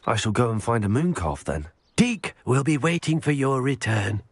I shall go and find a mooncalf then. Deke will be waiting for your return.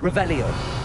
Revelio.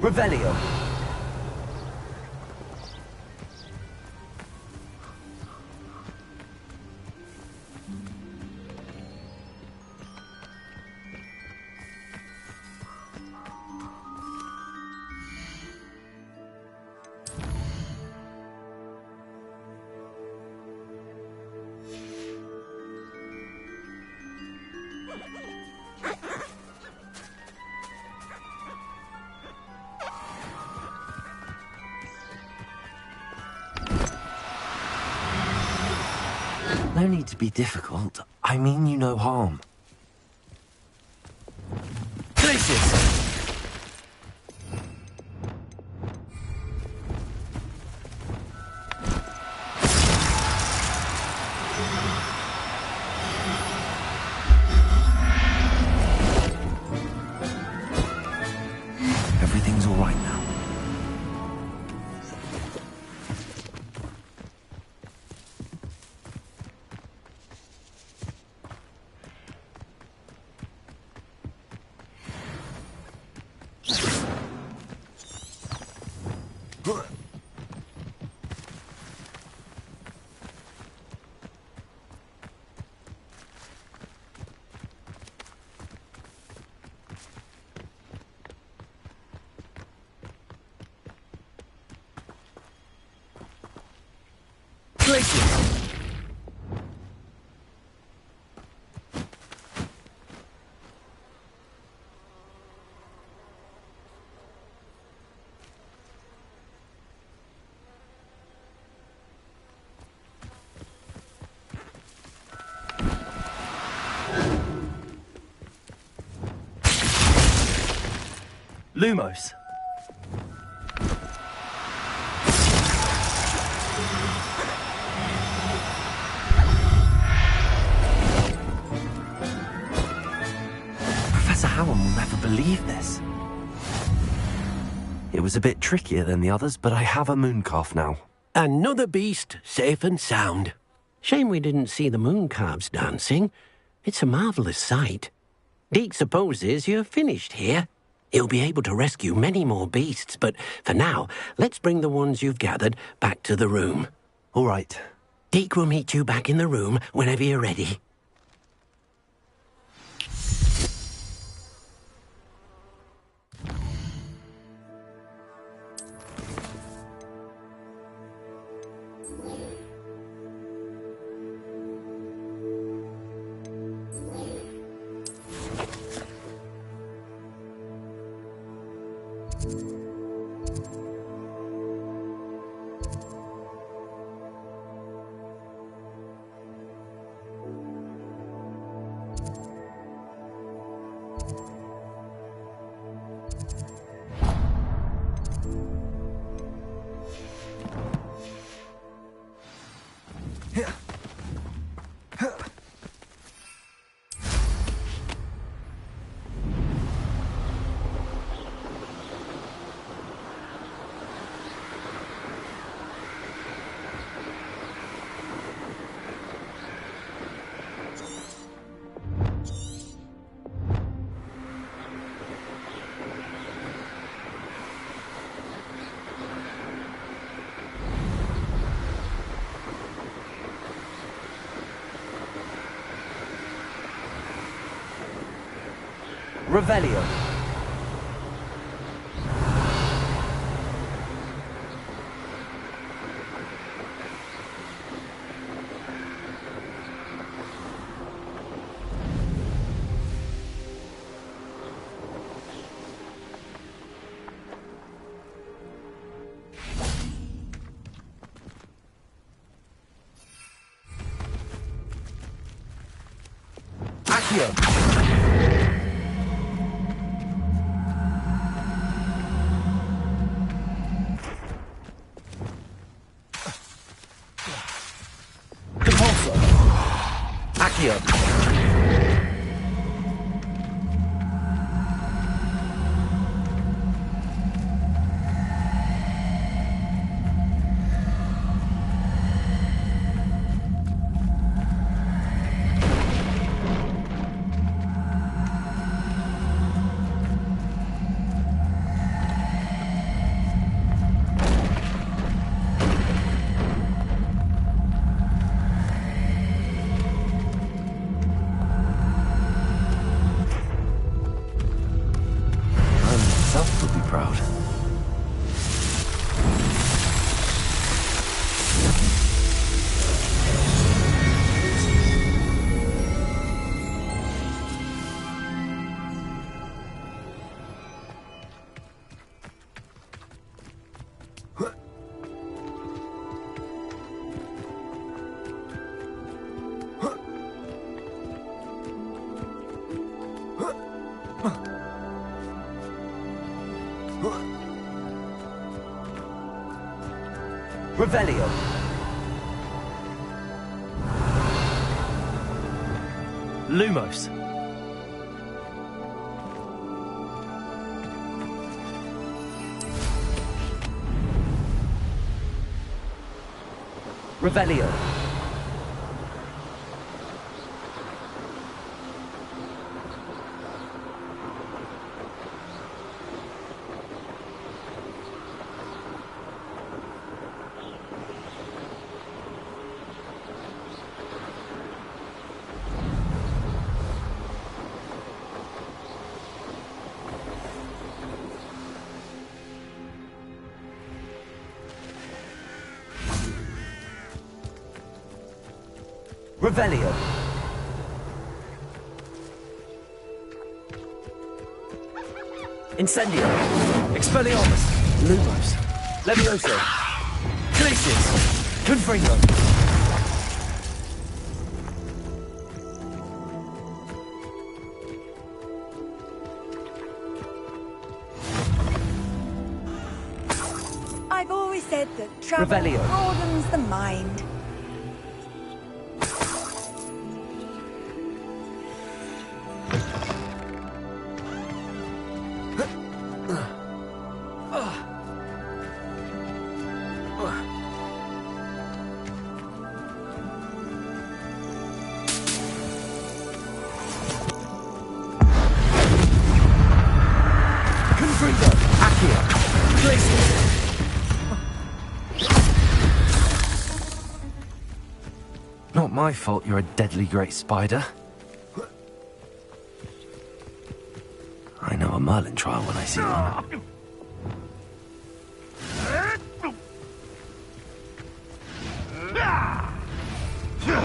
Revelio. No need to be difficult. I mean you no harm. Places! Everything's all right now. Places! Lumos. Professor Howard will never believe this. It was a bit trickier than the others, but I have a mooncalf now. Another beast, safe and sound. Shame we didn't see the mooncalves dancing. It's a marvellous sight. Deke supposes you're finished here. He'll be able to rescue many more beasts, but for now, let's bring the ones you've gathered back to the room. All right. Deke will meet you back in the room whenever you're ready. Revelio. Accio. Accio. proud. Revelio. Lumos. Revelio. Revelio. Incendio. Expelliarmus. Lumos. Levioso. Glacius. Confringo. I've always said that travel Revelio. broadens the mind. Confringo. Accio. Glacius. Not my fault you're a deadly great spider. I know a Merlin trial when I see one.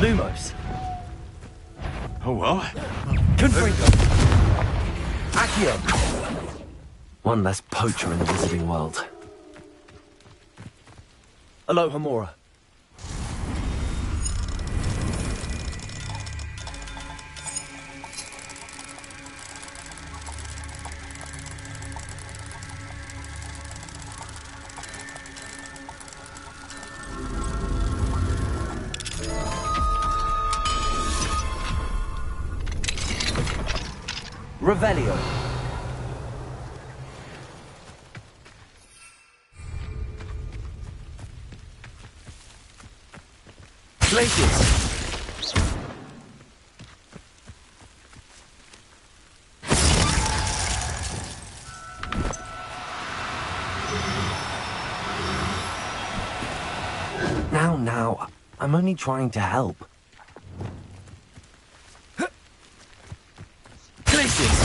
Lumos. Oh, well. Confringo. Accio. One less poacher in the wizarding world. Alohomora. Revelio. Glacius. Now, I'm only trying to help. Glacius.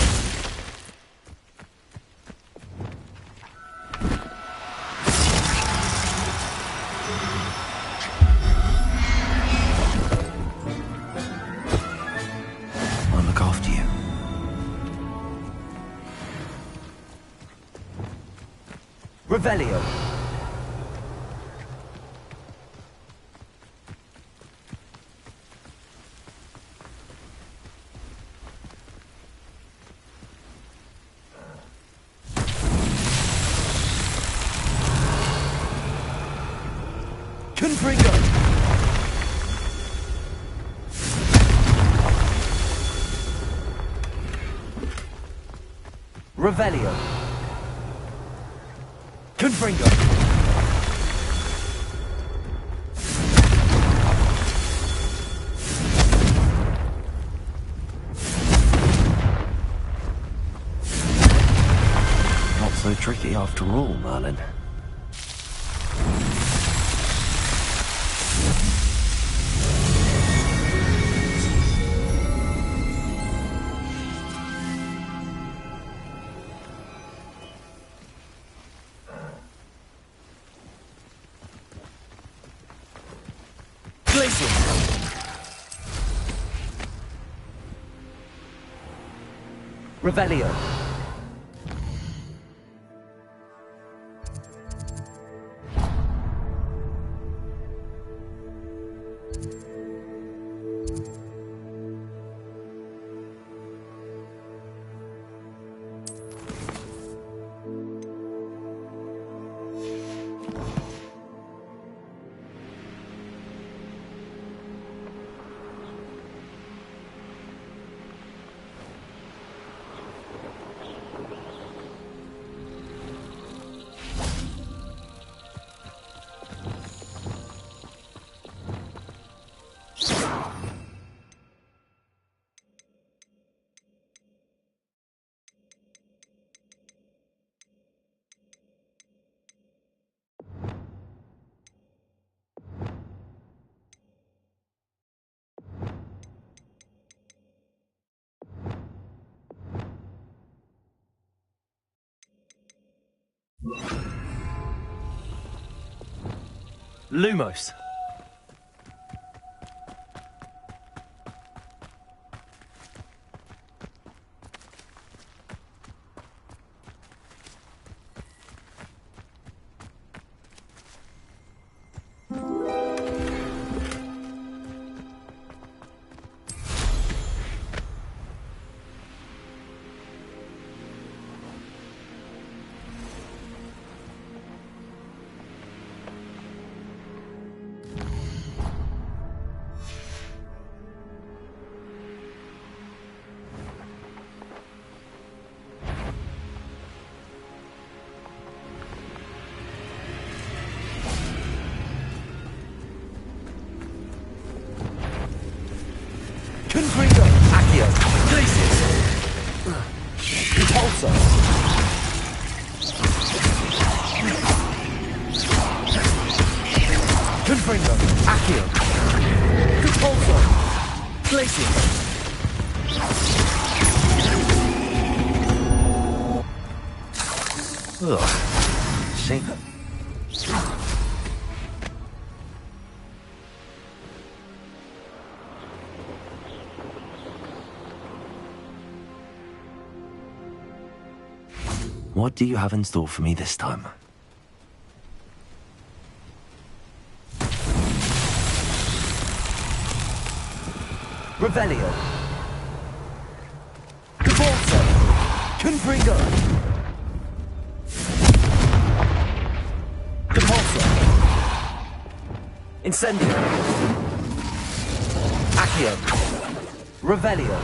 I'll look after you. Revelio. Confringo. Revelio. Confringo. Not so tricky after all, Merlin. Revelio. Lumos. Confringo. Accio. Glacius. Repulsor. Confringo. Accio. Repulsor. Glacius. Ugh. See? What do you have in store for me this time? Revelio. Repulsor. Confringo. Repulsor. Incendio. Accio. Revelio.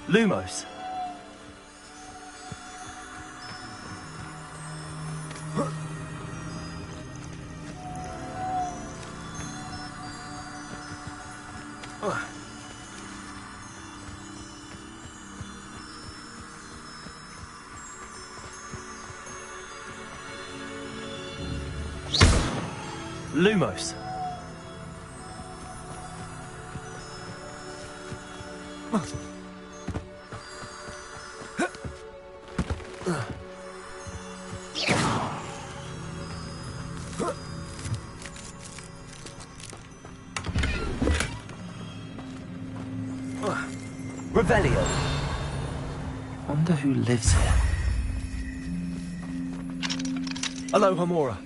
Lumos. Lumos. Revelio. Wonder who lives here. Aloha Mora.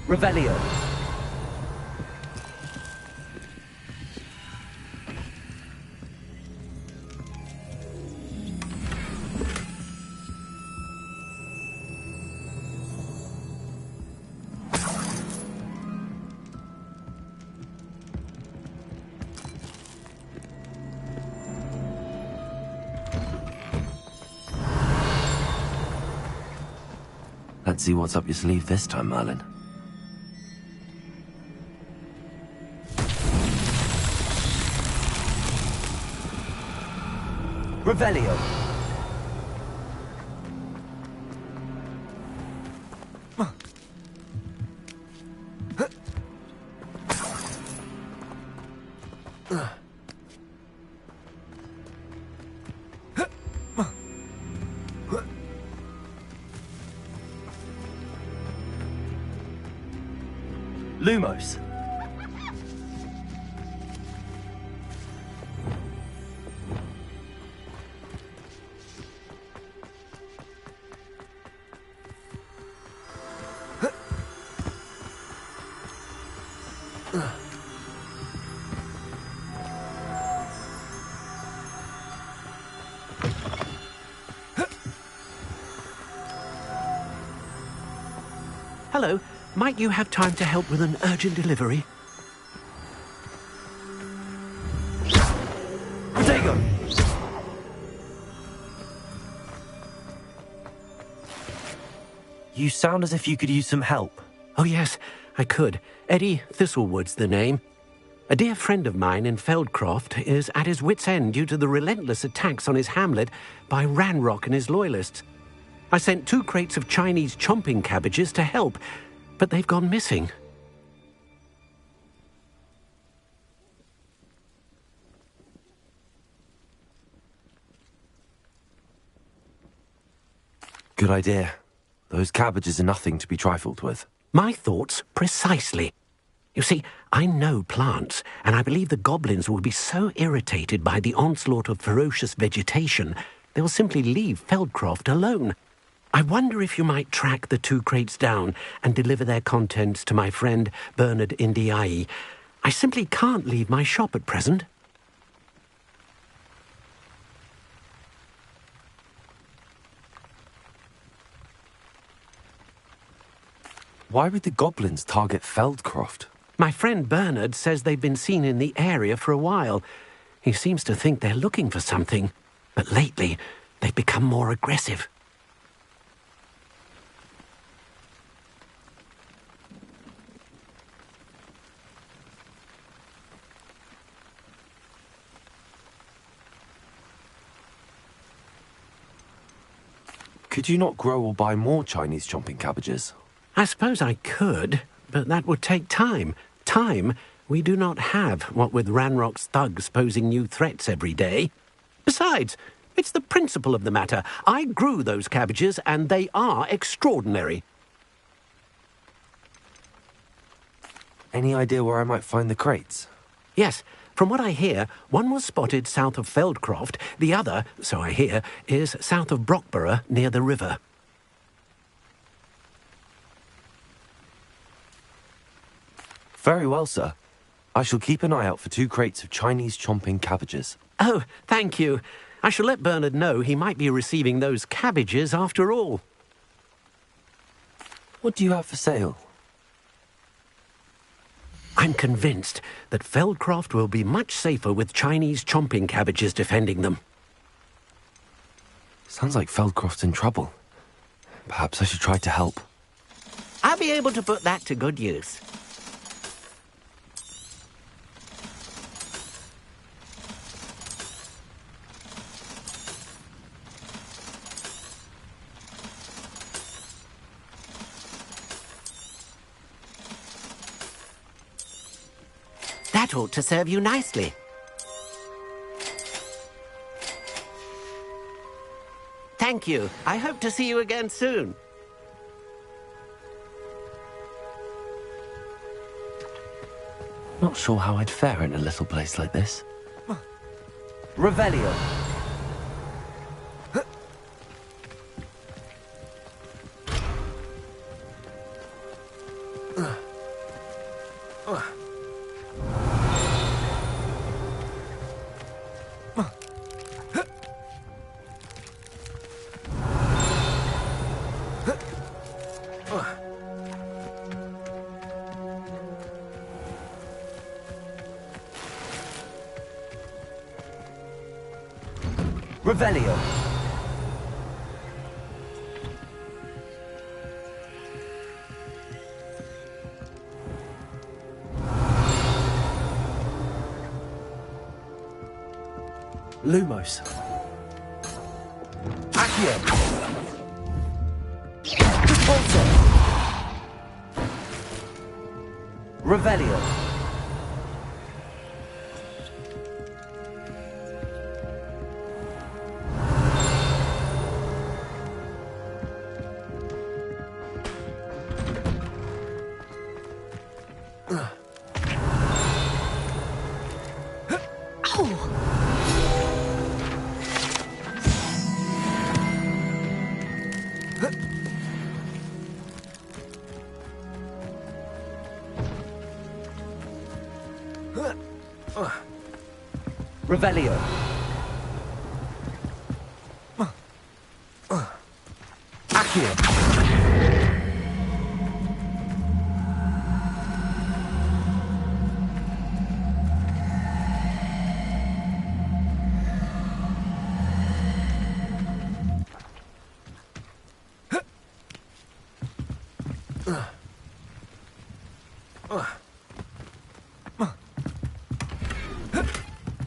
Revelio. Let's see what's up your sleeve this time, Merlin. Revelio. Lumos. Hello. Might you have time to help with an urgent delivery? Potato! You sound as if you could use some help. Oh, yes, I could. Eddie Thistlewood's the name. A dear friend of mine in Feldcroft is at his wit's end due to the relentless attacks on his hamlet by Ranrock and his loyalists. I sent 2 crates of Chinese chomping cabbages to help, but they've gone missing. Good idea. Those cabbages are nothing to be trifled with. My thoughts precisely. You see, I know plants, and I believe the goblins will be so irritated by the onslaught of ferocious vegetation, they'll simply leave Feldcroft alone. I wonder if you might track the 2 crates down and deliver their contents to my friend Bernard Indiai. I simply can't leave my shop at present. Why would the goblins target Feldcroft? My friend Bernard says they've been seen in the area for a while. He seems to think they're looking for something, but lately they've become more aggressive. Could you not grow or buy more Chinese chomping cabbages? I suppose I could, but that would take time. Time we do not have, what with Ranrock's thugs posing new threats every day. Besides, it's the principle of the matter. I grew those cabbages, and they are extraordinary. Any idea where I might find the crates? Yes, from what I hear, one was spotted south of Feldcroft, the other, so I hear, is south of Brockborough near the river. Very well, sir. I shall keep an eye out for 2 crates of Chinese chomping cabbages. Oh, thank you. I shall let Bernard know he might be receiving those cabbages after all. What do you have for sale? I'm convinced that Feldcroft will be much safer with Chinese chomping cabbages defending them. Sounds like Feldcroft's in trouble. Perhaps I should try to help. I'll be able to put that to good use. That ought to serve you nicely. Thank you. I hope to see you again soon. Not sure how I'd fare in a little place like this. Revelio. Revelio. Lumos. Accio. Repulsor. Revelio. Revelio. Accio.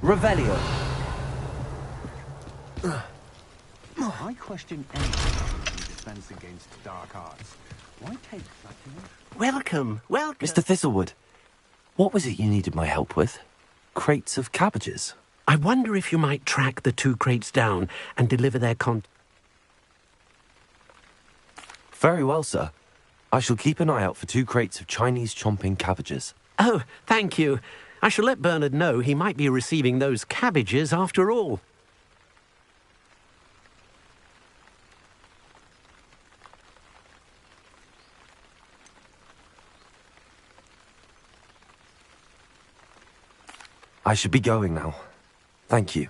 Revelio. I question anything in defense against dark arts. Why take such an... Welcome, welcome. Mr. Thistlewood, what was it you needed my help with? Crates of cabbages? I wonder if you might track the 2 crates down and deliver their Very well, sir. I shall keep an eye out for 2 crates of Chinese chomping cabbages. Oh, thank you. I shall let Bernard know he might be receiving those cabbages after all. I should be going now. Thank you.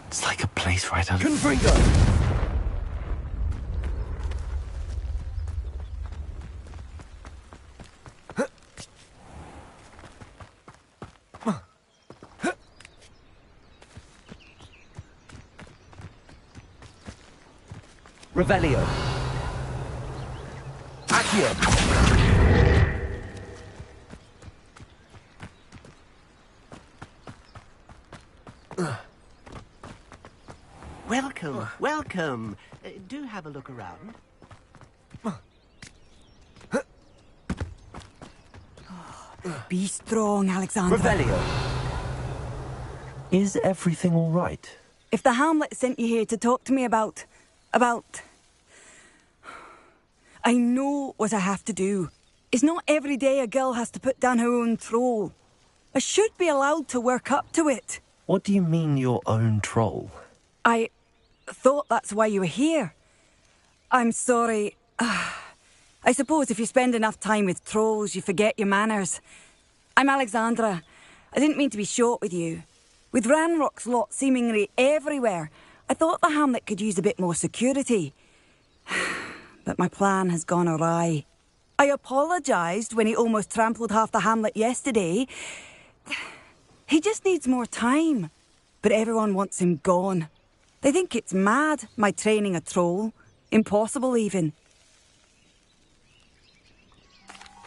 It's like a place right out of... Confringo. Revelio. Accio. Welcome, welcome. Do have a look around. Be strong, Alexandra. Revelio. Is everything all right? If the Hamlet sent you here to talk to me about... I know what I have to do. It's not every day a girl has to put down her own troll. I should be allowed to work up to it. What do you mean, your own troll? I thought that's why you were here. I'm sorry. I suppose if you spend enough time with trolls, you forget your manners. I'm Alexandra. I didn't mean to be short with you. With Ranrock's lot seemingly everywhere, I thought the Hamlet could use a bit more security. But my plan has gone awry. I apologised when he almost trampled half the Hamlet yesterday. He just needs more time. But everyone wants him gone. They think it's mad, my training a troll. Impossible, even.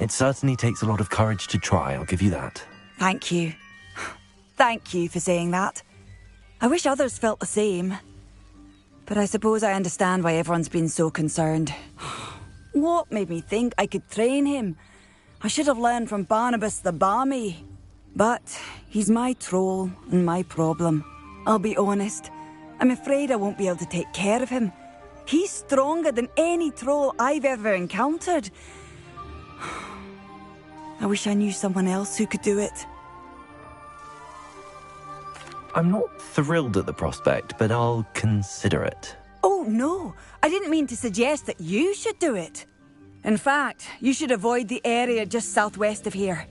It certainly takes a lot of courage to try, I'll give you that. Thank you. Thank you for saying that. I wish others felt the same. But I suppose I understand why everyone's been so concerned. What made me think I could train him? I should have learned from Barnabas the Barmy. But he's my troll and my problem. I'll be honest. I'm afraid I won't be able to take care of him. He's stronger than any troll I've ever encountered. I wish I knew someone else who could do it. I'm not thrilled at the prospect, but I'll consider it. Oh, no. I didn't mean to suggest that you should do it. In fact, you should avoid the area just southwest of here.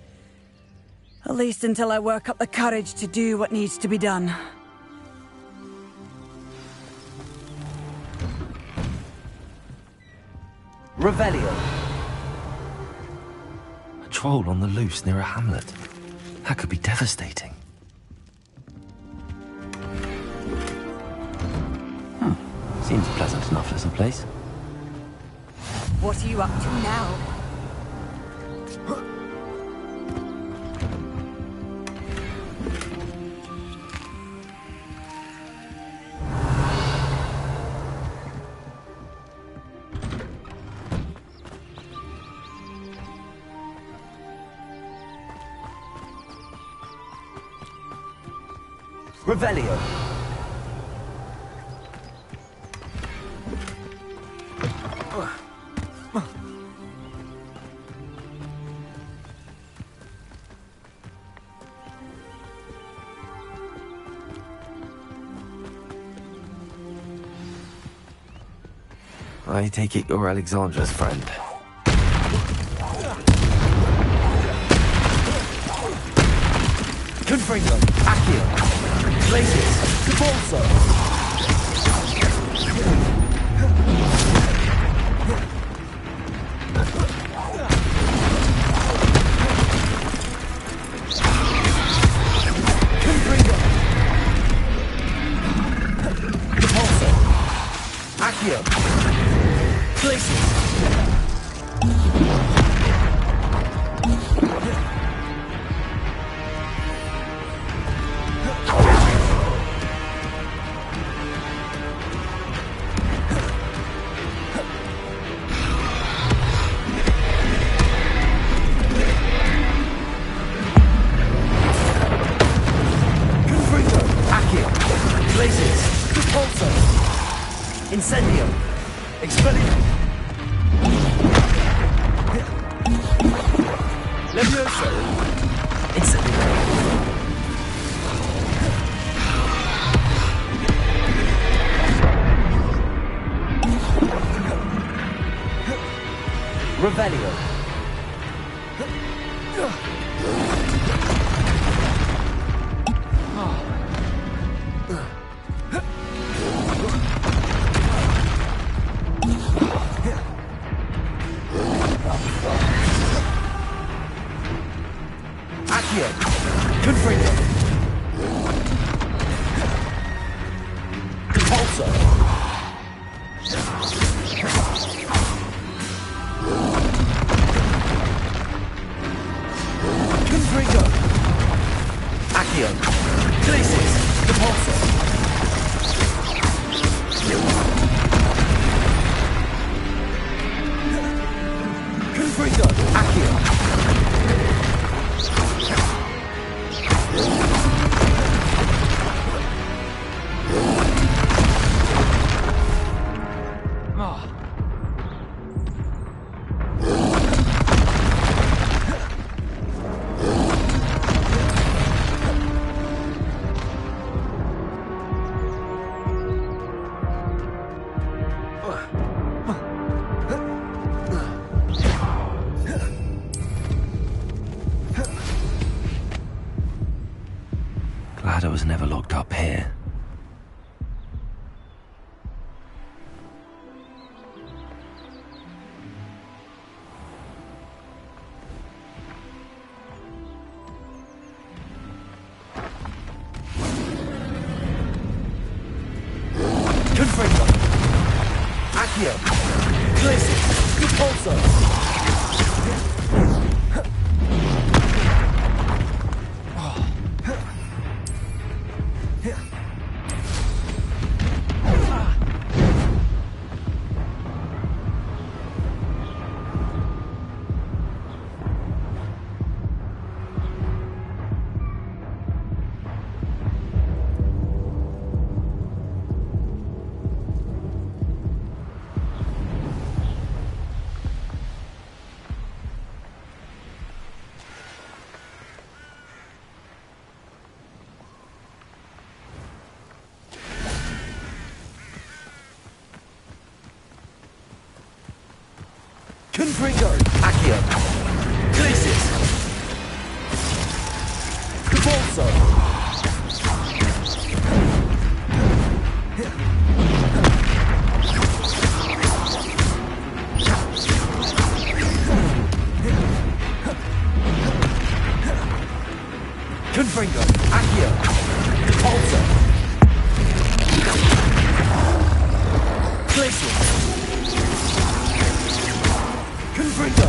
At least until I work up the courage to do what needs to be done. Revelio. A troll on the loose near a hamlet. That could be devastating. Seems a pleasant enough little place. What are you up to now? Revelio. I take it you're Alexandra's friend. Confringo. Accio. Glacius. Capulso. Confringo. Capulso. Accio. Glacius. Incendio. Expelliarmus. Levioso. Incendio. Revelio. Accio. Confringo. Compulso. Confringo. Accio. Glacius. Compulso. Confringo. Accio. Glad I was never locked up here. Confringo. Accio. Glacius. Compulso. Confringo. Accio. Glacius. Capulso. Confringo. Accio. Capulso. Glacius. Confringo.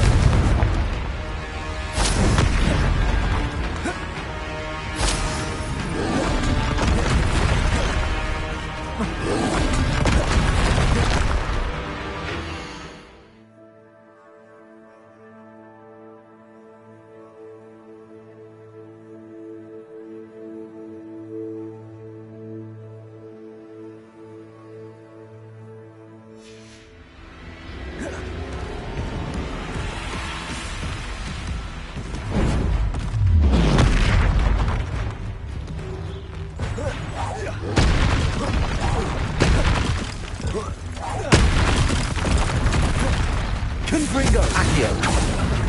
Confringo. Accio.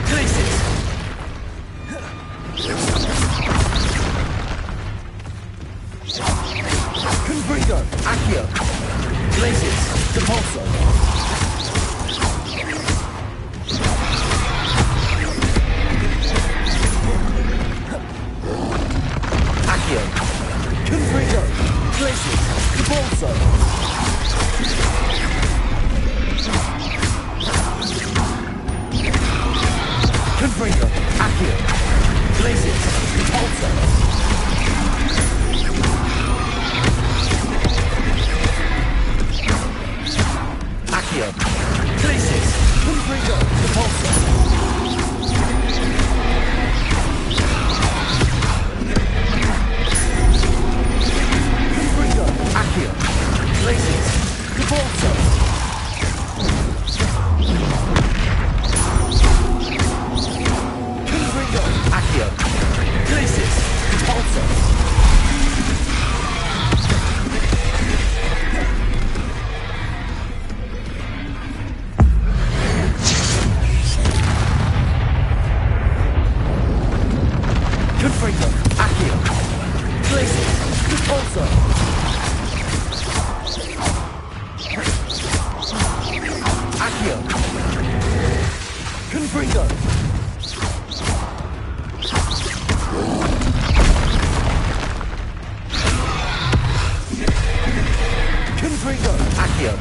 Glacis. Confringo. Accio. Glacis. Depulso. Accio. Confringo. Glacis. Depulso. Confringo. Accio. Glacis. Depulso. Accio. Glacis. Confringo. Depulso. Confringo. Accio. Glacis. Depulso. Confringo. Accio. Glacis. Depulso. Confringo. Accio. Glacis. Depulso. Accio. Confringo. Confringo. Accio.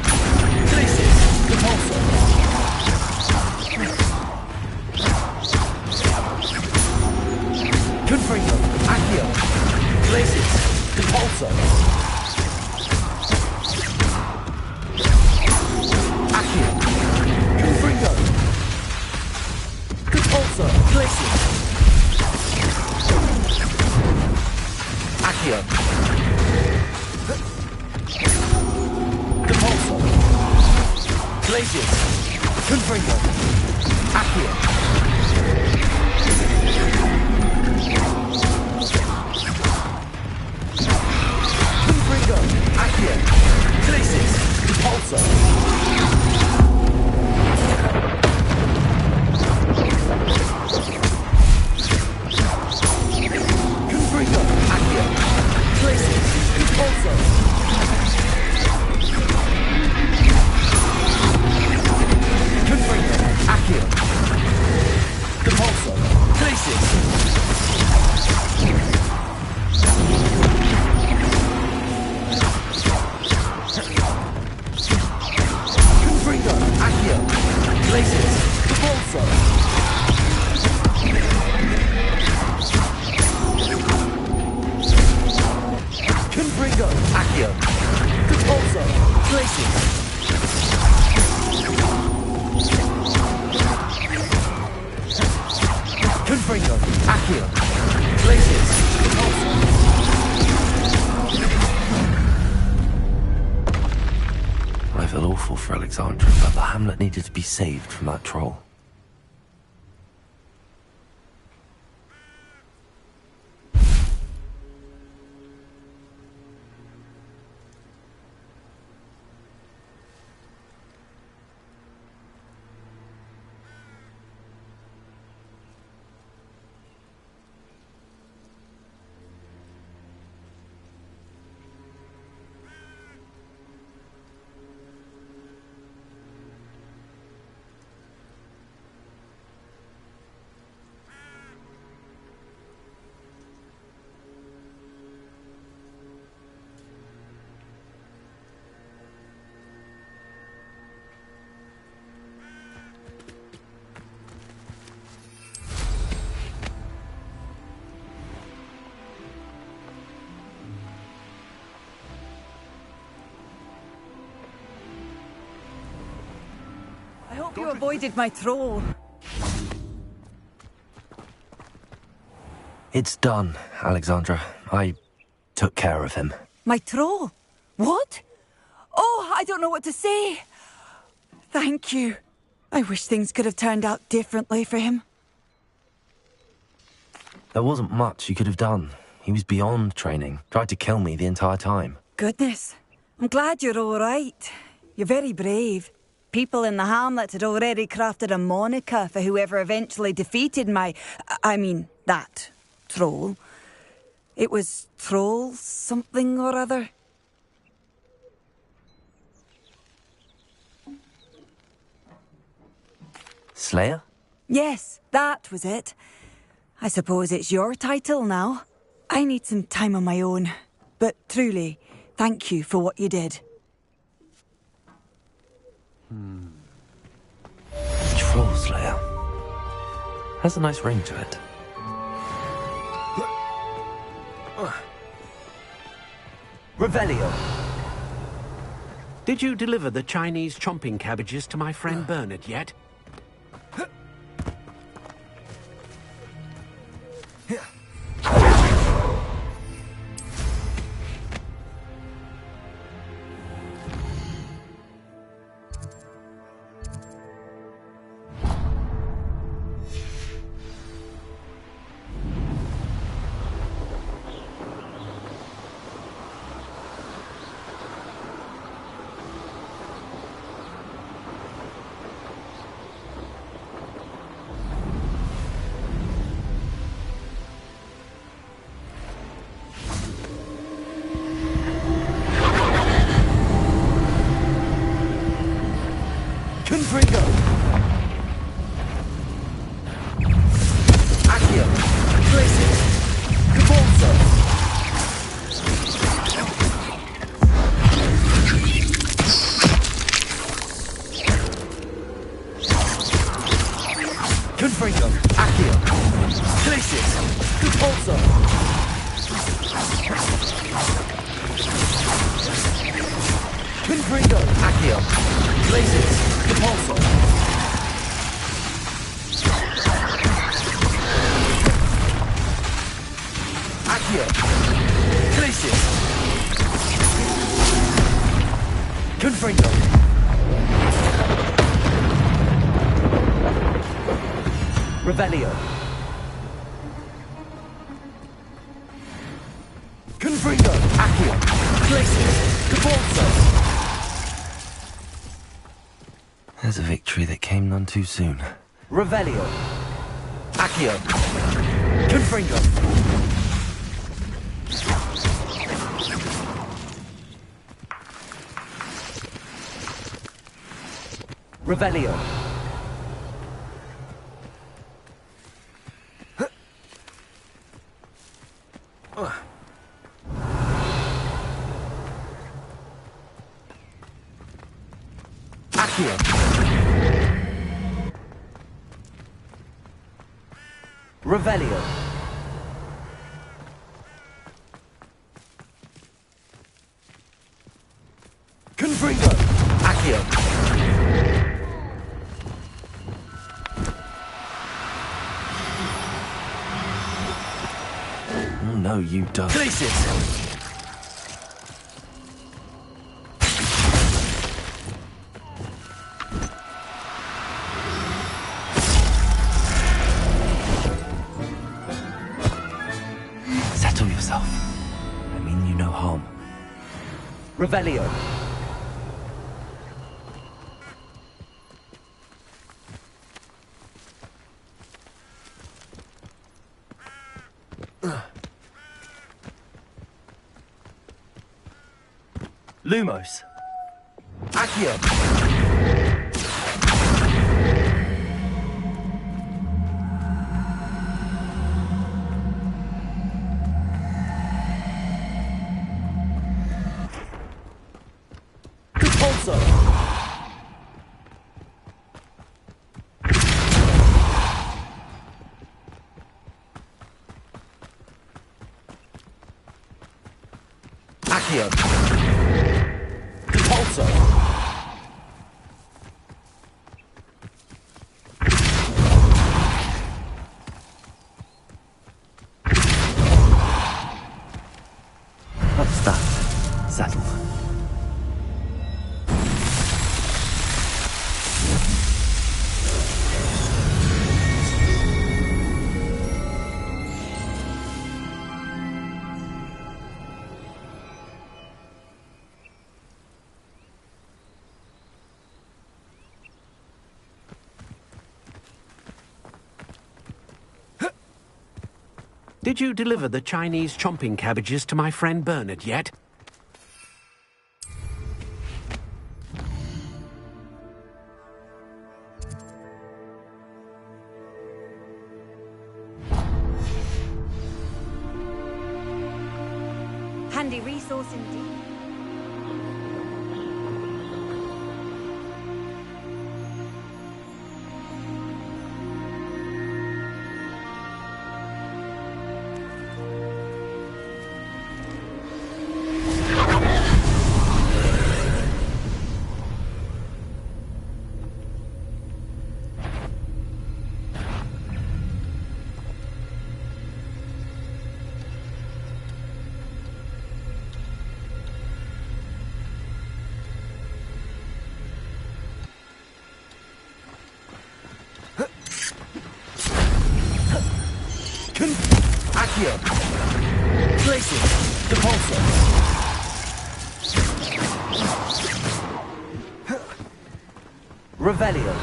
Glacis. Depulso. Confringo. Accio. Glacis. Depulso. Accio. Confringo. Depulso. Glacis. Accio. Depulso. Glacis. Confringo. Accio. Confringo. Accio. Glacis. Depulso. Confringo. Accio. Glacis. Depulso. Confringo. Accio. Depulso. Glacis. Confringo. Accio. Glacis. Depulso. Confringo. Accio. Depulso. Glacis. Confringo. Accio. Glacis. Depulso. I feel awful for Alexandra, but the hamlet needed to be saved from that troll. I hope you avoided my troll. It's done, Alexandra. I took care of him. My troll? What? Oh, I don't know what to say. Thank you. I wish things could have turned out differently for him. There wasn't much you could have done. He was beyond training. Tried to kill me the entire time. Goodness. I'm glad you're all right. You're very brave. people in the hamlet had already crafted a moniker for whoever eventually defeated that troll. It was Troll something or other. Slayer? Yes, that was it. I suppose it's your title now. I need some time on my own. But truly, thank you for what you did. Troll Slayer. Has a nice ring to it. Revelio. Did you deliver the Chinese chomping cabbages to my friend Bernard yet? Confringo. Accio. Places. Cabolso. Confringo. Accio. Places. Cabolso. Confringo. Accio. Places. Cabolso. Accio. Places. Confringo. Revelio. Confringo. Accio. Places. Cabolso. There's a victory that came none too soon. Revelio. Accio. Confringo. Revelio. Accio. Revelio. Confringo. Accio. Oh, no, you don't. Places. Settle yourself. I mean you no harm. Revelio. Lumos. Accio. Compulso. Accio. Compulso. What's that? Settled. Did you deliver the Chinese chomping cabbages to my friend Bernard yet? Handy resource indeed. Accio. Places. Depulso. Revelio.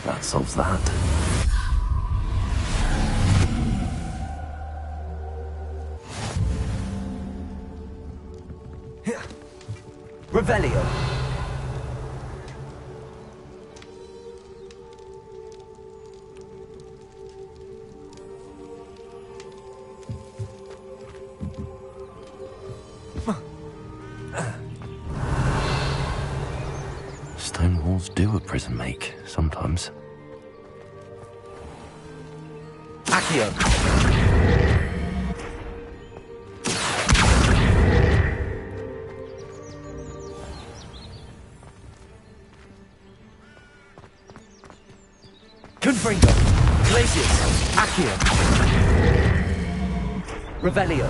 That solves that. Revelio. Stone walls do a prison make, sometimes. Accio. Confringo. Glacius. Accio. Revelio.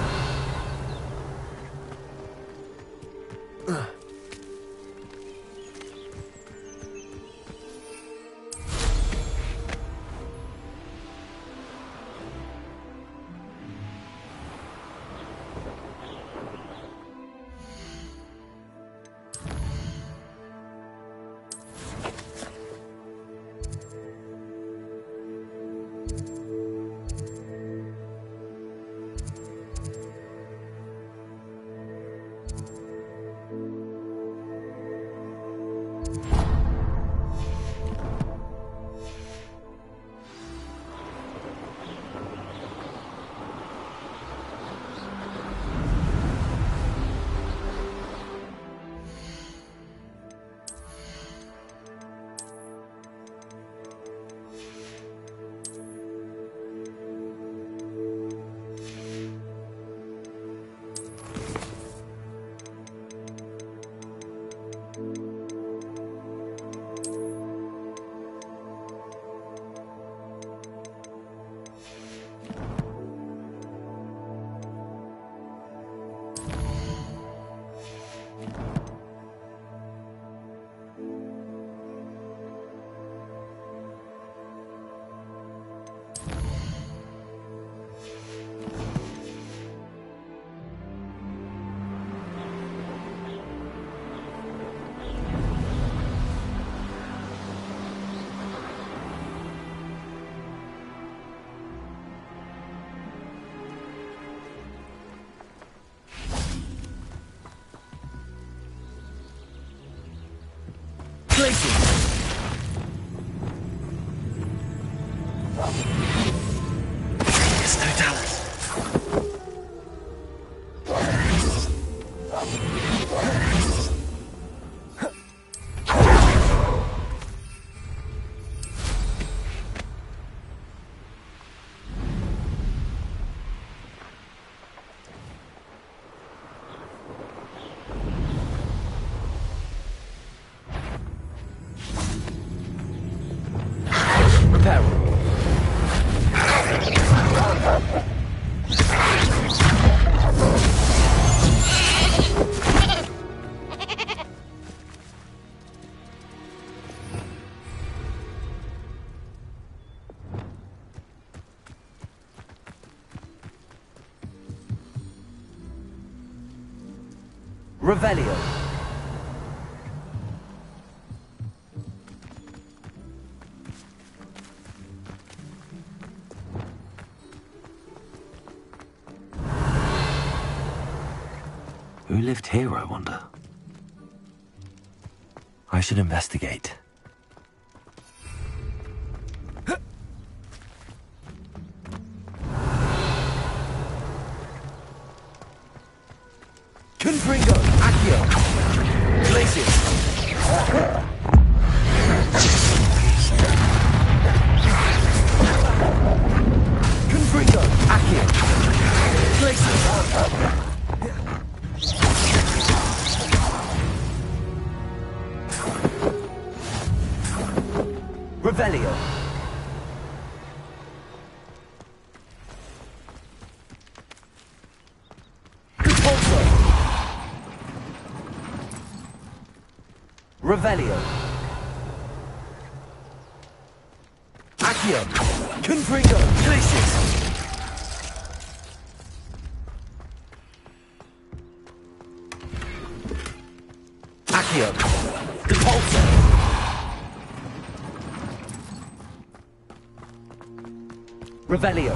Revelio. Who lived here, I wonder? I should investigate. Confringo. Accio. Glacius. Confringo. Accio. Glacius. Revelio. Repulso. Revelio. Accio. Confringo. Glacius. Accio. Repulso. Revelio.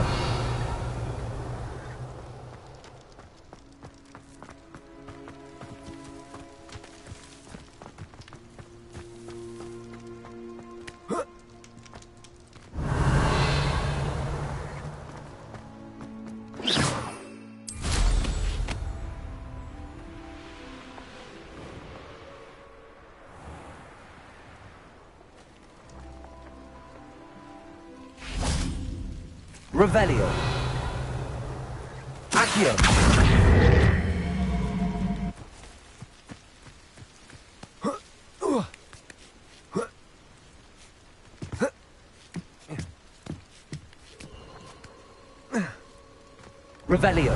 Revelio. Accio. Revelio.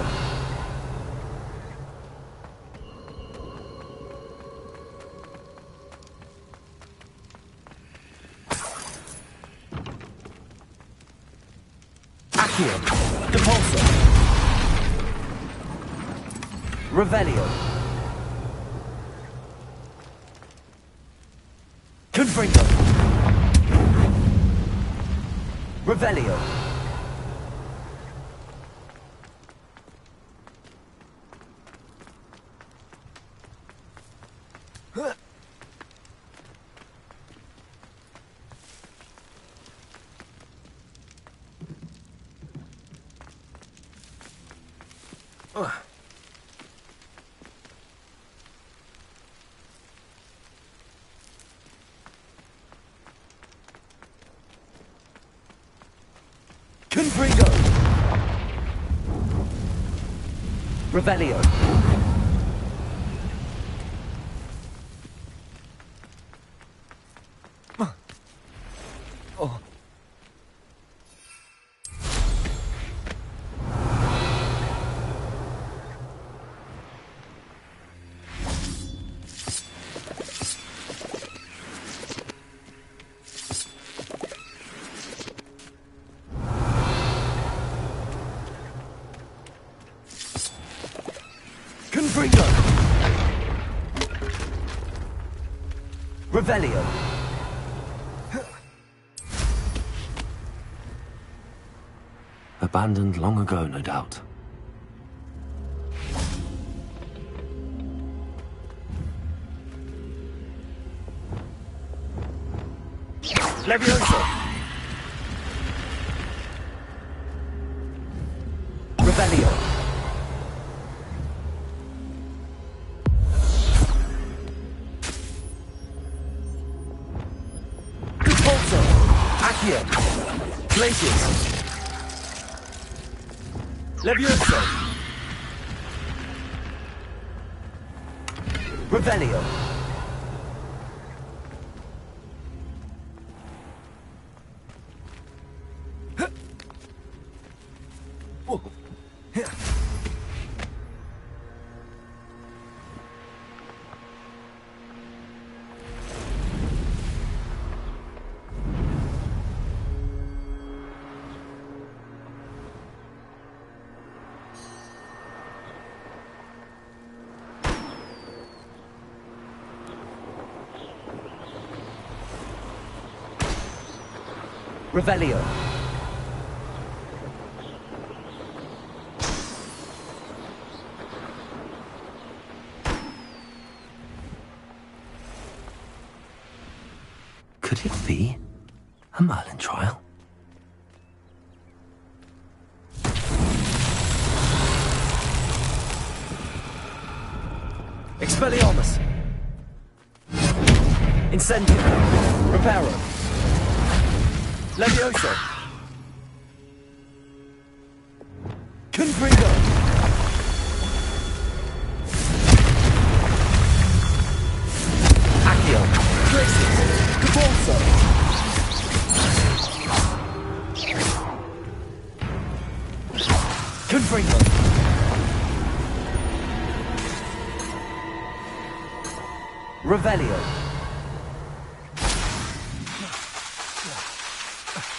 Accio. Repulso. Revelio. Confringo. Revelio. Confringo. Revelio. Oh. Confringo. Revelio. Abandoned long ago, no doubt. Levioso. Revelio. Repulso. Accio. Glacius. Levioso. Revelio. Revelio. Could it be a Merlin trial? Expelliarmus! Incendio! Reparo! Levioso! Confringo! Accio! Glacius! Cabalso! Confringo! Revelio.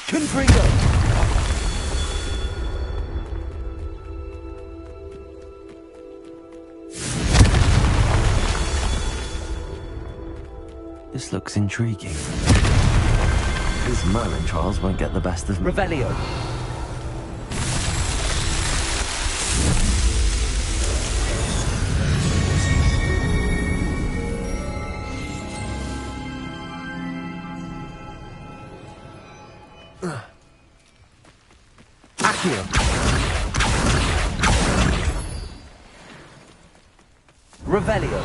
Confringo! This looks intriguing. These Merlin trials won't get the best of me. Revelio. Accio! Revelio.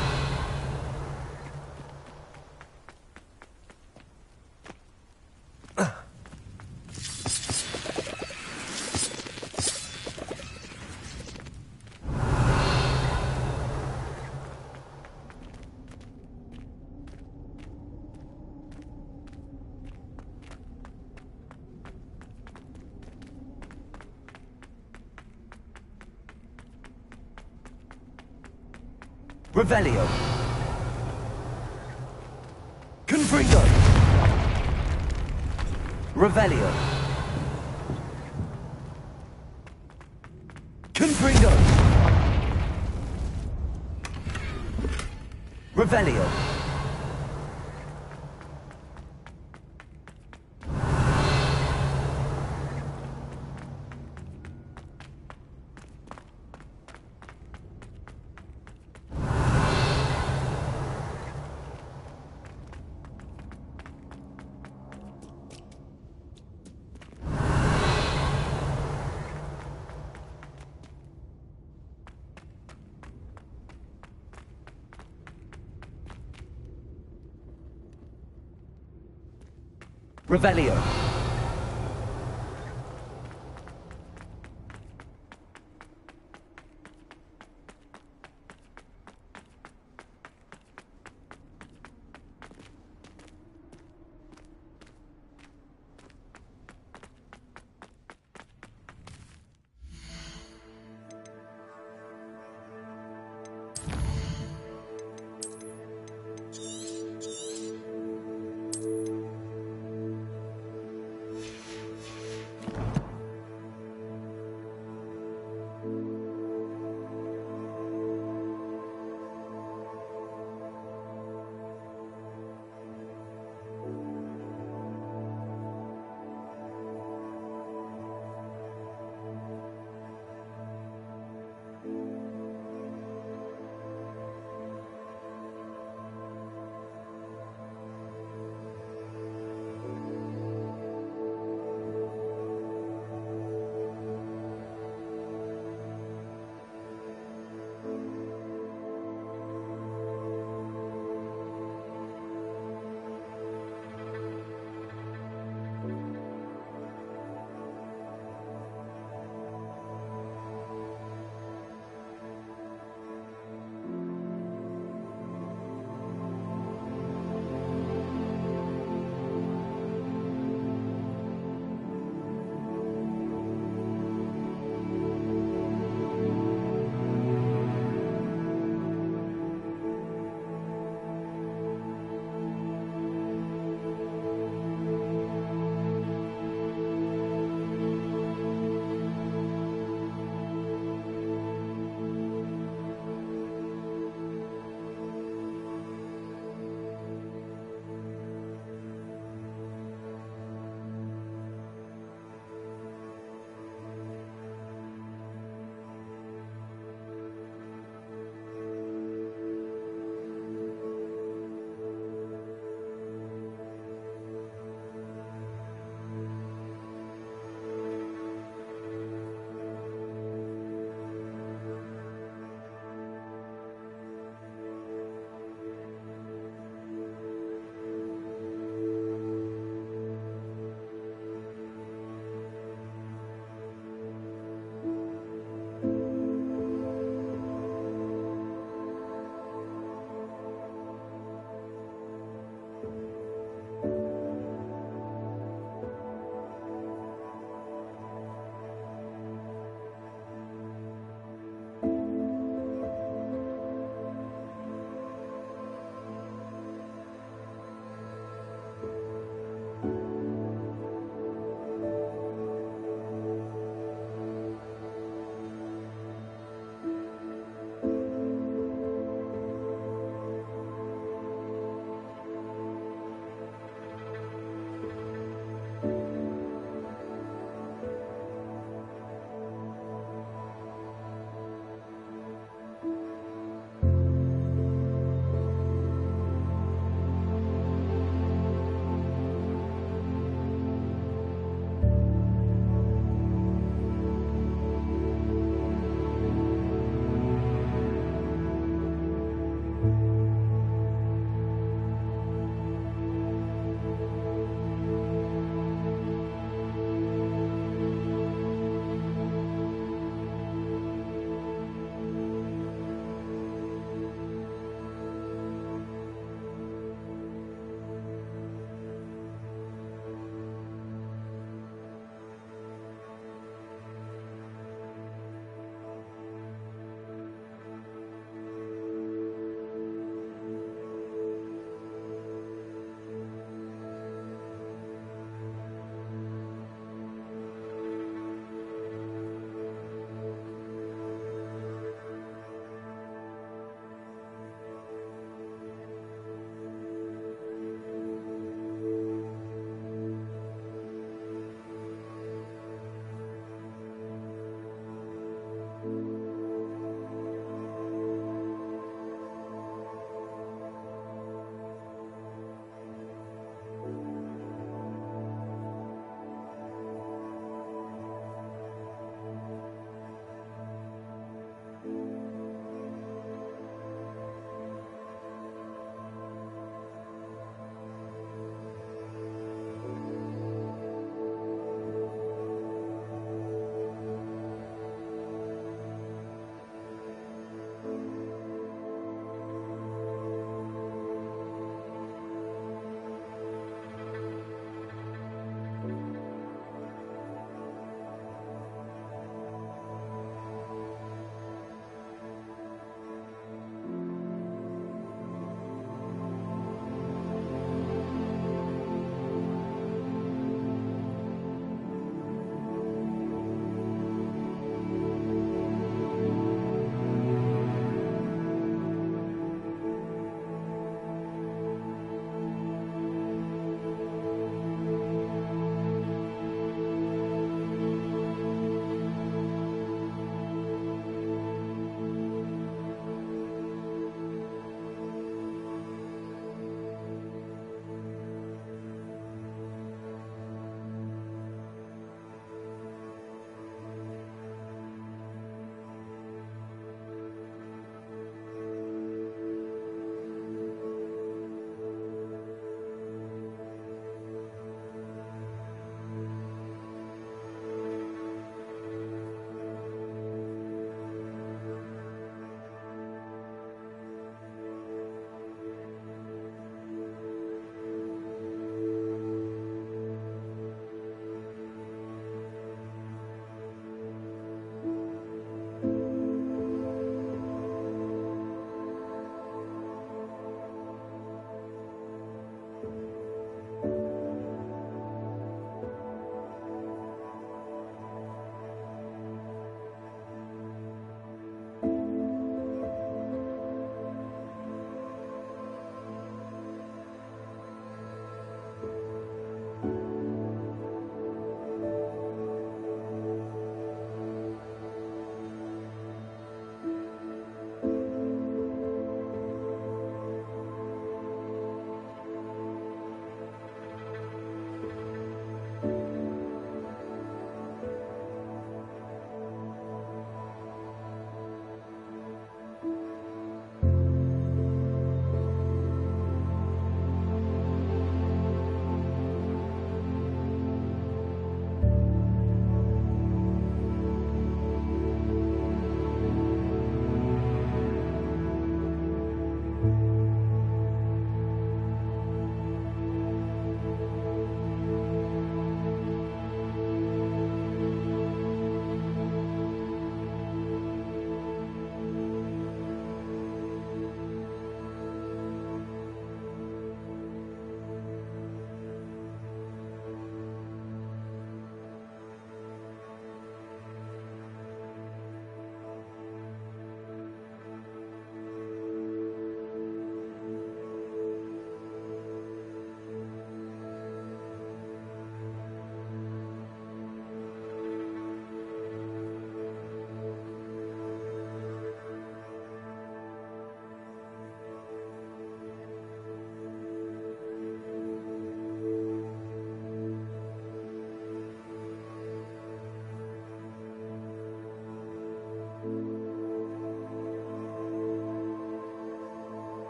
Revelio. Confringo! Revelio. Confringo! Revelio. Revelio.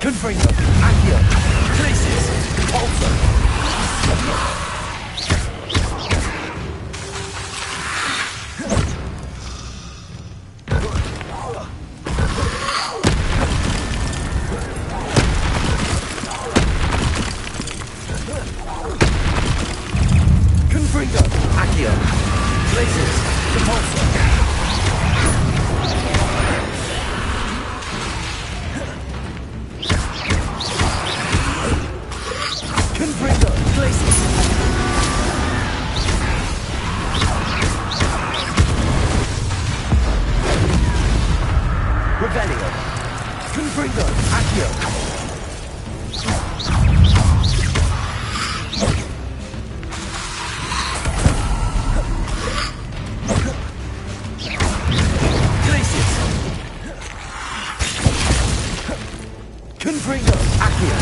Confringo. Accio. Places. Repulsor. Confringo. Accio. Places. Repulsor. Confringo. Places. Rebellion. Confringo. Accio. Places. Confringo. Accio.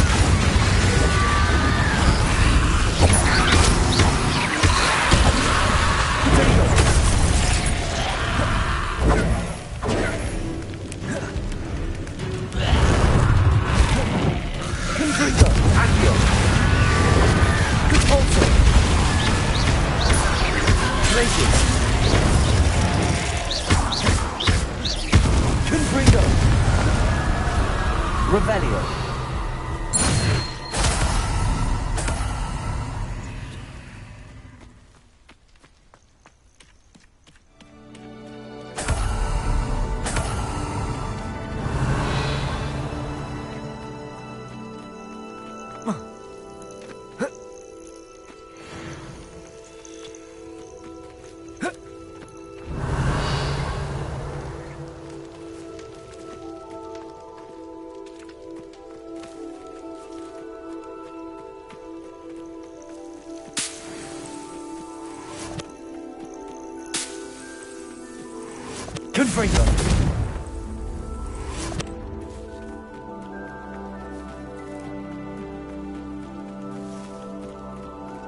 Confringo. Accio. Repulsor. Places. Confringo. Revelio. Confringo.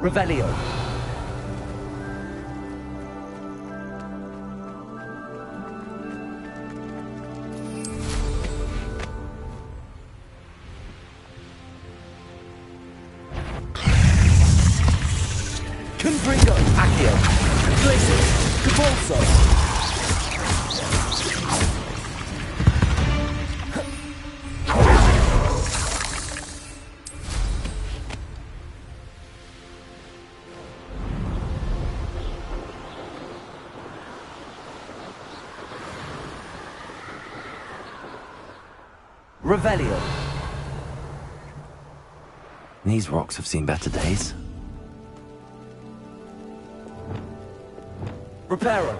Revelio. Confringo. Accio. Places. Repulsor. Revelio. These rocks have seen better days. Reparo.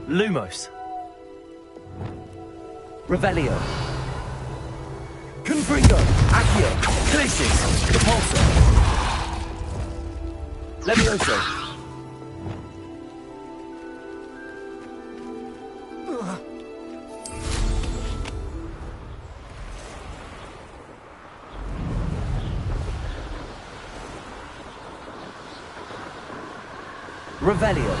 Lumos. Revelio. Confringo. Accio. Places. Repulsor. Levioso. Revelio.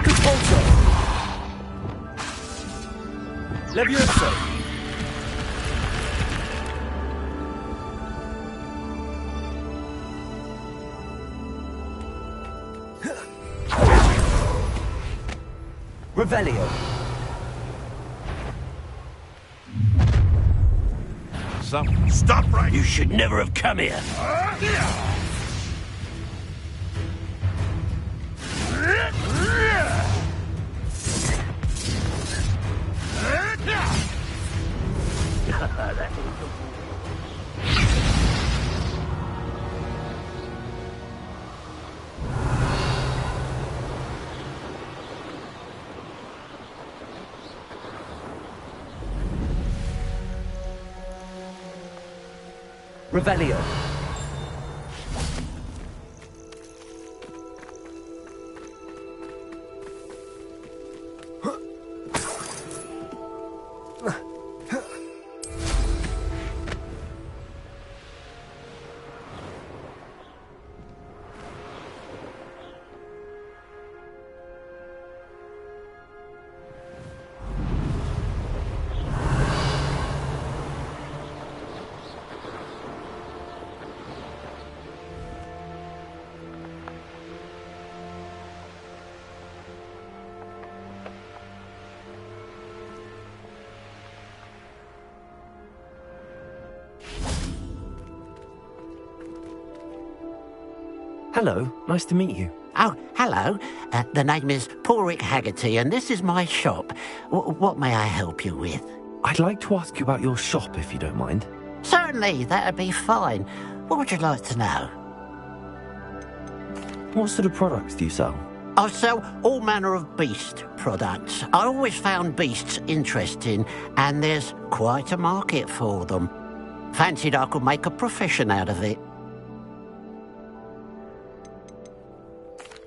Repulsor. Levioso. Revelio. Stop right You should never have come here. Revelio. Hello, nice to meet you. Oh, hello. The name is Porrick Haggerty, and this is my shop. What may I help you with? I'd like to ask you about your shop, if you don't mind. Certainly, that'd be fine. What would you like to know? What sort of products do you sell? I sell all manner of beast products. I always found beasts interesting, and there's quite a market for them. Fancied I could make a profession out of it.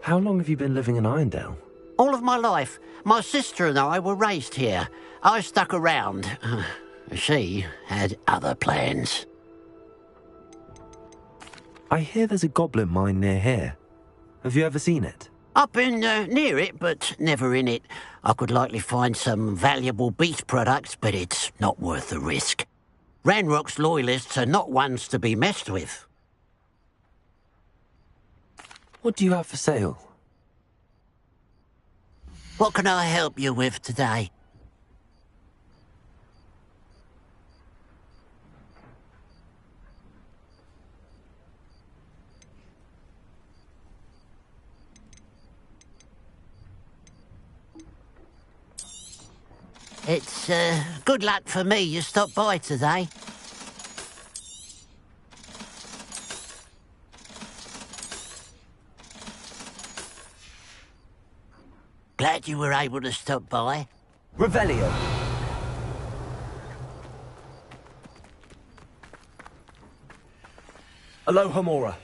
How long have you been living in Irondale? All of my life. My sister and I were raised here. I stuck around. She had other plans. I hear there's a goblin mine near here. Have you ever seen it? I've been near it, but never in it. I could likely find some valuable beast products, but it's not worth the risk. Ranrock's loyalists are not ones to be messed with. What do you have for sale? What can I help you with today? It's good luck for me you stopped by today. Glad you were able to stop by. Revelio. Aloha Mora.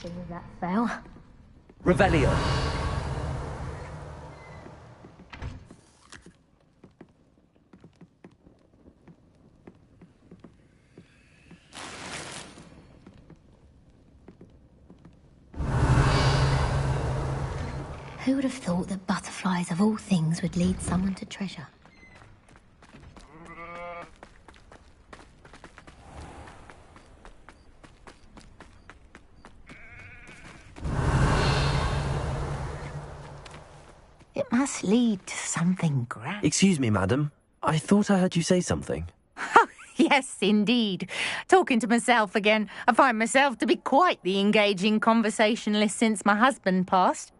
With that spell. Revelio. Who would have thought that butterflies of all things would lead someone to treasure? It must lead to something grand. Excuse me, madam. I thought I heard you say something. Yes, indeed. Talking to myself again. I find myself to be quite the engaging conversationalist since my husband passed.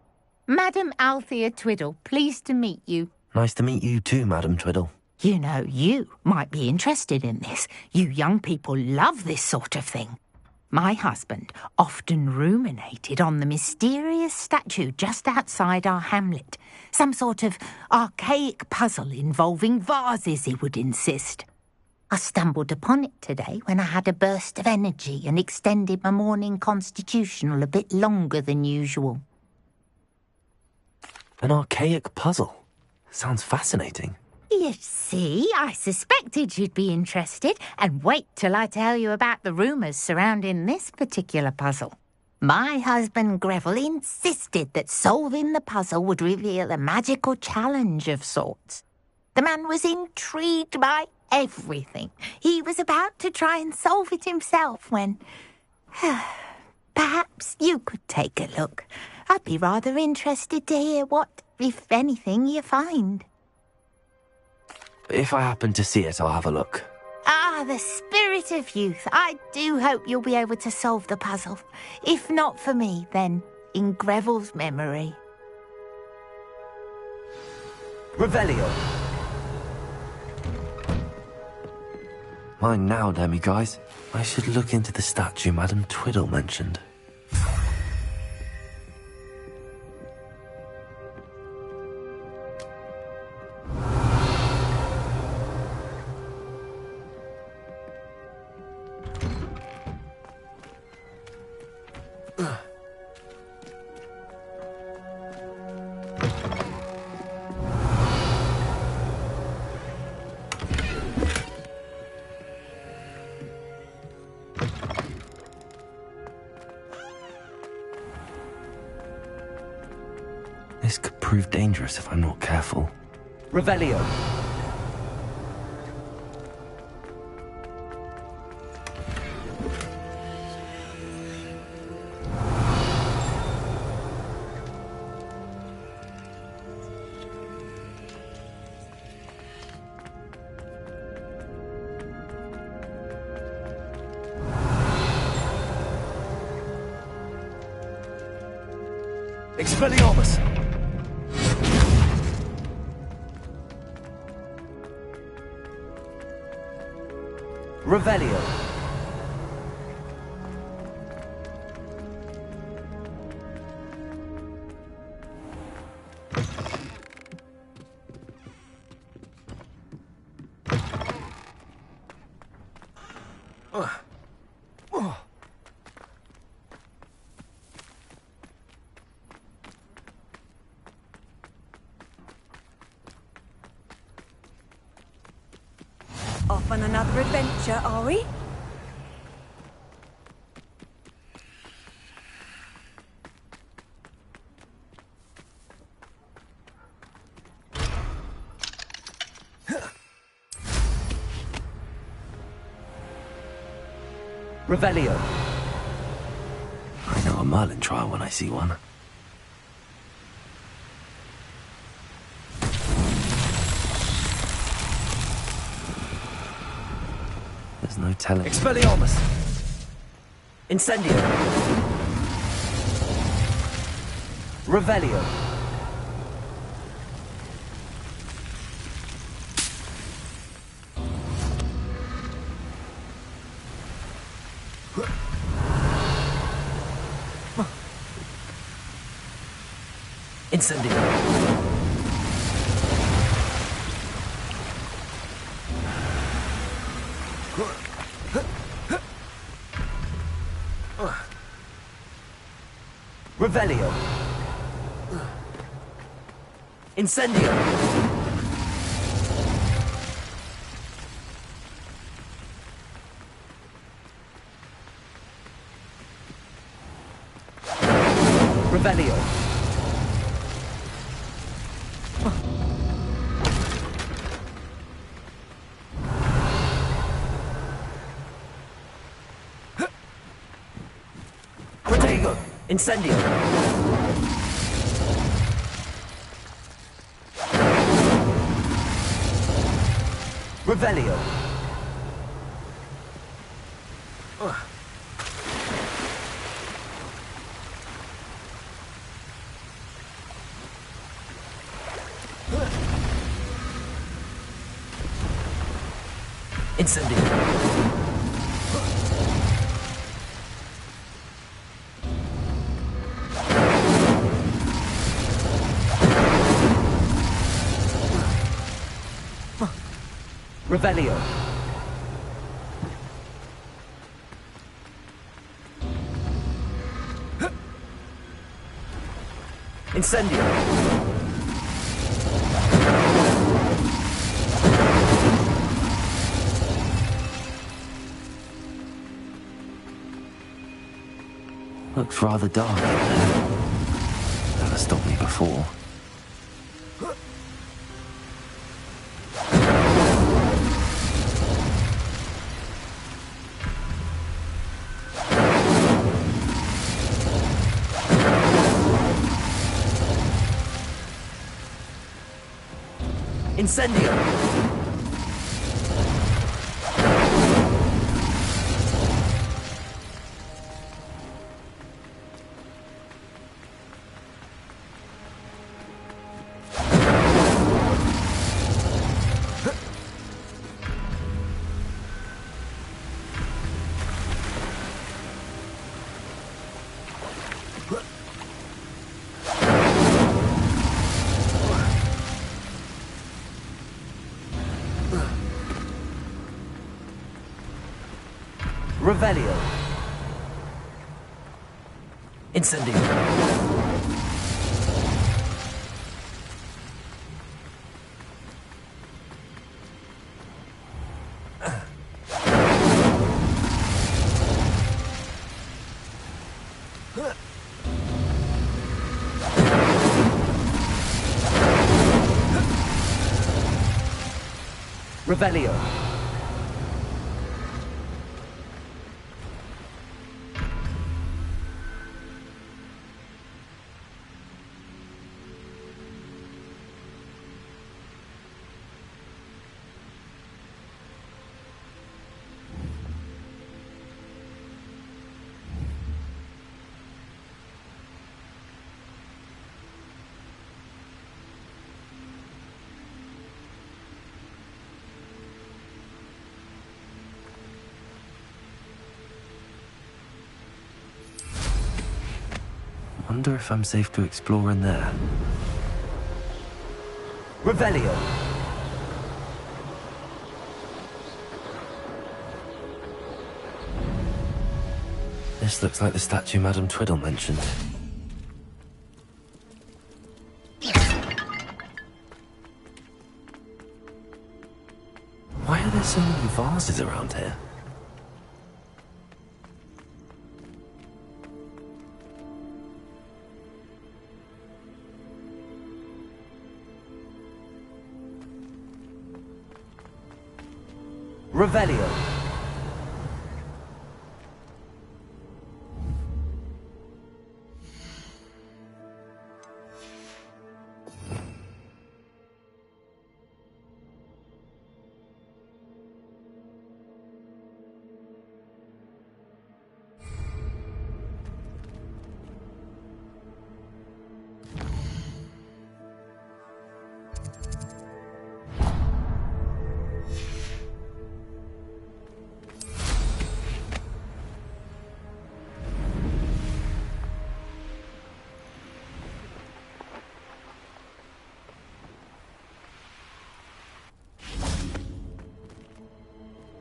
Madam Althea Twiddle, pleased to meet you. Nice to meet you too, Madam Twiddle. You know, you might be interested in this. You young people love this sort of thing. My husband often ruminated on the mysterious statue just outside our hamlet. Some sort of archaic puzzle involving vases, he would insist. I stumbled upon it today when I had a burst of energy and extended my morning constitutional a bit longer than usual. An archaic puzzle. Sounds fascinating. You see, I suspected you'd be interested, and wait till I tell you about the rumours surrounding this particular puzzle. My husband Greville insisted that solving the puzzle would reveal a magical challenge of sorts. The man was intrigued by everything. He was about to try and solve it himself when... Perhaps you could take a look. I'd be rather interested to hear what, if anything, you find. If I happen to see it, I'll have a look. Ah, the spirit of youth. I do hope you'll be able to solve the puzzle. If not for me, then in Greville's memory. Revelio. Mine now, Demi, guys. I should look into the statue Madame Twiddle mentioned. This could prove dangerous if I'm not careful. Revelio. Expelliarmus! Revelio. Off on another adventure, are we? Revelio. I know a Merlin trial when I see one. There's no telling. Expelliarmus! Incendio. Revelio. Incendio. Revelio. Incendio. Revelio. Protego. Incendio. Revelio. Incendio. Revelio. Incendio. Looks rather dark in there. Never stopped me before. Incendio. Revelio. Incendio. Revelio. Wonder if I'm safe to explore in there. Revelio. This looks like the statue Madame Twiddle mentioned. Why are there so many vases around here? Revelio.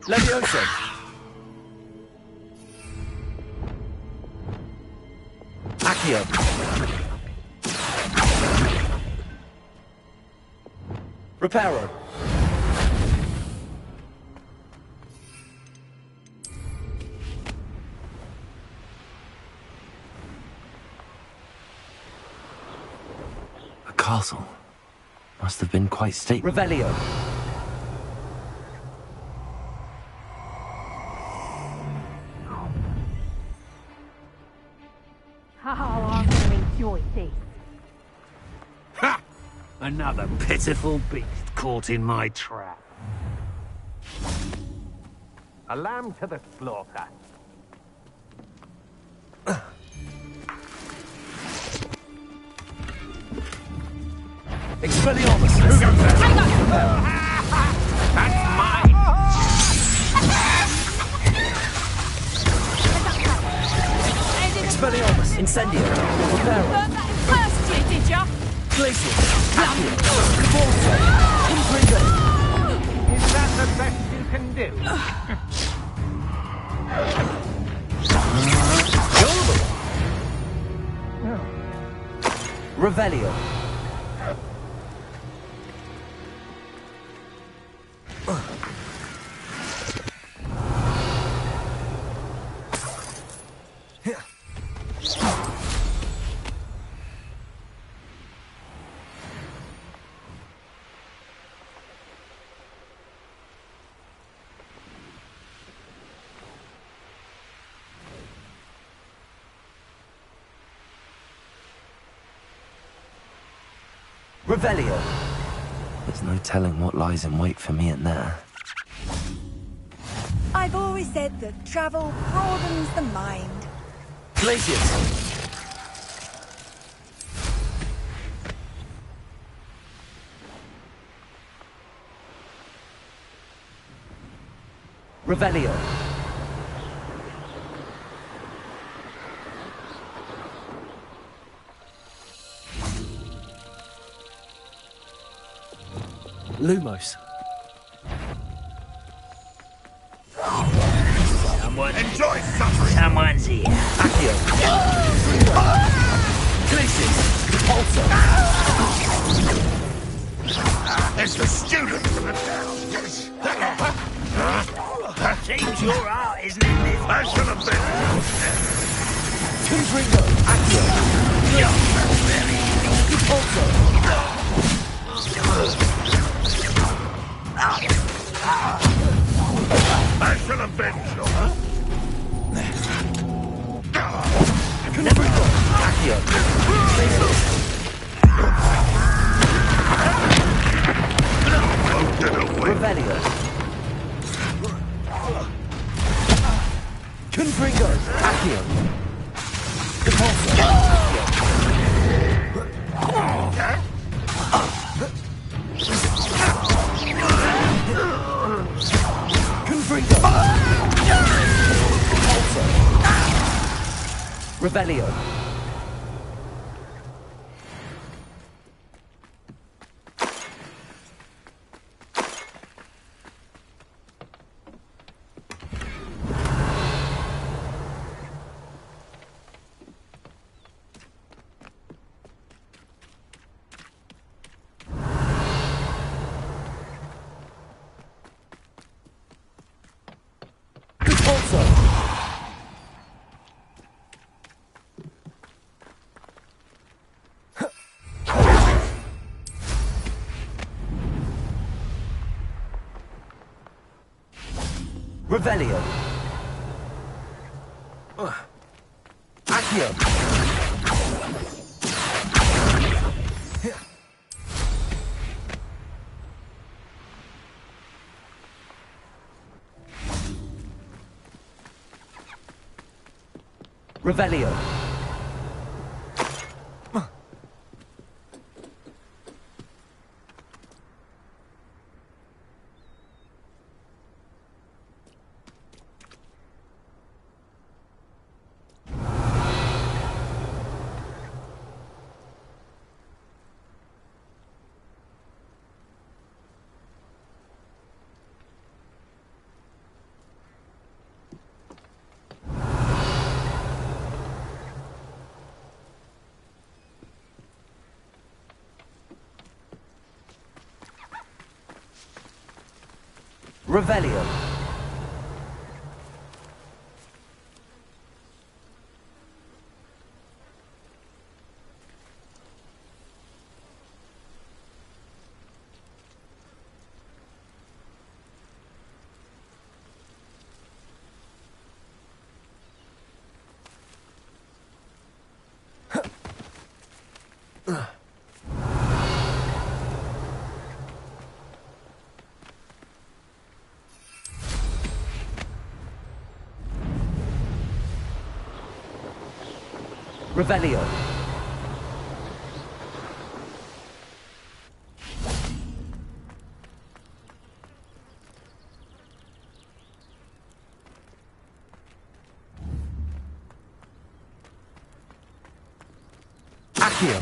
Levioso. Accio. Reparo. A castle. Must have been quite stately. Revelio. Oh, I'm going to enjoy this. Ha! Another pitiful beast caught in my trap. A lamb to the slaughter. Expelliarmus. Who goes there? That's mine! Expelliarmus. Incendio. Reparo. First year, did ya? Glacius. Accio. Forza. Imprison. Is that the best you can do? Revelio. Revelio. There's no telling what lies in wait for me in there. I've always said that travel broadens the mind. Glacius. Revelio. Lumos. Someone. Enjoy suffering. Someone's here. Accio. Glacius. Repulsor. It's the student from the town. Yes. Seems your art isn't in this. I should have been. Confringo. Accio. Repulsor. I should have been sure. Confringo. Accio. Get away. Revelio. Confringo. Accio. Repulsor. Confringo. Repulsor. Revelio. Repulsor. Revelio. Accio. Revelio. Revelio. Revelio. Accio.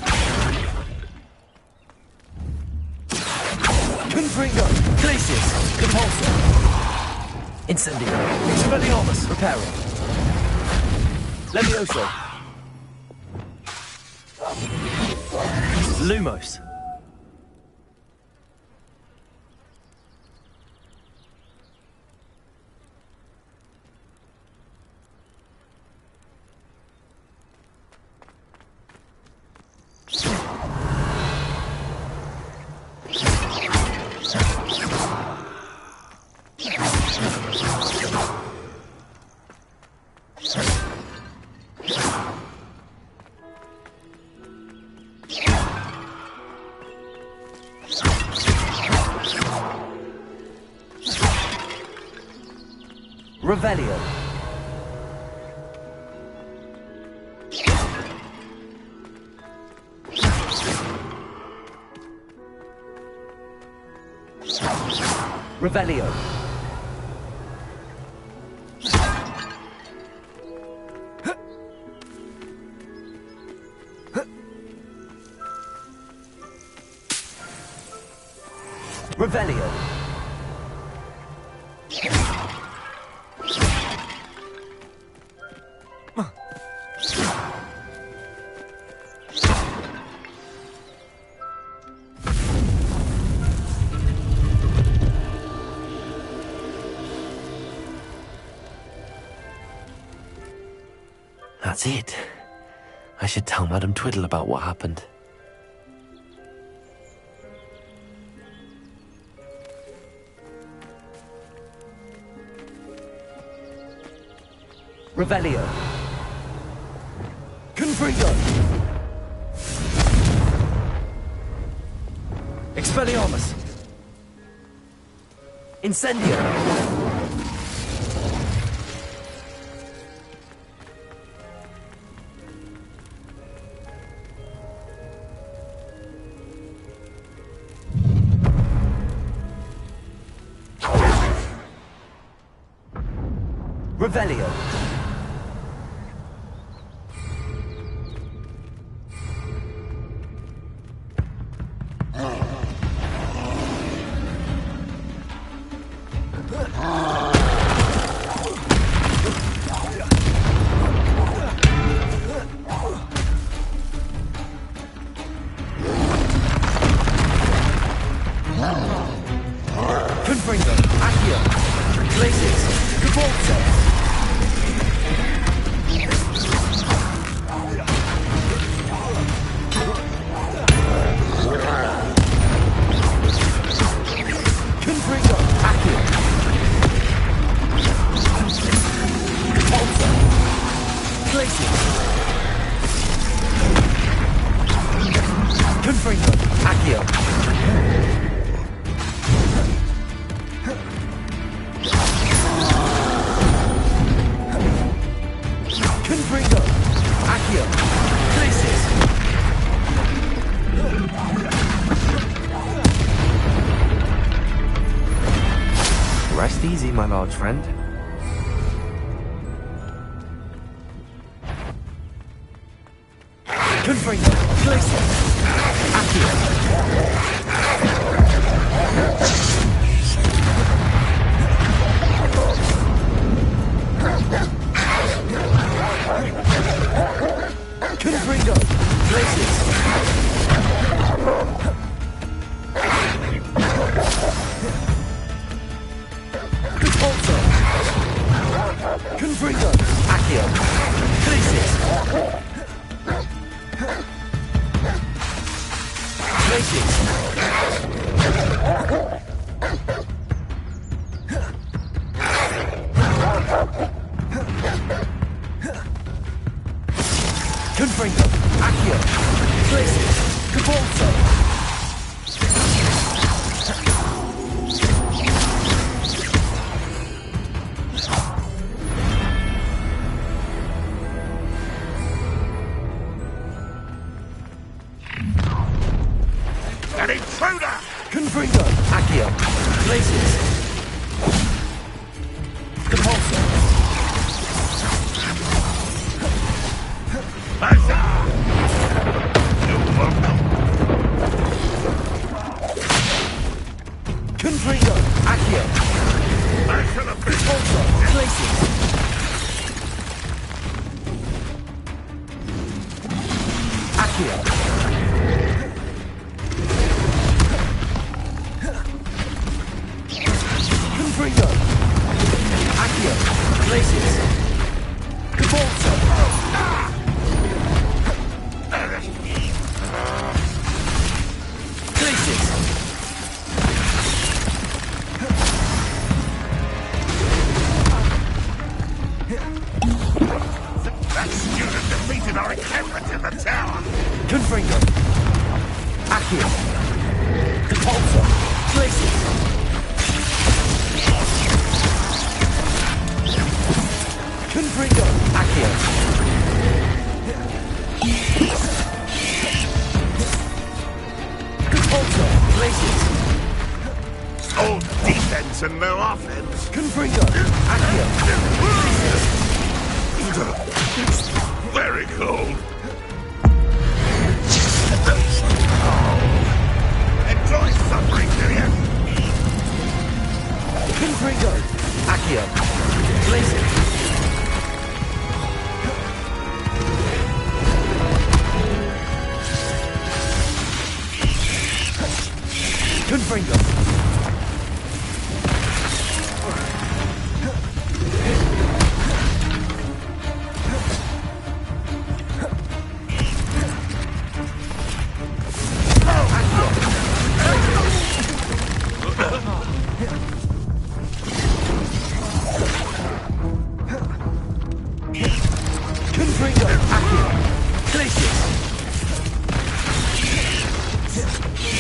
Confringo. Glacius. Repulsor. Incendio. Expelliarmus. Reparo. Levioso. Lumos. Revelio. Revelio. Revelio. That's it. I should tell Madame Twiddle about what happened. Revelio. Confringo. Expelliarmus. Incendio. Revelio. Confringo. Accio. Glacius. Cavolta. Confringo. Accio. Cavolta. Glacius. Confringo. Accio. Confringo. Accio. Glacius. Rest easy, my large friend. Confringo. Glacius. Accio. Confringo. Glacius. Cavolta. Confringo. Accio. Glacius. Glacius. Confringo. Accio. Glacius. Cavolta. An intruder! Confringo. Accio. Glacius. Cavolta. Huzzah! You're welcome. Confringo. Accio. I shall have been Cavolta. Glacius. Accio. Confringo. Accio. Glacius. Cavolta. Glacius. That student defeated our encampment in the tower. Confringo. Accio. Cavolta. Glacius. Confringo. Accio. Cavolta. Glacius. All defense and no offense. Confringo. Accio. It's very cold. Enjoy suffering, do you? Confringo. Accio. Glacius. Confringo.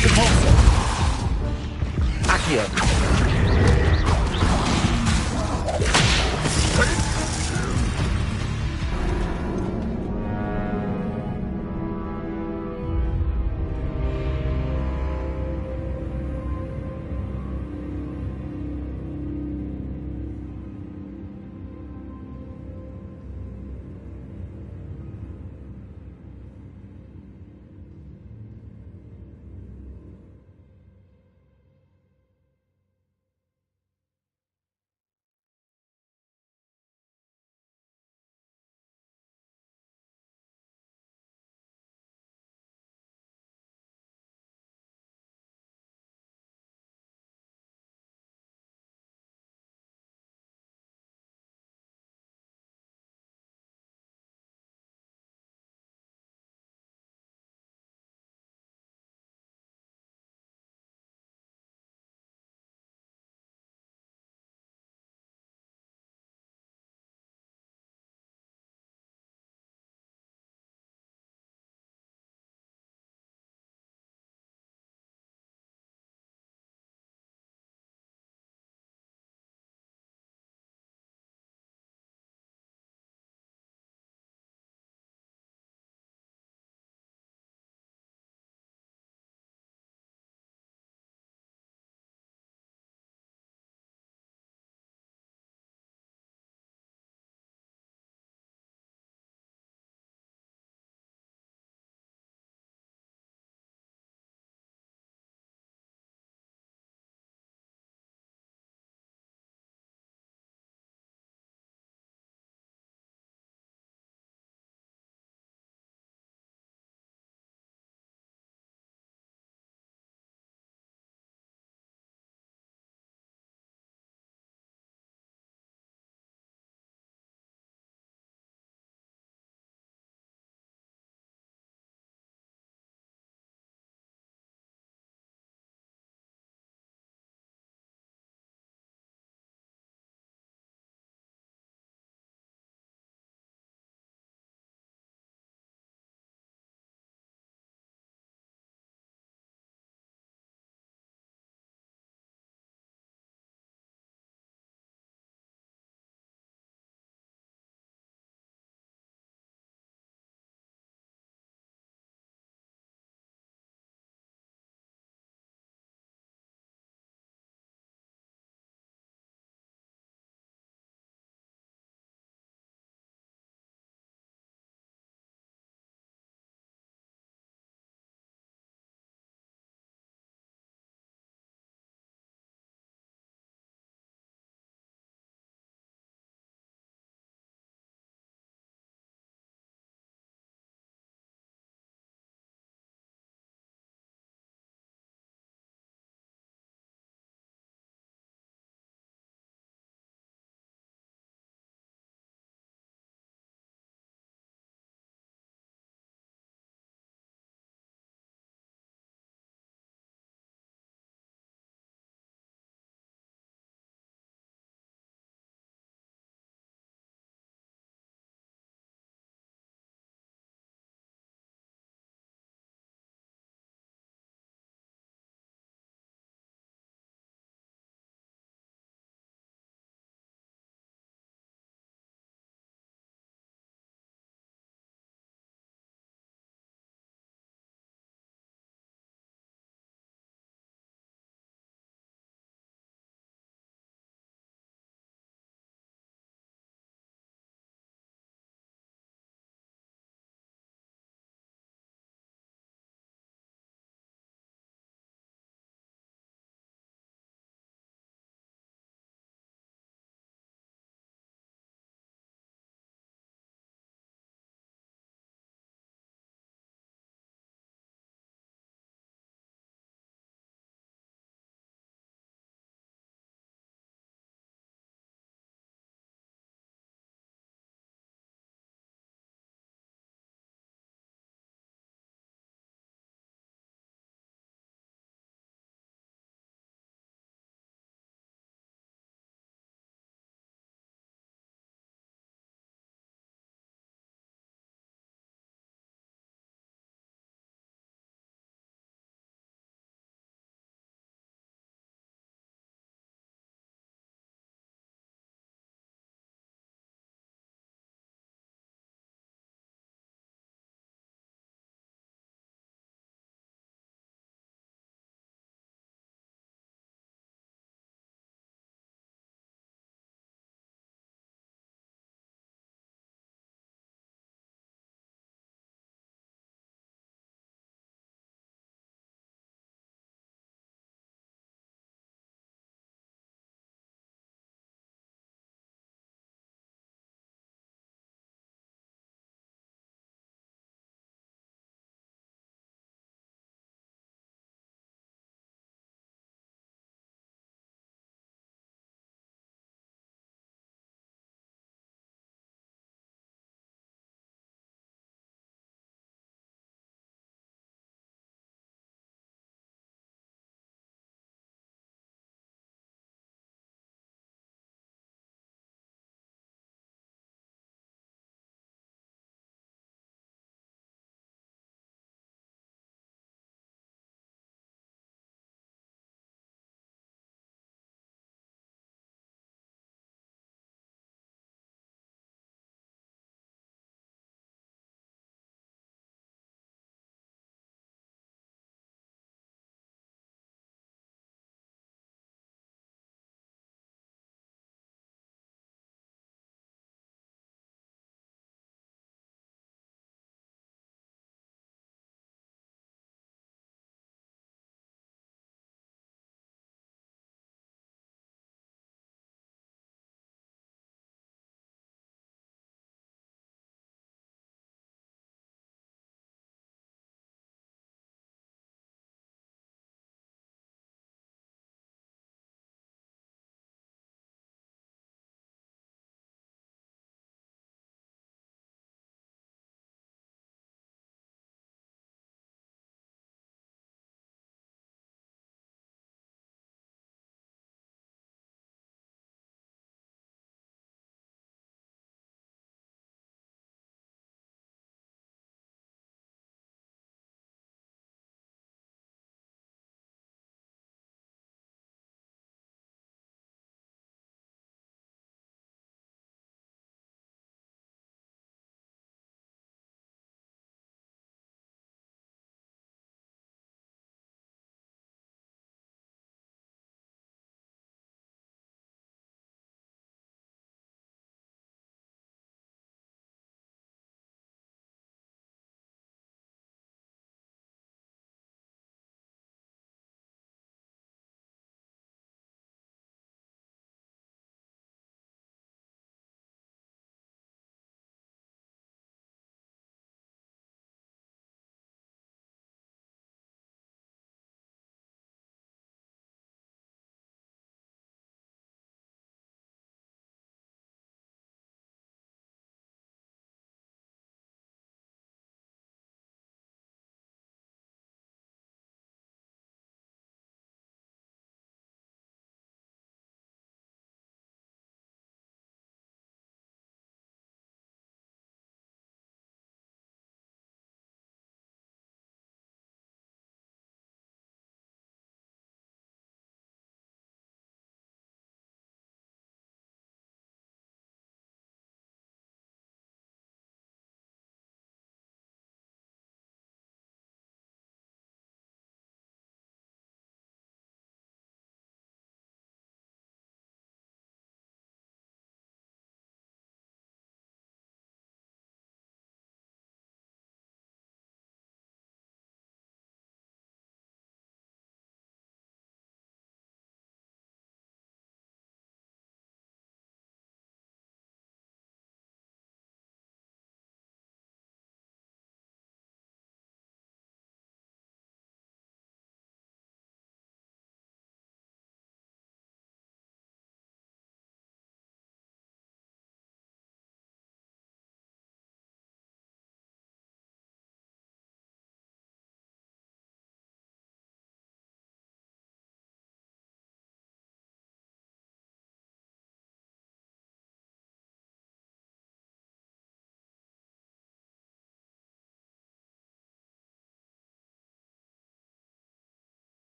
Repulsor. Accio.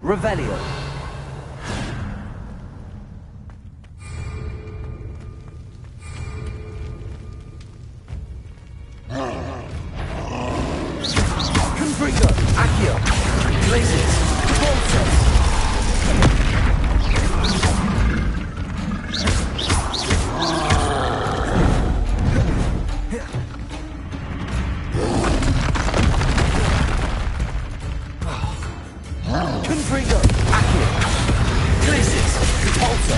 Revelio. Confringo. Accio. Places. Volta. Confringo. Accio. Places. Volta.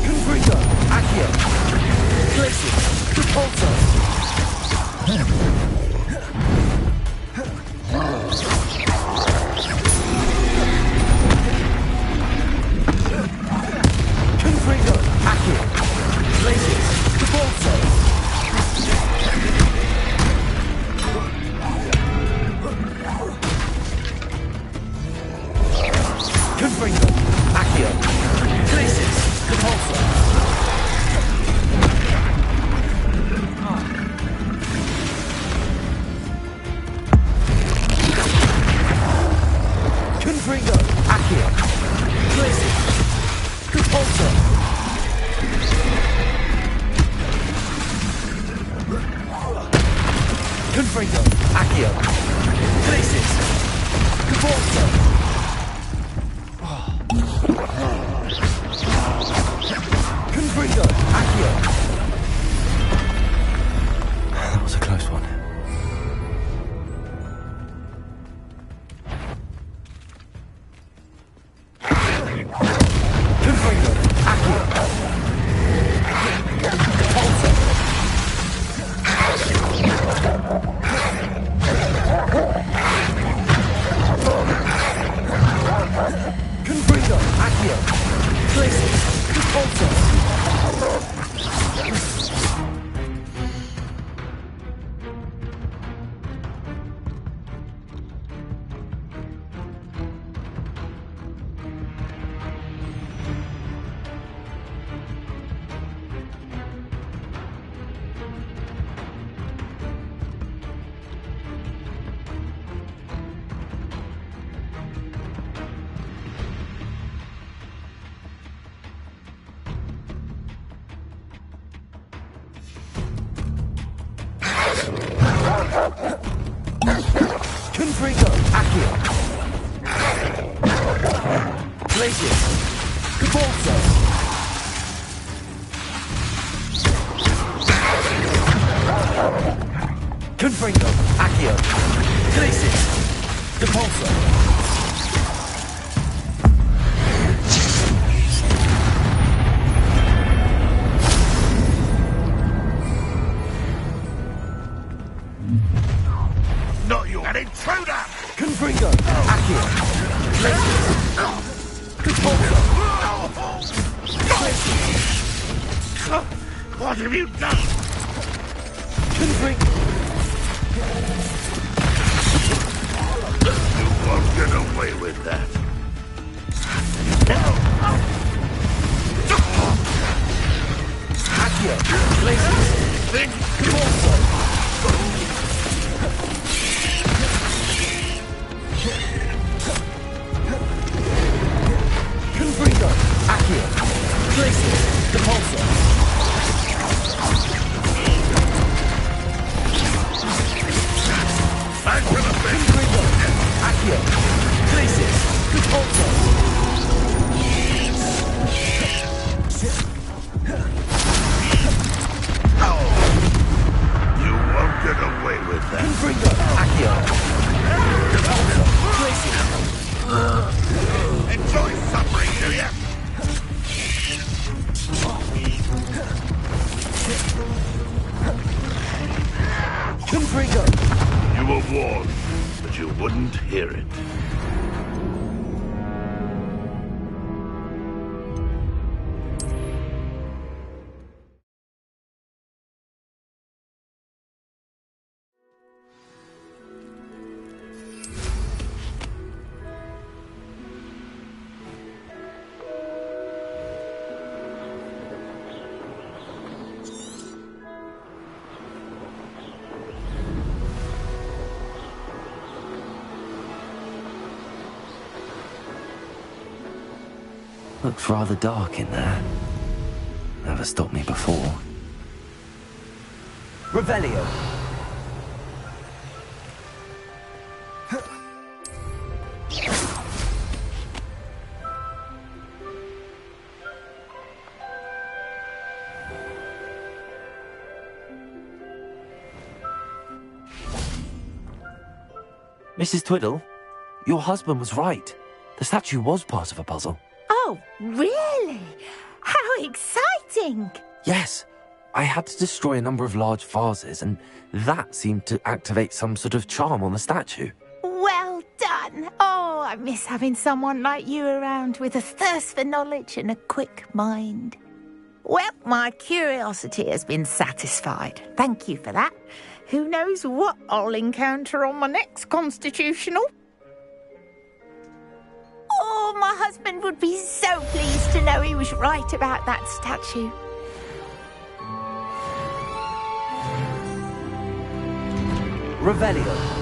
Confringo. Accio. Places. Volta. Confringo. Accio. Places. Volta. Confringo. Accio. Places. Volta. Confringo. Accio. Places. Volta. Confringo. Accio. Places. Volta. Confringo. Accio. That was a close one. Confringo. Confringo. Accio. Places. Volta. Confringo. Accio. Places. Volta. Confringo. Accio. Places. Volta. Not you, an intruder! Confringo. Accio. What have you done? Confringo. You won't get away with that. Accio. Places. Think Volta. Confringo. Accio. Places. Volta. back to the base. Confringo. Accio. Places. Volta. You won't get away with that. Confringo. Accio. Places. Enjoy suffering, do ya? Confringo. You were warned, but you wouldn't hear it. Looks rather dark in there. Never stopped me before. Revelio. Mrs. Twiddle, your husband was right. The statue was part of a puzzle. Oh, really? How exciting! Yes, I had to destroy a number of large vases, and that seemed to activate some sort of charm on the statue. Well done. Oh, I miss having someone like you around with a thirst for knowledge and a quick mind. Well, my curiosity has been satisfied. Thank you for that. Who knows what I'll encounter on my next constitutional? Oh, my husband would be so pleased to know he was right about that statue. Revelio.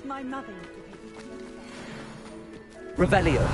My mother. Revelio.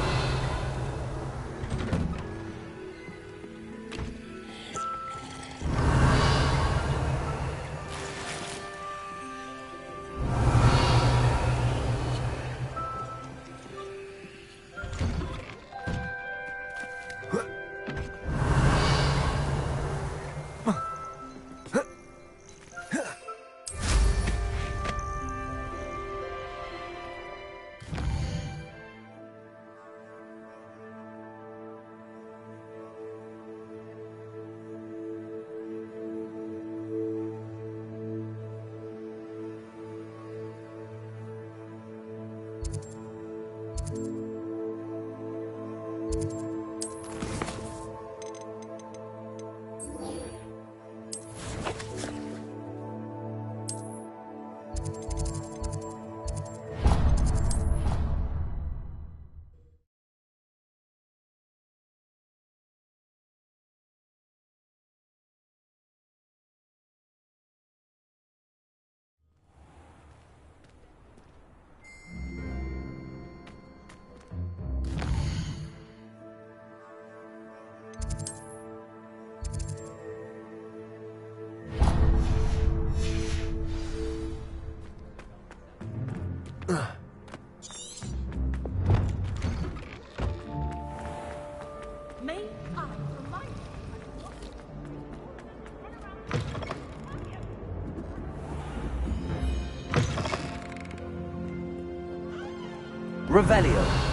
Revelio.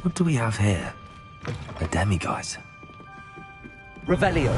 What do we have here? A demiguise. Revelio.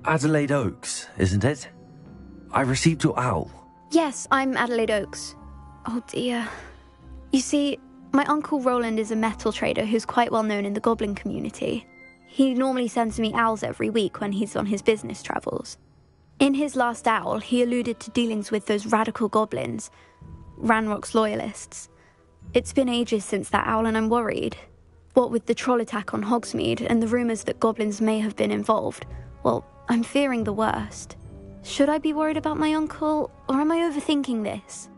Adelaide Oaks, isn't it? I received your owl. Yes, I'm Adelaide Oaks. Oh dear. You see, my uncle Roland is a metal trader who's quite well known in the goblin community. He normally sends me owls every week when he's on his business travels. In his last owl, he alluded to dealings with those radical goblins, Ranrock's loyalists. It's been ages since that owl and I'm worried. What with the troll attack on Hogsmeade and the rumours that goblins may have been involved, well, I'm fearing the worst. Should I be worried about my uncle, or am I overthinking this?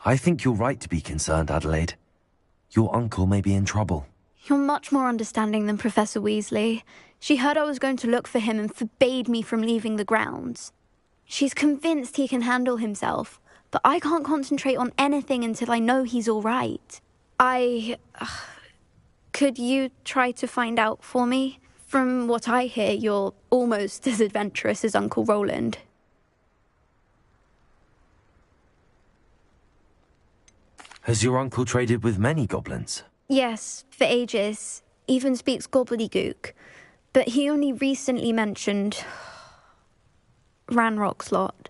I think you're right to be concerned, Adelaide. Your uncle may be in trouble. You're much more understanding than Professor Weasley. She heard I was going to look for him and forbade me from leaving the grounds. She's convinced he can handle himself, but I can't concentrate on anything until I know he's all right. Could you try to find out for me? From what I hear, you're almost as adventurous as Uncle Roland. Has your uncle traded with many goblins? Yes, for ages. Even speaks gobbledygook. But he only recently mentioned Ranrock's lot,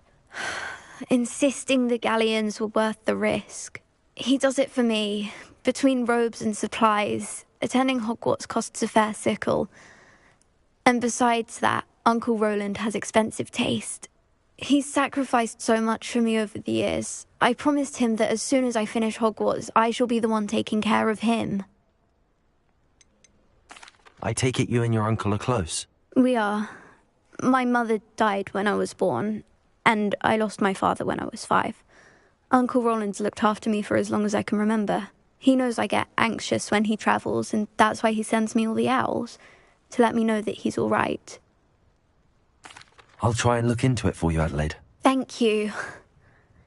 insisting the galleons were worth the risk. He does it for me. Between robes and supplies, attending Hogwarts costs a fair sickle. And besides that, Uncle Roland has expensive taste. He's sacrificed so much for me over the years. I promised him that as soon as I finish Hogwarts, I shall be the one taking care of him. I take it you and your uncle are close. We are. My mother died when I was born, and I lost my father when I was 5. Uncle Roland's looked after me for as long as I can remember. He knows I get anxious when he travels, and that's why he sends me all the owls, to let me know that he's all right. I'll try and look into it for you, Adelaide. Thank you.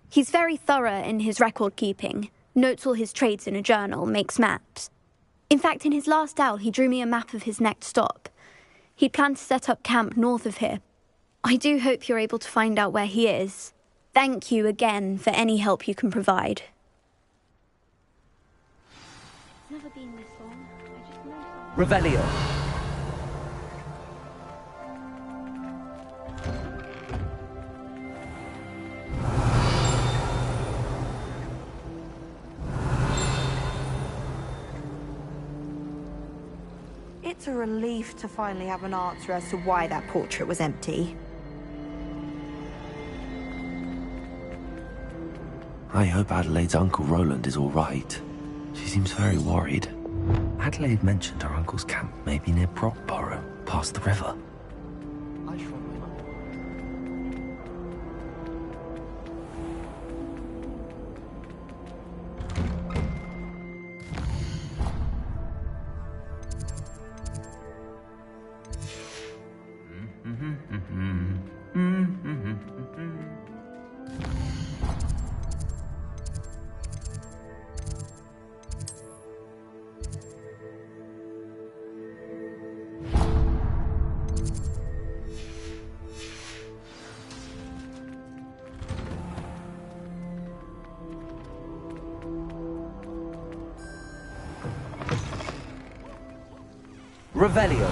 He's very thorough in his record keeping, notes all his trades in a journal, makes maps. In fact, in his last owl, he drew me a map of his next stop. He'd planned to set up camp north of here. I do hope you're able to find out where he is. Thank you again for any help you can provide. It's never been this long. I just know something. Revelio. It's a relief to finally have an answer as to why that portrait was empty. I hope Adelaide's Uncle Roland is all right. She seems very worried. Adelaide mentioned her uncle's camp may be near Brockborough, past the river. Revelio.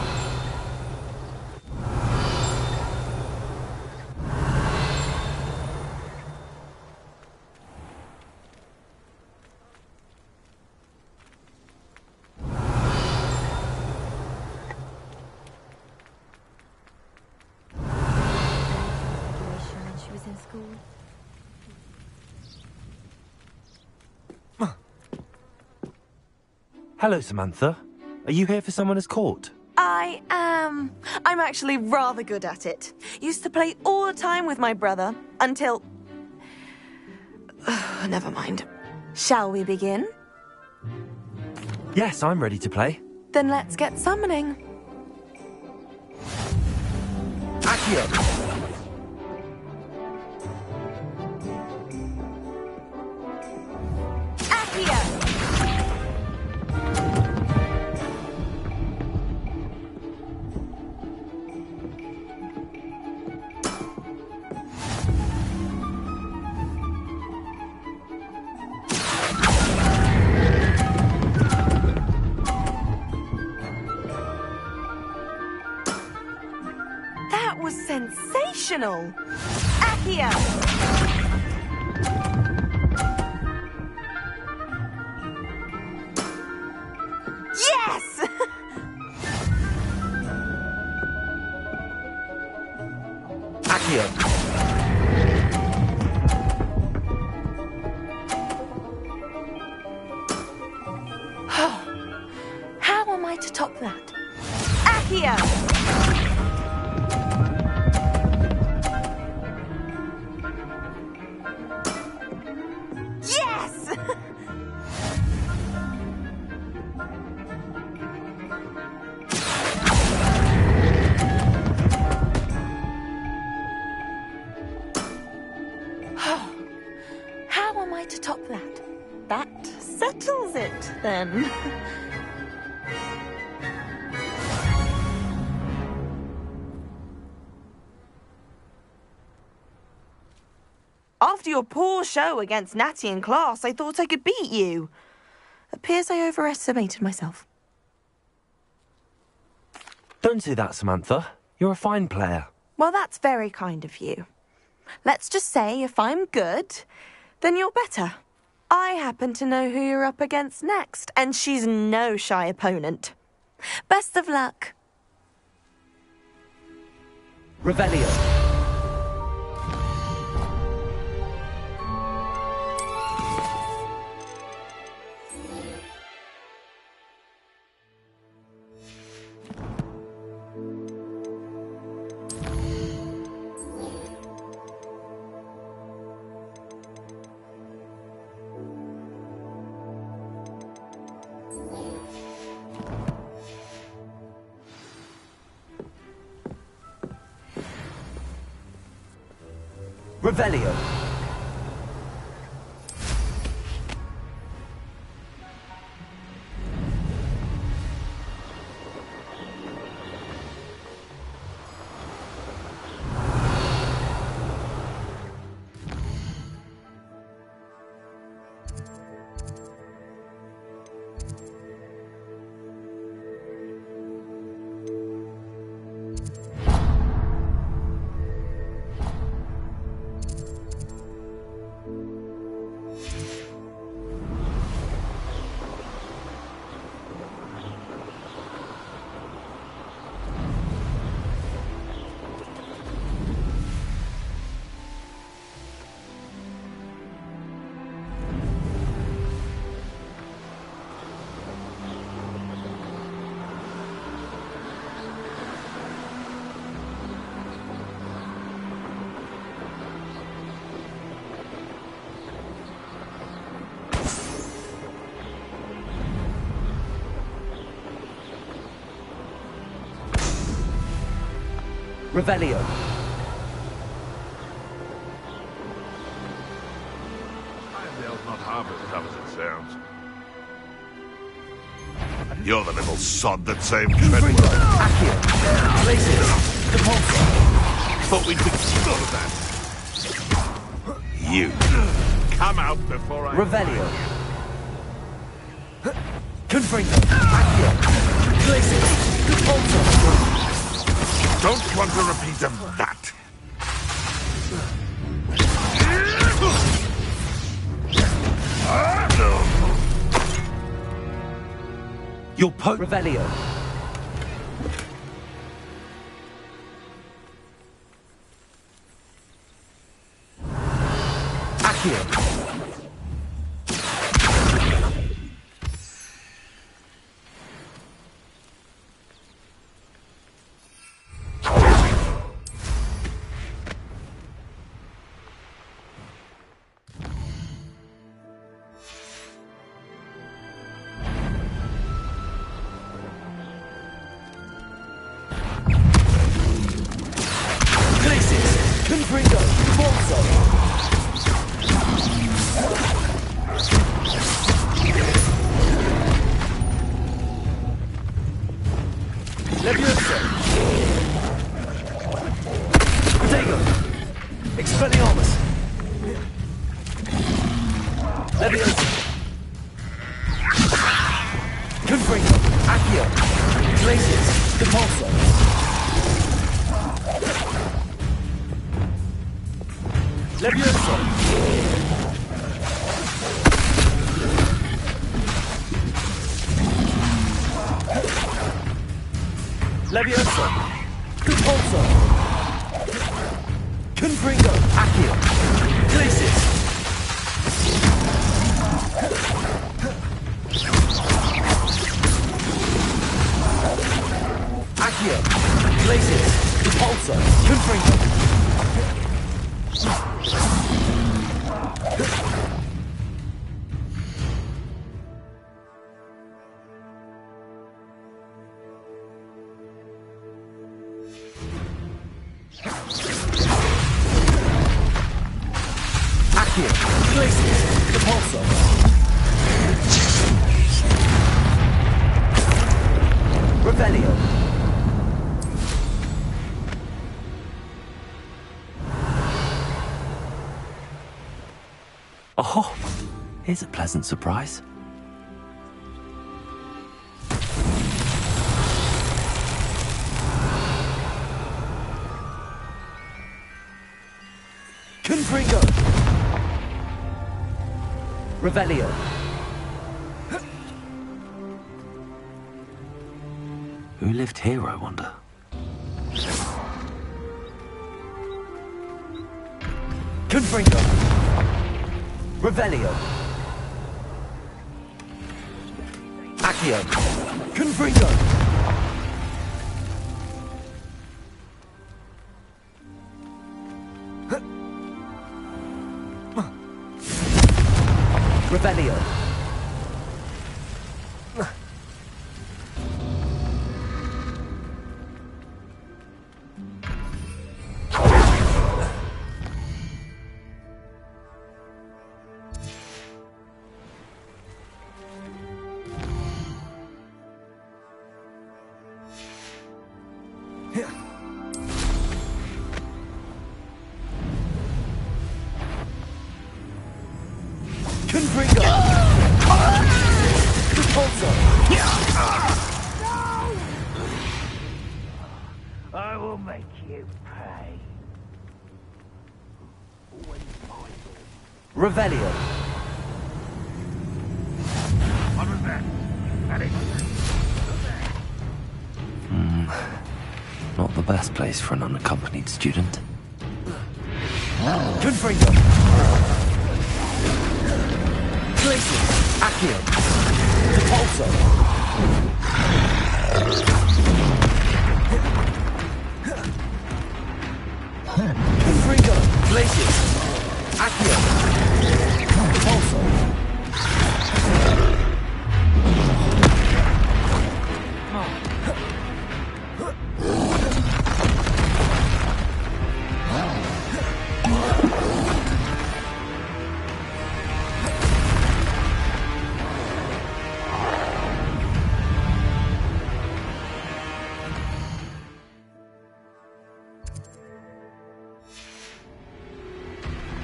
She was in school. Hello, Samantha. Are you here for Summoner's Court? I am. I'm actually rather good at it. Used to play all the time with my brother, until... Never mind. Shall we begin? Yes, I'm ready to play. Then let's get summoning. Accio. That was sensational! Accio! Yes! Accio. How am I to top that? Accio! Yes! That settles it, then. After your poor show against Natty in class, I thought I could beat you. Appears I overestimated myself. Don't say that, Samantha. You're a fine player. Well, that's very kind of you. Let's just say if I'm good, then you're better. I happen to know who you're up against next, and she's no shy opponent. Best of luck. Revelio. Revelio. Revelio. Heimdall's not half as tough as it sounds. You're the little sod that saved Treadwell. Accio. Places. Depulso. Thought we'd be sure of that. You. Come out before I... Revelio. Confringo. Accio. Places. Depulso. Don't want a repeat of that. Your Revelio. Accio. Confringo. Bolso. Leviosa. Protego. Expelliarmus. Leviosa. Confringo. Accio. Glacius. Depulso. Leviosa. Leviosa. Depulso. Confringo. Accio. Glacius. Accio. Glacius. Depulso. Confringo. Accio. Glacius. Depulso. Revelio. Oh, here's a pleasant surprise. Confringo. Revelio. Who lived here, I wonder? Confringo. Revelio. Accio. Confringo. Revelio. Confringo. Repulsor. I will make you pay. Revelio. Not the best place for an unaccompanied student. Confringo. Glacius. Accio. Repulsor. Confringo. Glacius. Accio. Repulsor.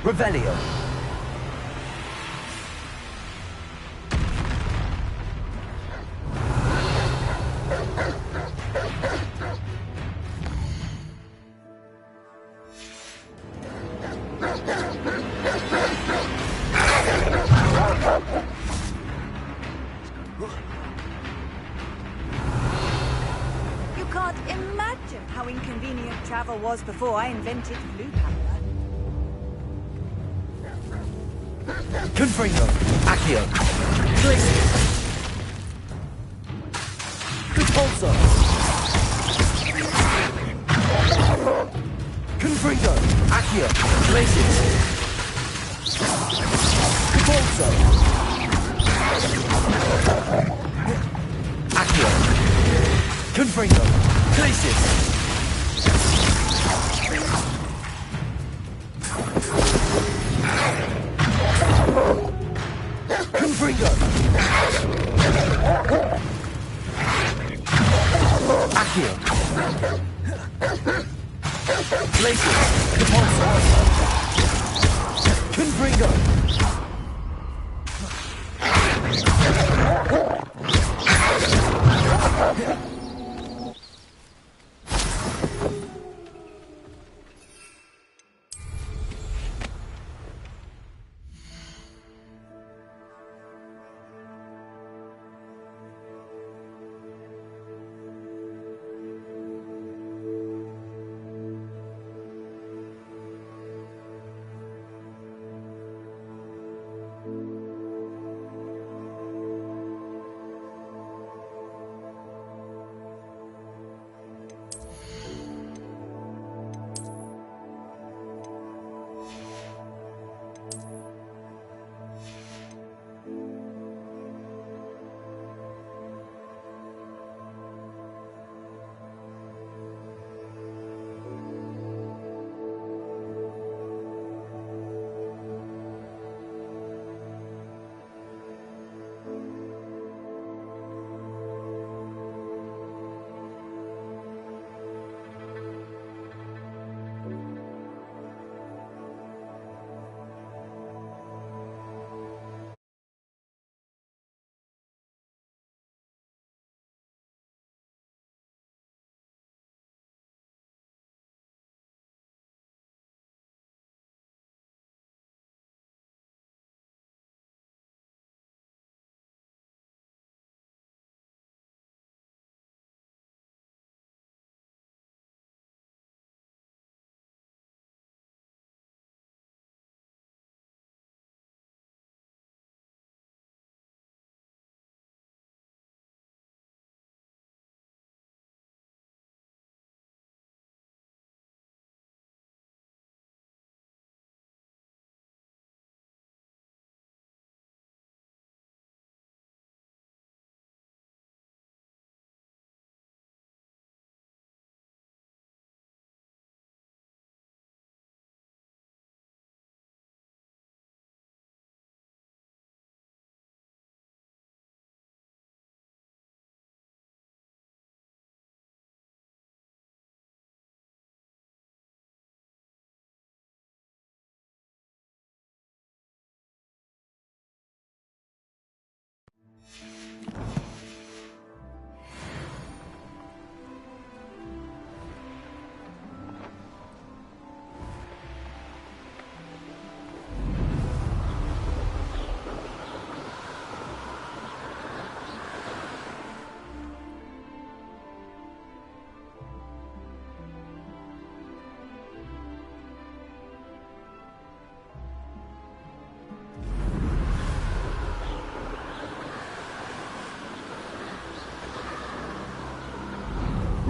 Revelio. You can't imagine how inconvenient travel was before I invented blue power. Confringo. Accio. Glacius. Repulsor. Confringo. Accio. Glacius. Repulsor. Accio. Confringo. Glacius. Confringo. Accio. Glacius. Repulsor. Confringo.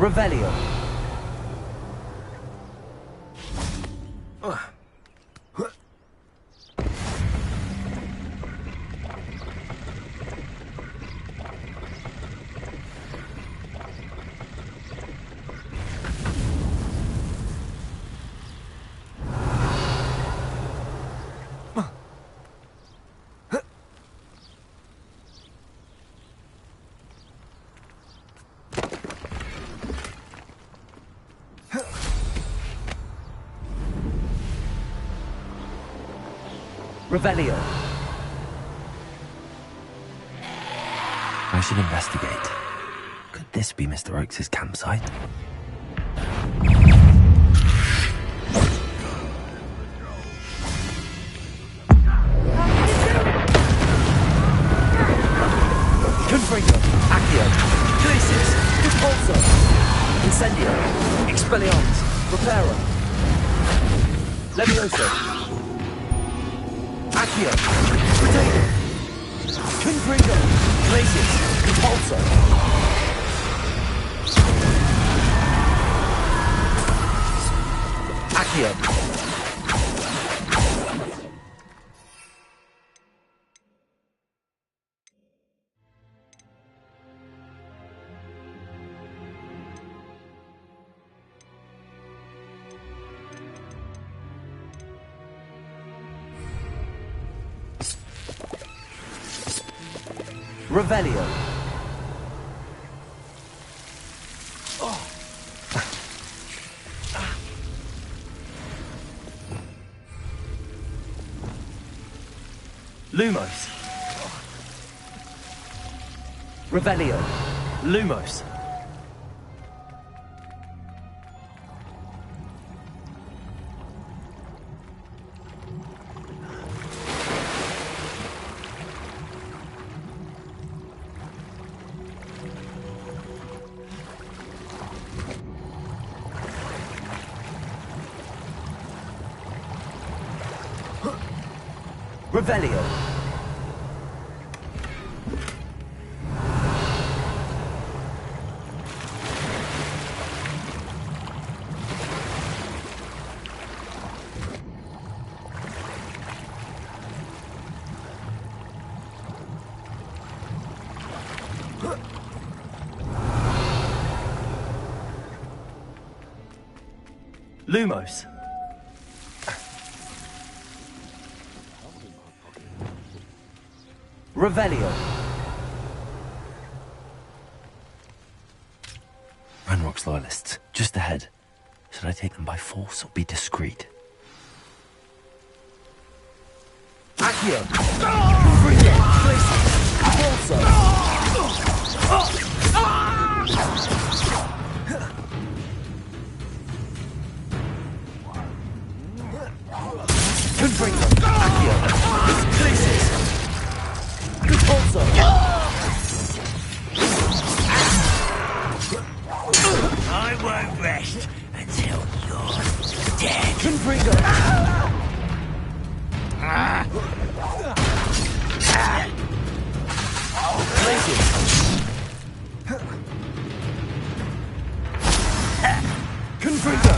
Revelio. Revelio. I should investigate. Could this be Mr. Oakes' campsite? Confringo. Accio. Glacis. Repulsor. Incendio. Expelliarmus. Reparo. Levioso. Accio. Potato. Confringo. Glacis. Repulsor. Accio. Revelio. Lumos. Revelio. Lumos. Revelio. Lumos. Revelio. Ranrock's loyalists, just ahead. Should I take them by force or be discreet? Accio. Confringo. Glacis. Repulsor. Confringo. Accio. Glacis. Repulsor. I won't rest until you're dead. Confringo. Glacis. Confringo.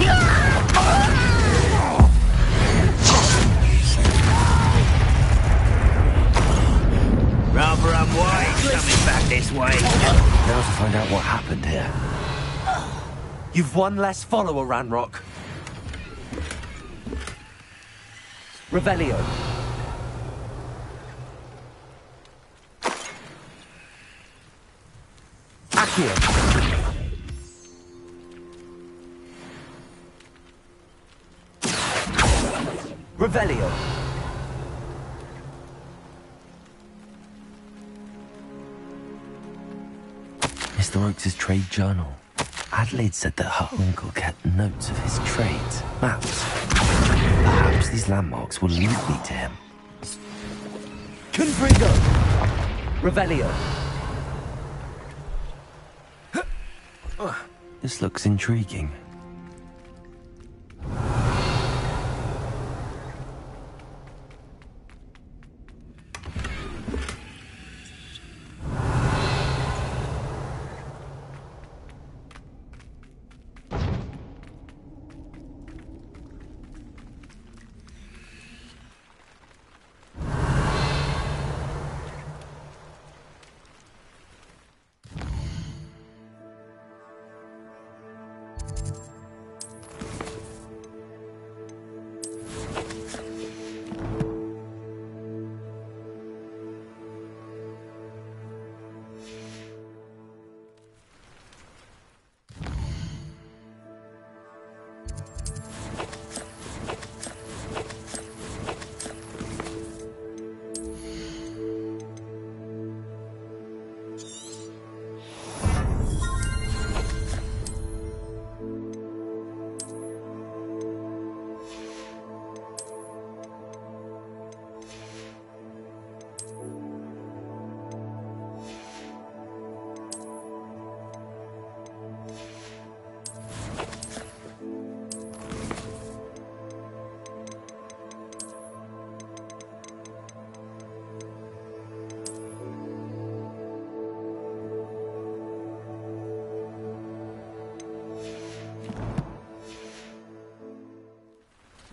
Rather unwise coming back this way. Now to find out what happened here. You've one less follower, Ranrock. Revelio. Accio. Revelio. Mr. Oakes' trade journal. Adelaide said that her uncle kept notes of his trades, maps. Perhaps these landmarks will lead me to him. Confringo. Revelio. This looks intriguing.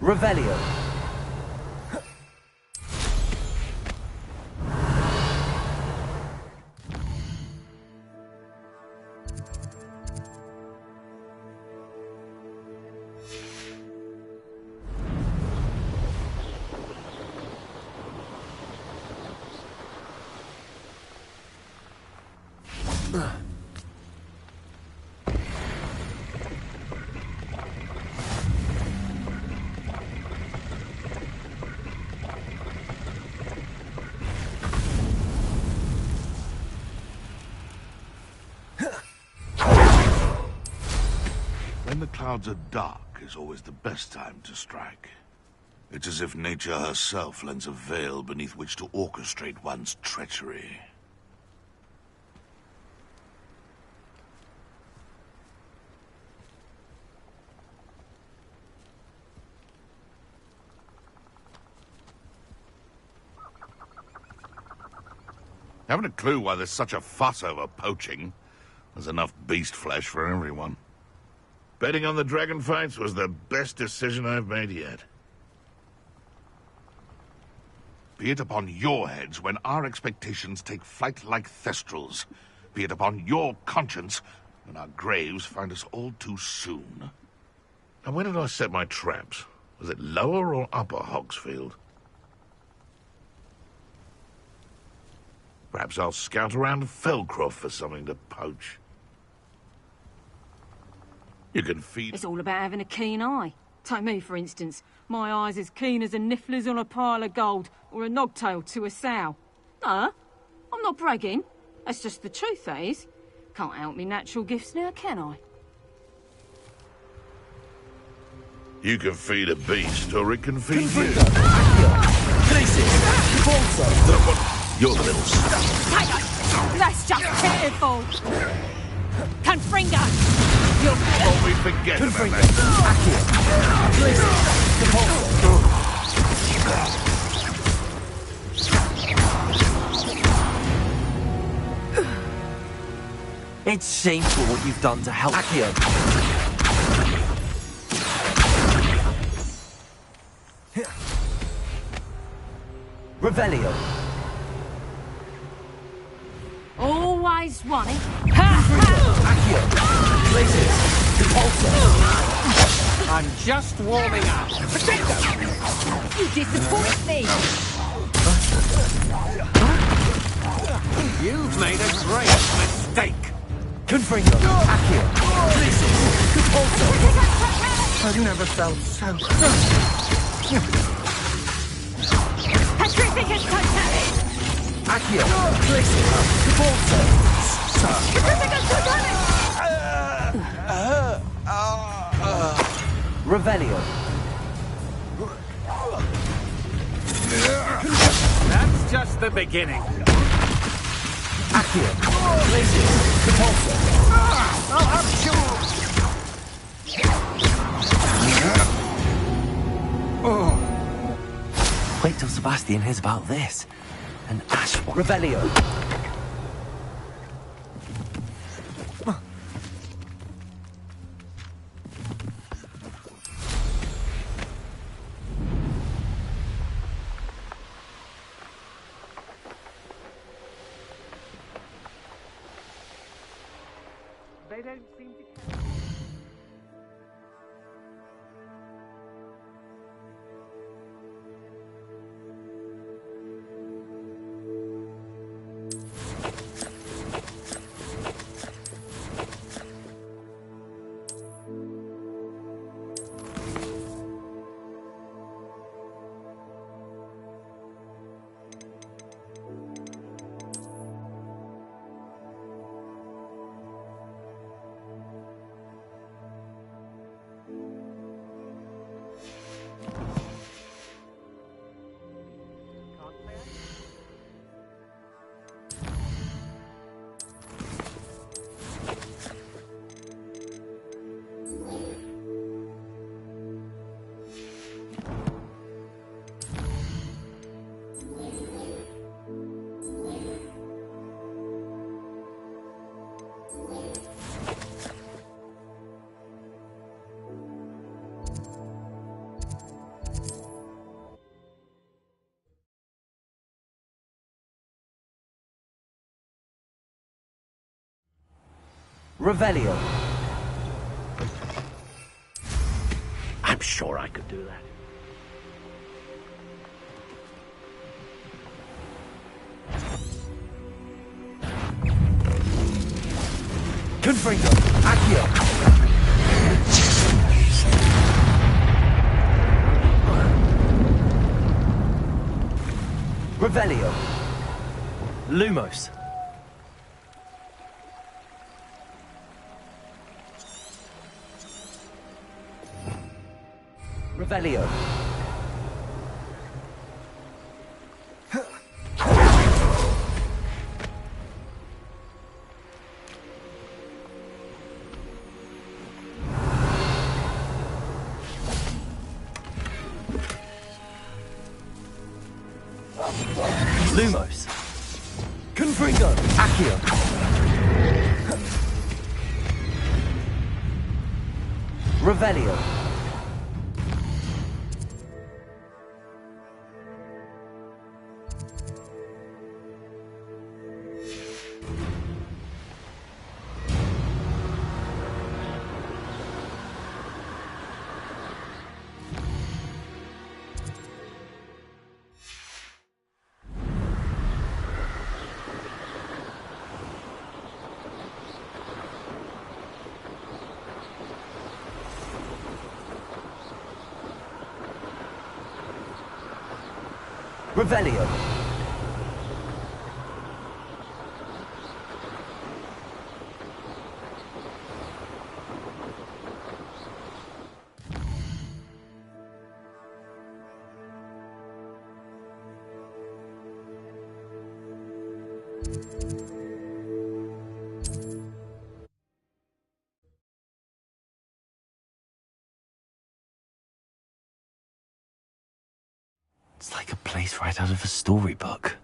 Revelio. When the clouds are dark is always the best time to strike. It's as if nature herself lends a veil beneath which to orchestrate one's treachery. Haven't a clue why there's such a fuss over poaching. There's enough beast flesh for everyone. Betting on the dragon fights was the best decision I've made yet. Be it upon your heads when our expectations take flight like thestrals. Be it upon your conscience when our graves find us all too soon. And where did I set my traps? Was it lower or upper Hogsfield? Perhaps I'll scout around Felcroft for something to poach. You can feed... It's all about having a keen eye. Take me, for instance. My eye's as keen as a niffler's on a pile of gold, or a nogtail to a sow. No, I'm not bragging. That's just the truth, that is. Can't help me natural gifts now, can I? You can feed a beast, or it can feed you. You're the little stuff. That's just pitiful. Confringo! You're... Oh, we forget about that. It's shameful what you've done to help. Accio. Revelio. Always wanting. Accio. Places. Repulsor. I'm just warming up. You disappoint me. You've made a great mistake. Confringo. Accio. Places. Repulsor. I've never felt so... Petrificus totalis! Accio. Places. Repulsor. Petrificus totalis! Revelio. That's just the beginning. Accio. Places. Repulsor. I'll have you. Wait till Sebastian hears about this. An ash one. Revelio. They don't seem to care. Revelio. I'm sure I could do that. Confringo. Accio. Revelio. Lumos. Revelio. Lumos. Confringo. Accio. Revelio. Revelio. It's like a place right out of a storybook.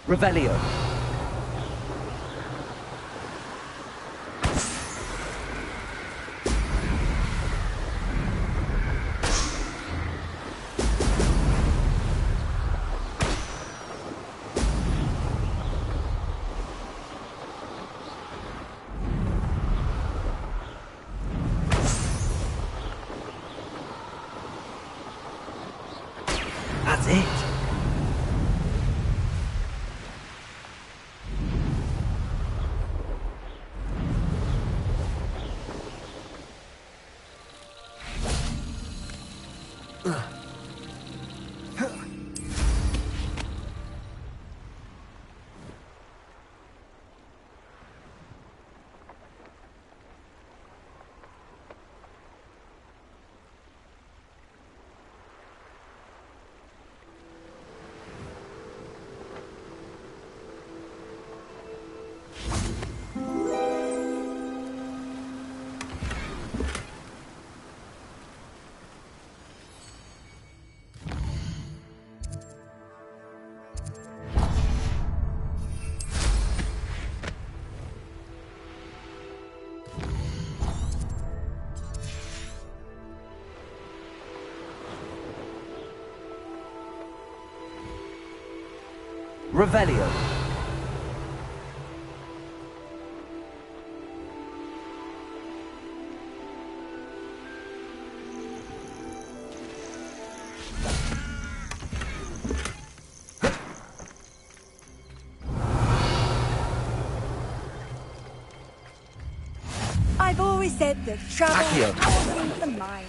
Revelio. That's it. Revelio. I've always said that travel Accio. broadens the mind.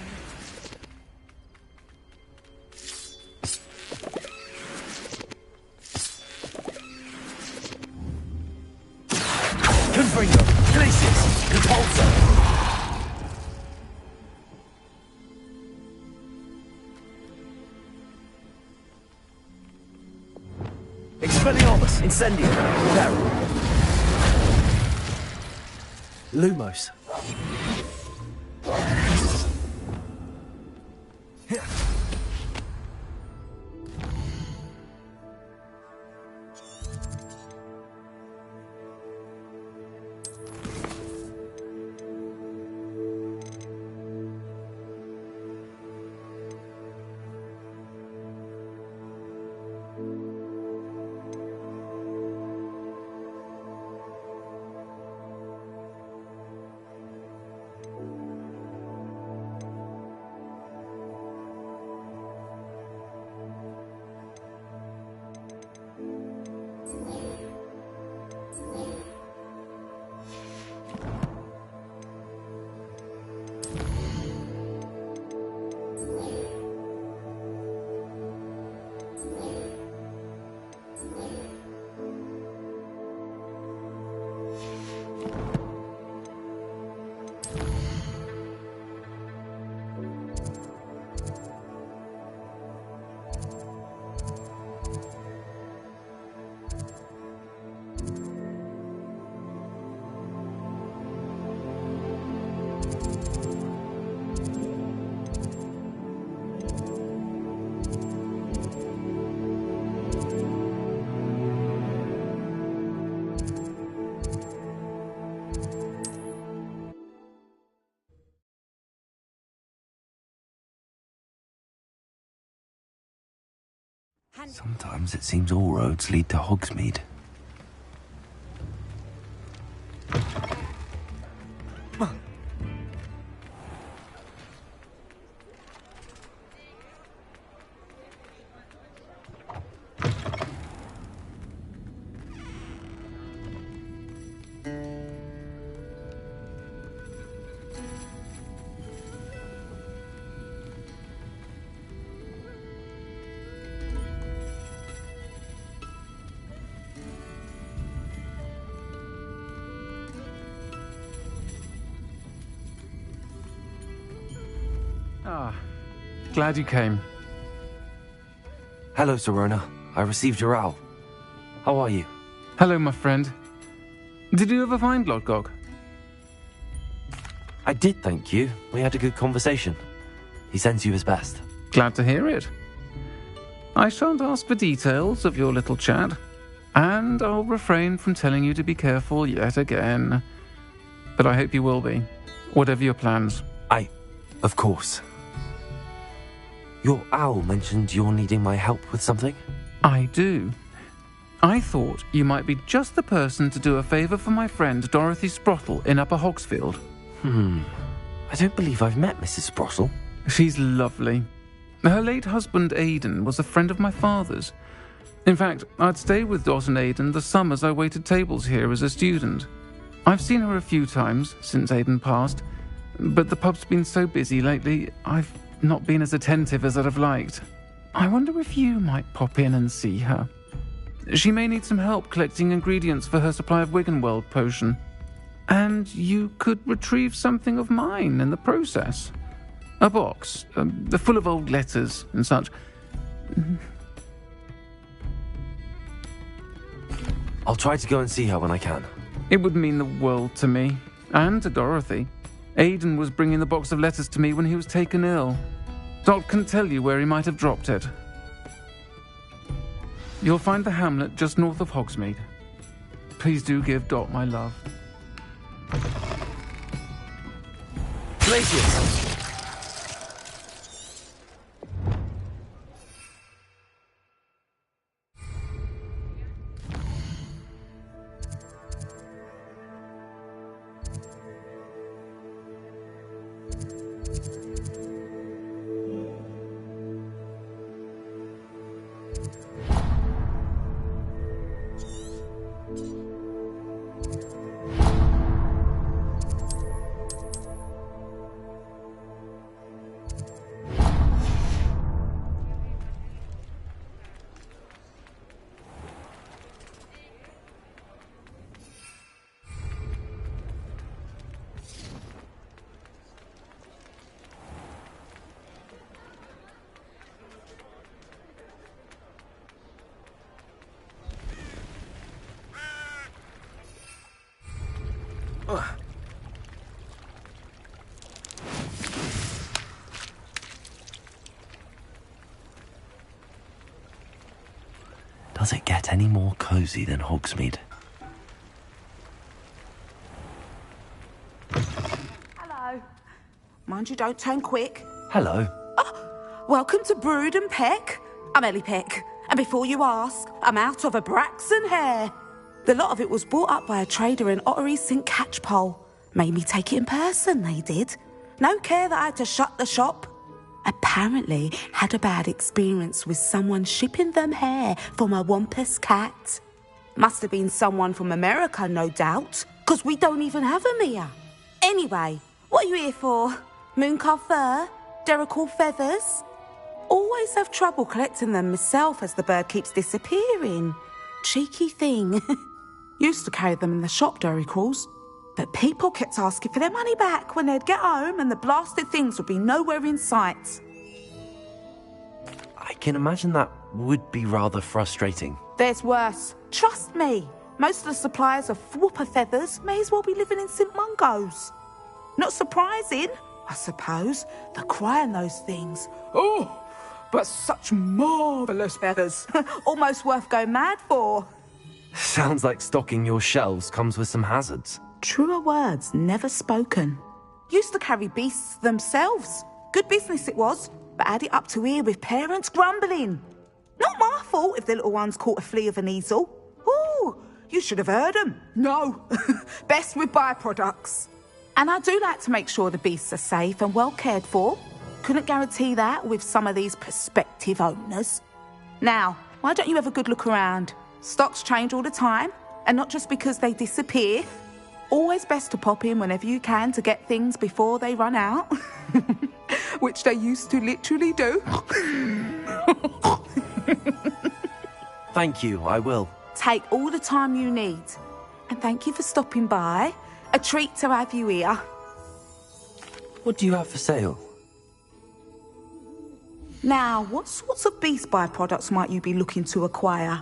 Confringo. Glacius. Repulsor. Expelliarmus! Incendio! There! Lumos. Sometimes it seems all roads lead to Hogsmeade. Ah, glad you came. Hello, Serona. I received your owl. How are you? Hello, my friend. Did you ever find Lodgok? I did, thank you. We had a good conversation. He sends you his best. Glad to hear it. I shan't ask for details of your little chat, and I'll refrain from telling you to be careful yet again. But I hope you will be, whatever your plans. Of course. Your owl mentioned you're needing my help with something? I do. I thought you might be just the person to do a favour for my friend Dorothy Sprottle in Upper Hogsfield. I don't believe I've met Mrs. Sprottle. She's lovely. Her late husband Aidan was a friend of my father's. In fact, I'd stay with Dot and Aidan the summers I waited tables here as a student. I've seen her a few times since Aidan passed, but the pub's been so busy lately, I've not been as attentive as I'd have liked. I wonder if you might pop in and see her. She may need some help collecting ingredients for her supply of Wiggenweld potion. And you could retrieve something of mine in the process. A box, full of old letters and such. I'll try to go and see her when I can. It would mean the world to me, and to Dorothy. Aidan was bringing the box of letters to me when he was taken ill. Dot can tell you where he might have dropped it. You'll find the hamlet just north of Hogsmeade. Please do give Dot my love. Glacius! Does it get any more cozy than Hogsmeade? Hello. Mind you don't turn quick. Hello. Welcome to Brood and Peck. I'm Ellie Peck. And before you ask, I'm out of a Braxton hair. The lot of it was bought up by a trader in Ottery St. Catchpole. Made me take it in person, they did. No care that I had to shut the shop. Apparently had a bad experience with someone shipping them hair for my Wampus cat. Must have been someone from America, no doubt, 'cause we don't even have them here. Anyway, what are you here for? Mooncalf fur? Derrickle feathers? Always have trouble collecting them myself as the bird keeps disappearing. Cheeky thing. Used to carry them in the shop, Derricles. But people kept asking for their money back when they'd get home and the blasted things would be nowhere in sight. I can imagine that would be rather frustrating. There's worse. Trust me. Most of the suppliers of whooper feathers may as well be living in St. Mungo's. Not surprising, I suppose, the cry on those things. Oh, but such marvellous feathers. Almost worth going mad for. Sounds like stocking your shelves comes with some hazards. Truer words never spoken. Used to carry beasts themselves. Good business it was, but had it up to here with parents grumbling. Not my fault if the little ones caught a flea of an easel. Ooh, you should have heard them. No, best with byproducts. And I do like to make sure the beasts are safe and well cared for. Couldn't guarantee that with some of these prospective owners. Now, why don't you have a good look around? Stocks change all the time, and not just because they disappear. Always best to pop in whenever you can to get things before they run out. Which they used to literally do. Thank you, I will. Take all the time you need. And thank you for stopping by. A treat to have you here. What do you have for sale? Now, what sorts of beast byproducts might you be looking to acquire?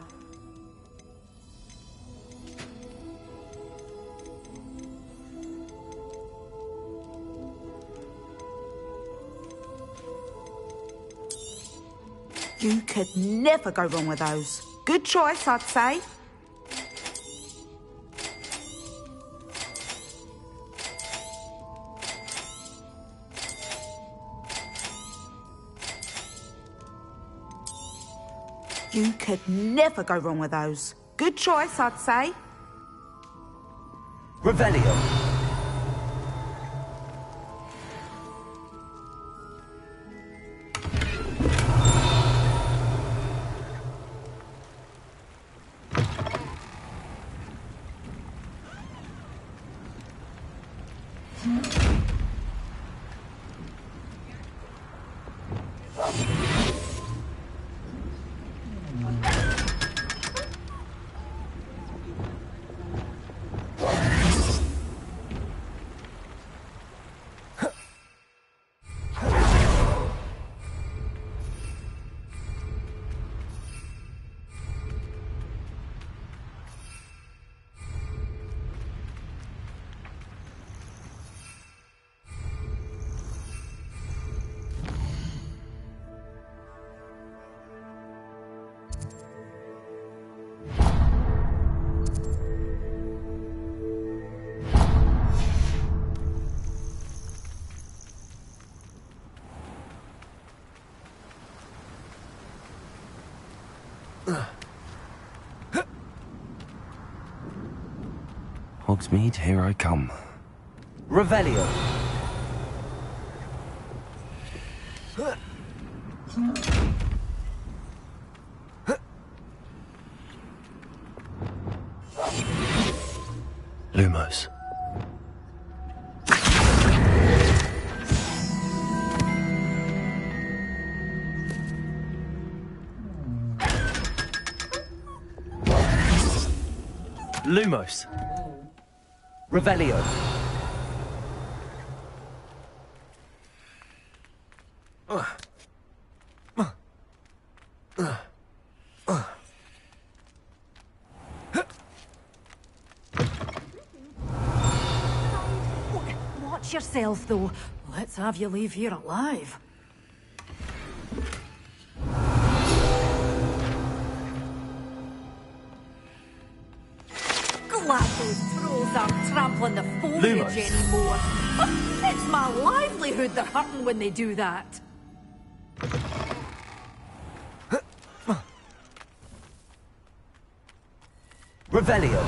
You could never go wrong with those. Good choice, I'd say. You could never go wrong with those. Good choice, I'd say. Revelio. Hogsmeade, here I come. Revelio. Lumos. Lumos. Revelio. Watch yourself, though. Let's have you leave here alive. Glad those trolls aren't trampling the foliage Lumos. anymore. It's my livelihood they're hurting when they do that. Revelio.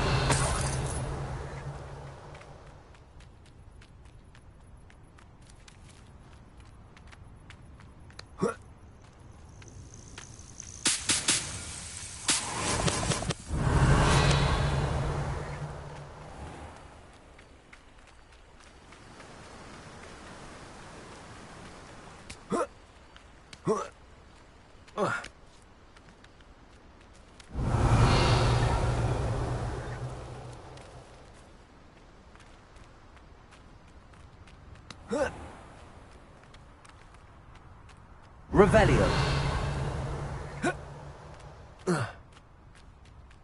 Revelio.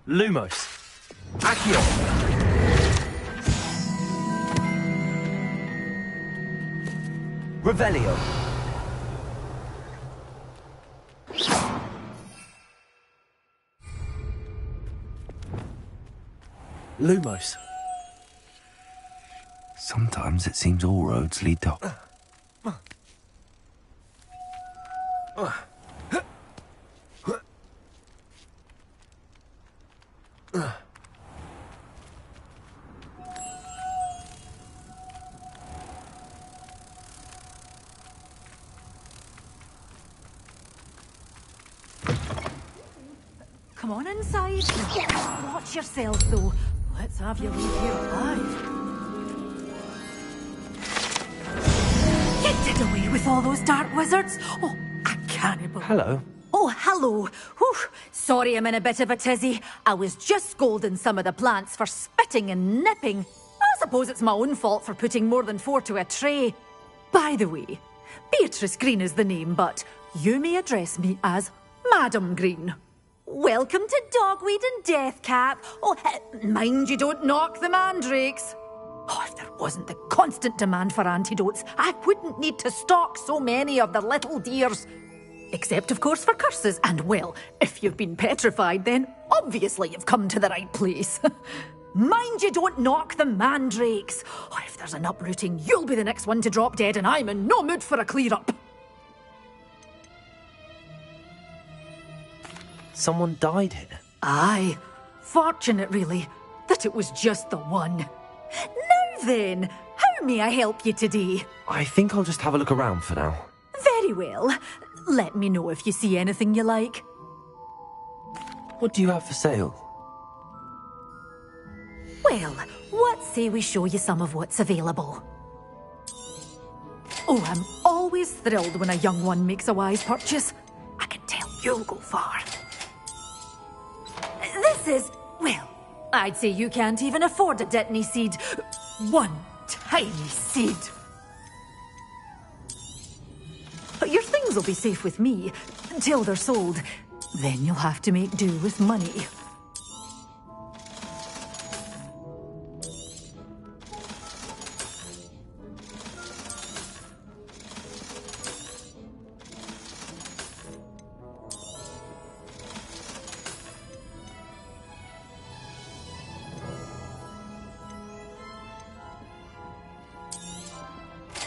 Lumos. Accio. Revelio. Lumos. Sometimes it seems all roads lead to... Come on inside. Watch yourself, though. Let's have you leave here alive. You did away with all those dark wizards? Oh, I can't believe... Hello. Oh, hello. Whew. Sorry I'm in a bit of a tizzy. I was just scolding some of the plants for spitting and nipping. I suppose it's my own fault for putting more than 4 to a tray. By the way, Beatrice Green is the name, but you may address me as Madam Green. Welcome to Dogweed and Deathcap. Oh, mind you don't knock the mandrakes. Oh, if there wasn't the constant demand for antidotes, I wouldn't need to stock so many of the little dears. Except, of course, for curses. And, well, if you've been petrified, then obviously you've come to the right place. Mind you don't knock the mandrakes. Oh, if there's an uprooting, you'll be the next one to drop dead, and I'm in no mood for a clear-up. Someone died here. Aye. Fortunate, really, that it was just the one. Now then, how may I help you today? I think I'll just have a look around for now. Very well. Let me know if you see anything you like. What do you have for sale? Well, what say we show you some of what's available? Oh, I'm always thrilled when a young one makes a wise purchase. I can tell you'll go far. This is, well, I'd say you can't even afford a Dittany seed. One tiny seed. But your things will be safe with me until they're sold. Then you'll have to make do with money.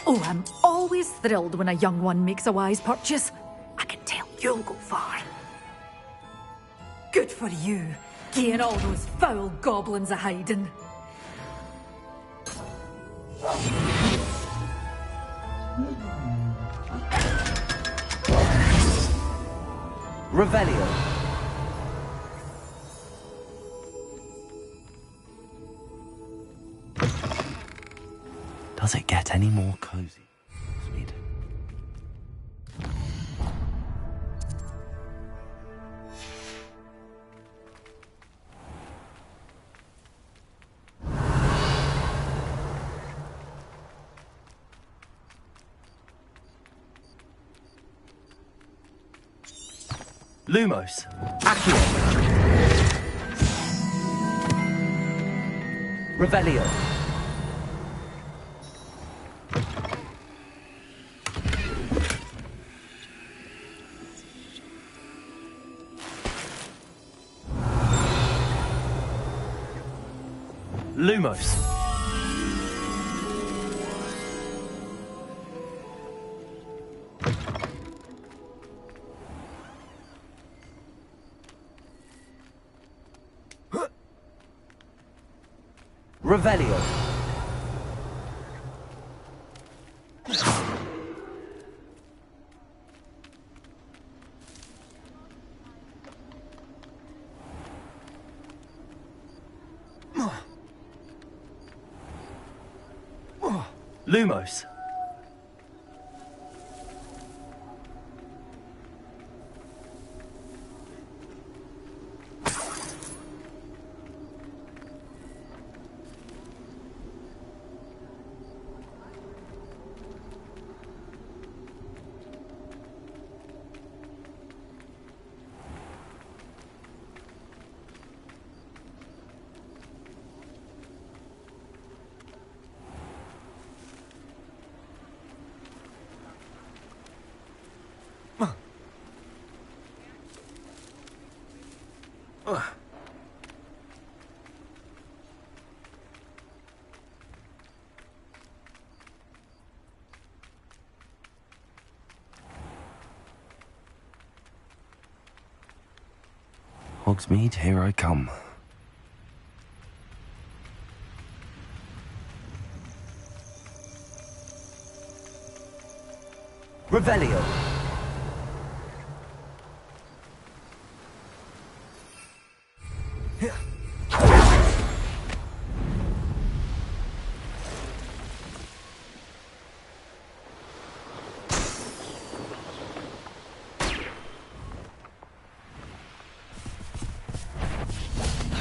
Oh, I'm always thrilled when a young one makes a wise purchase. I can tell you'll go far. Good for you, getting all those foul goblins a hiding. Revelio. Does it get any more cozy? Sweet. Lumos. Accio. Revelio. Lumos. Revelio. Lumos. Hogsmeade, here I come. Revelio.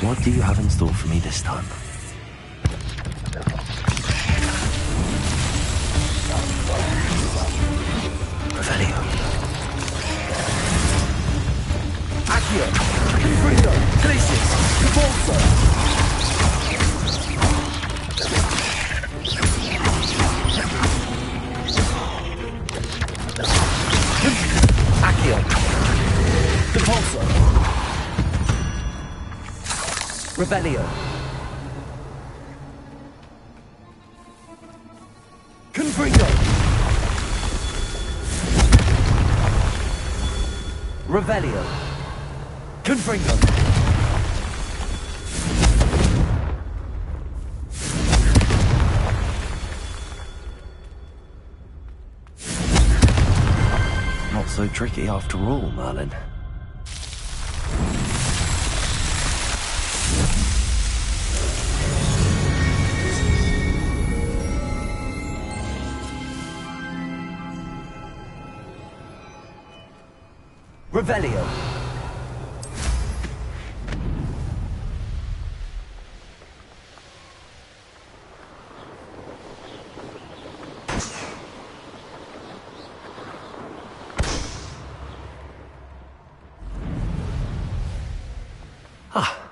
What do you have in store for me this time? Revelio. Accio. Confringo. Glacius. Convulso. Accio. Convulso. Revelio. Confringo. Revelio. Confringo. Not so tricky after all, Merlin. Revelio.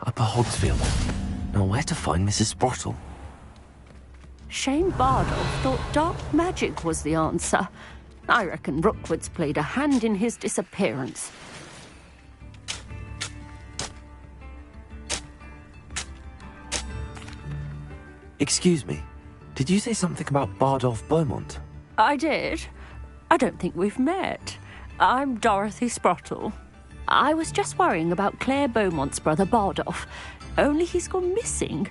Upper Hogsfield. Now where to find Mrs. Sprottle? Shane Bardolph thought dark magic was the answer. I reckon Rookwood's played a hand in his disappearance. Excuse me, did you say something about Bardolph Beaumont? I did. I don't think we've met. I'm Dorothy Sprottle. I was just worrying about Claire Beaumont's brother Bardolph, only he's gone missing.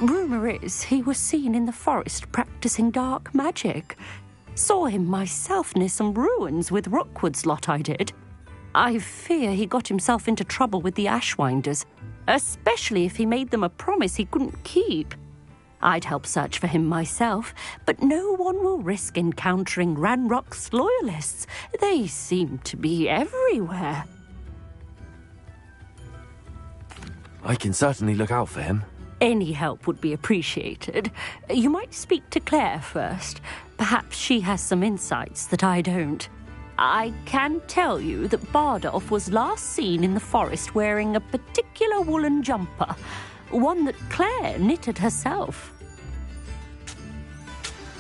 Rumour is he was seen in the forest practising dark magic. Saw him myself near some ruins with Rookwood's lot I did. I fear he got himself into trouble with the Ashwinders, especially if he made them a promise he couldn't keep. I'd help search for him myself, but no one will risk encountering Ranrock's loyalists. They seem to be everywhere. I can certainly look out for him. Any help would be appreciated. You might speak to Claire first. Perhaps she has some insights that I don't. I can tell you that Bardolph was last seen in the forest wearing a particular woolen jumper, one that Claire knitted herself.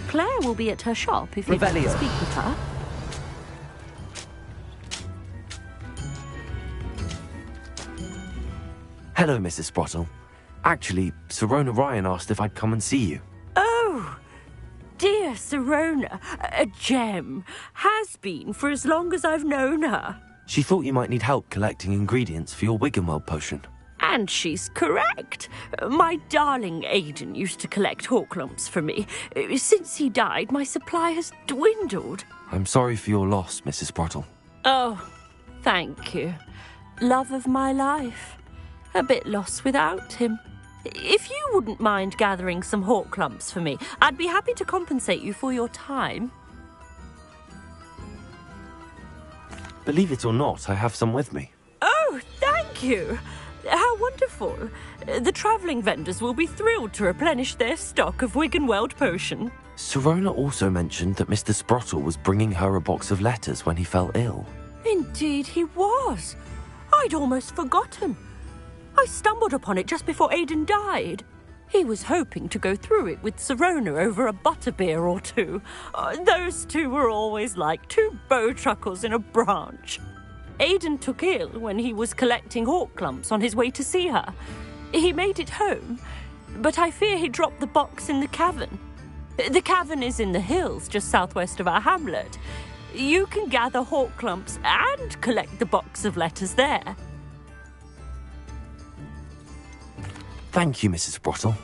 Claire will be at her shop if you'd like to speak with her. Hello, Mrs. Sprottle. Actually, Sirona Ryan asked if I'd come and see you. Oh, dear Sirona, a gem. Has been for as long as I've known her. She thought you might need help collecting ingredients for your Wiggenweld potion. And she's correct. My darling Aidan used to collect hawk lumps for me. Since he died, my supply has dwindled. I'm sorry for your loss, Mrs. Sprottle. Oh, thank you. Love of my life. A bit lost without him. If you wouldn't mind gathering some hawk lumps for me, I'd be happy to compensate you for your time. Believe it or not, I have some with me. Oh, thank you. How wonderful. The travelling vendors will be thrilled to replenish their stock of Wiggenweld potion. Sirona also mentioned that Mr. Sprottle was bringing her a box of letters when he fell ill. Indeed he was. I'd almost forgotten. I stumbled upon it just before Aidan died. He was hoping to go through it with Sirona over a butterbeer or two. Those two were always like two bowtruckles in a branch. Aidan took ill when he was collecting hawk lumps on his way to see her. He made it home, but I fear he dropped the box in the cavern. The cavern is in the hills just southwest of our hamlet. You can gather hawk lumps and collect the box of letters there. Thank you, Mrs. Sprottle.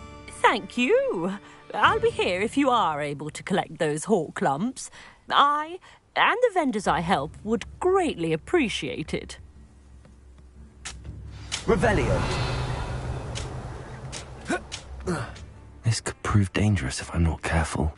Thank you. I'll be here if you are able to collect those hawk lumps. I and the vendors I help would greatly appreciate it. Revelio. This could prove dangerous if I'm not careful.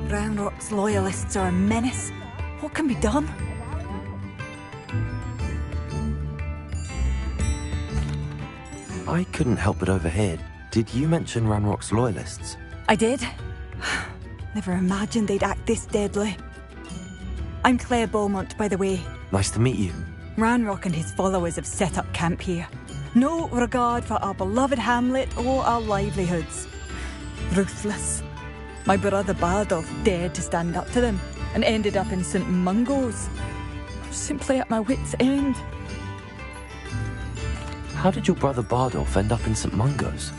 Ranrock's loyalists are a menace. What can be done? I couldn't help but overhear. Did you mention Ranrock's loyalists? I did. Never imagined they'd act this deadly. I'm Claire Beaumont, by the way. Nice to meet you. Ranrock and his followers have set up camp here. No regard for our beloved hamlet or our livelihoods. Ruthless. My brother Bardolph dared to stand up to them and ended up in St. Mungo's. I'm simply at my wit's end. How did your brother Bardolph end up in St. Mungo's?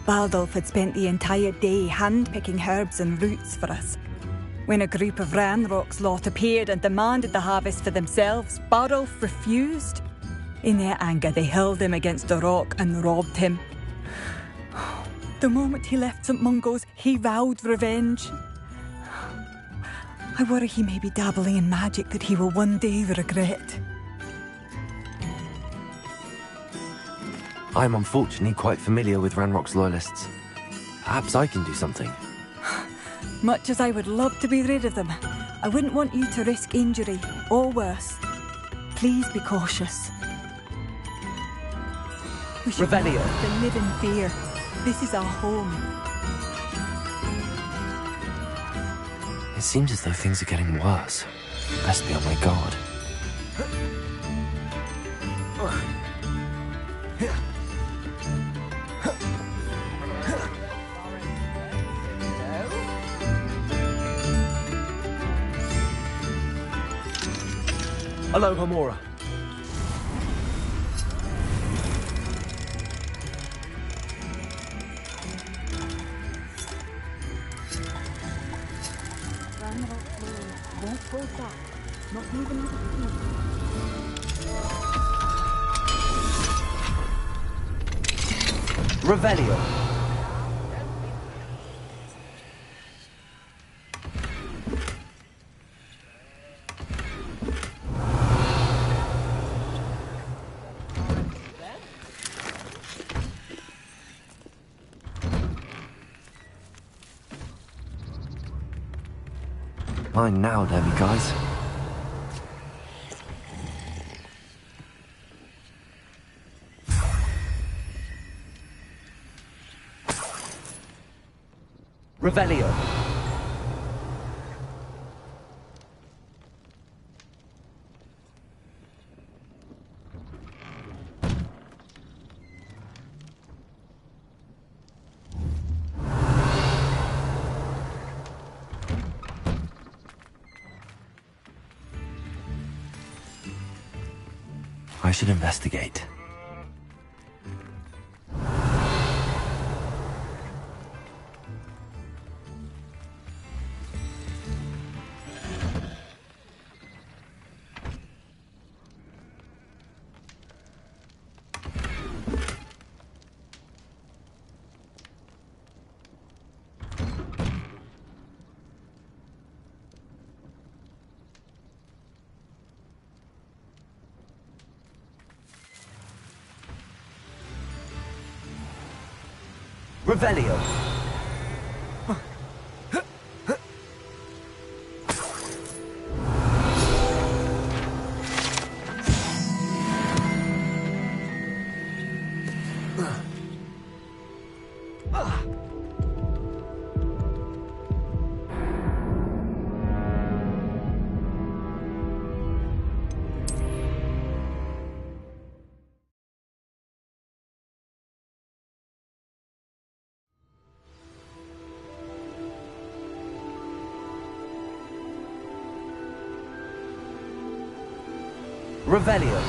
Bardolph had spent the entire day hand-picking herbs and roots for us. When a group of Ranrock's lot appeared and demanded the harvest for themselves, Bardolph refused. In their anger, they hurled him against a rock and robbed him. The moment he left St. Mungo's, he vowed revenge. I worry he may be dabbling in magic that he will one day regret. I'm unfortunately quite familiar with Ranrock's loyalists. Perhaps I can do something. Much as I would love to be rid of them, I wouldn't want you to risk injury, or worse. Please be cautious. We should not Revelio. have to live in fear. This is our home. It seems as though things are getting worse. Best be on my guard. Hello, Homora. Revelio. Mine now, Debbie, guys. Revelio. I should investigate. Revelio. Revelio.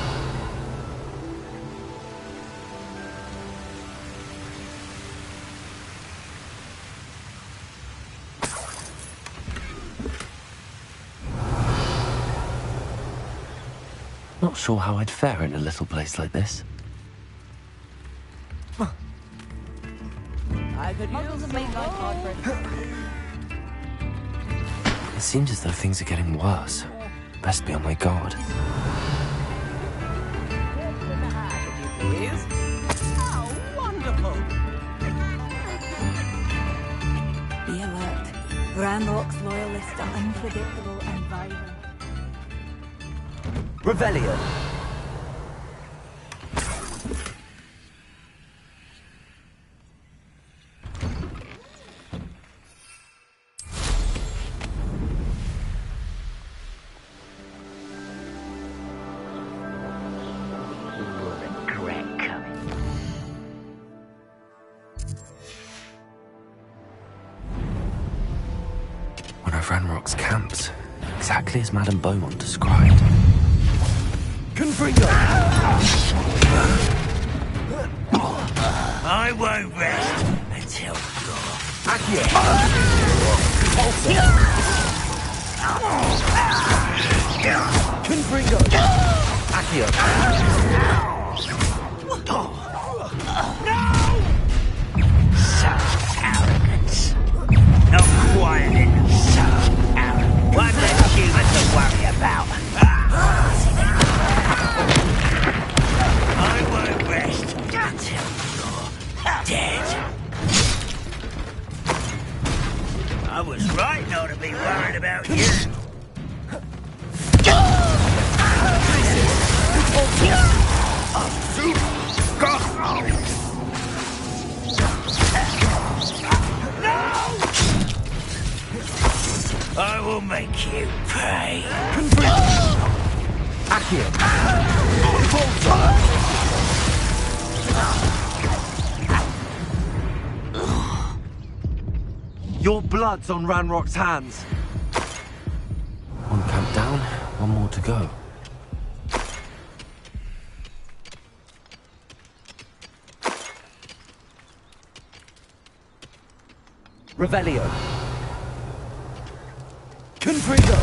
Not sure how I'd fare in a little place like this. It seems as though things are getting worse. Best be on my guard. Be alert. Ranrock's loyalists are unpredictable and violent. Revelio. One of Ranrock's camps, exactly as Madame Beaumont described. Confringo! I won't rest until you're... Accio! Confringo! Accio! So arrogant. Not quiet. So arrogant. One less human to worry about. I won't rest until you're dead. I was right not to be worried about you. I will make you pay. Accio! Your blood's on Ranrock's hands. One camp down, one more to go. Revelio. Confringo.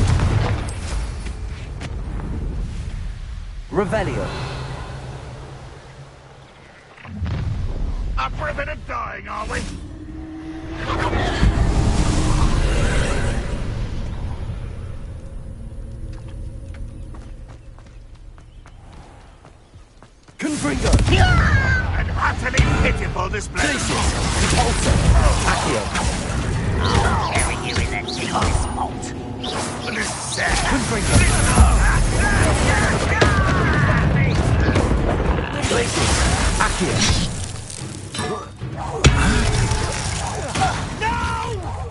Revelio. Up for a bit of dying, are we? Confringo. An utterly pitiful display. Jesus. Repulsor. Accio. I'll bury you in that deepest mold. Confringo. Glacius. Accio. No!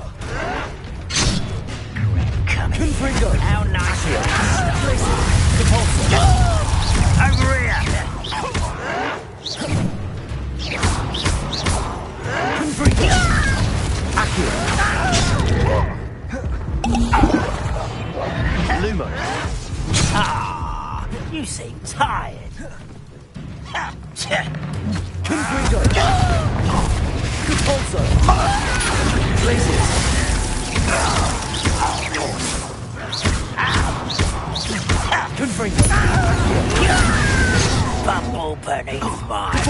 You seem tired. Confringo! Repulsor! Blazes! Confringo! Bumble beneath mine.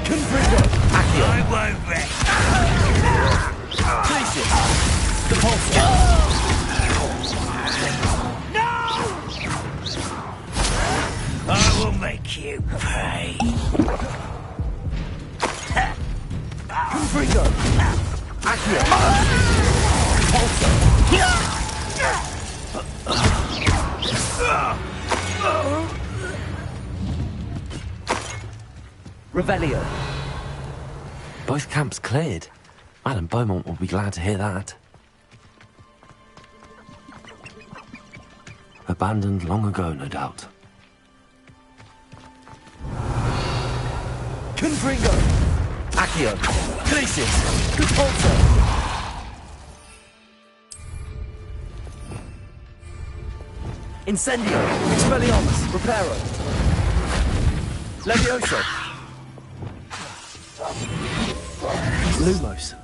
Confringo! I won't rest. Places! The pulsar! No! I will make you pay. Confringo! Accio! Pulsar! Revelio! Both camps cleared. Madame Beaumont will be glad to hear that. Abandoned long ago, no doubt. Confringo! Accio! Glacis! Repulsor! Incendio! Expelliarmus! Reparo! Levioso! Lumos!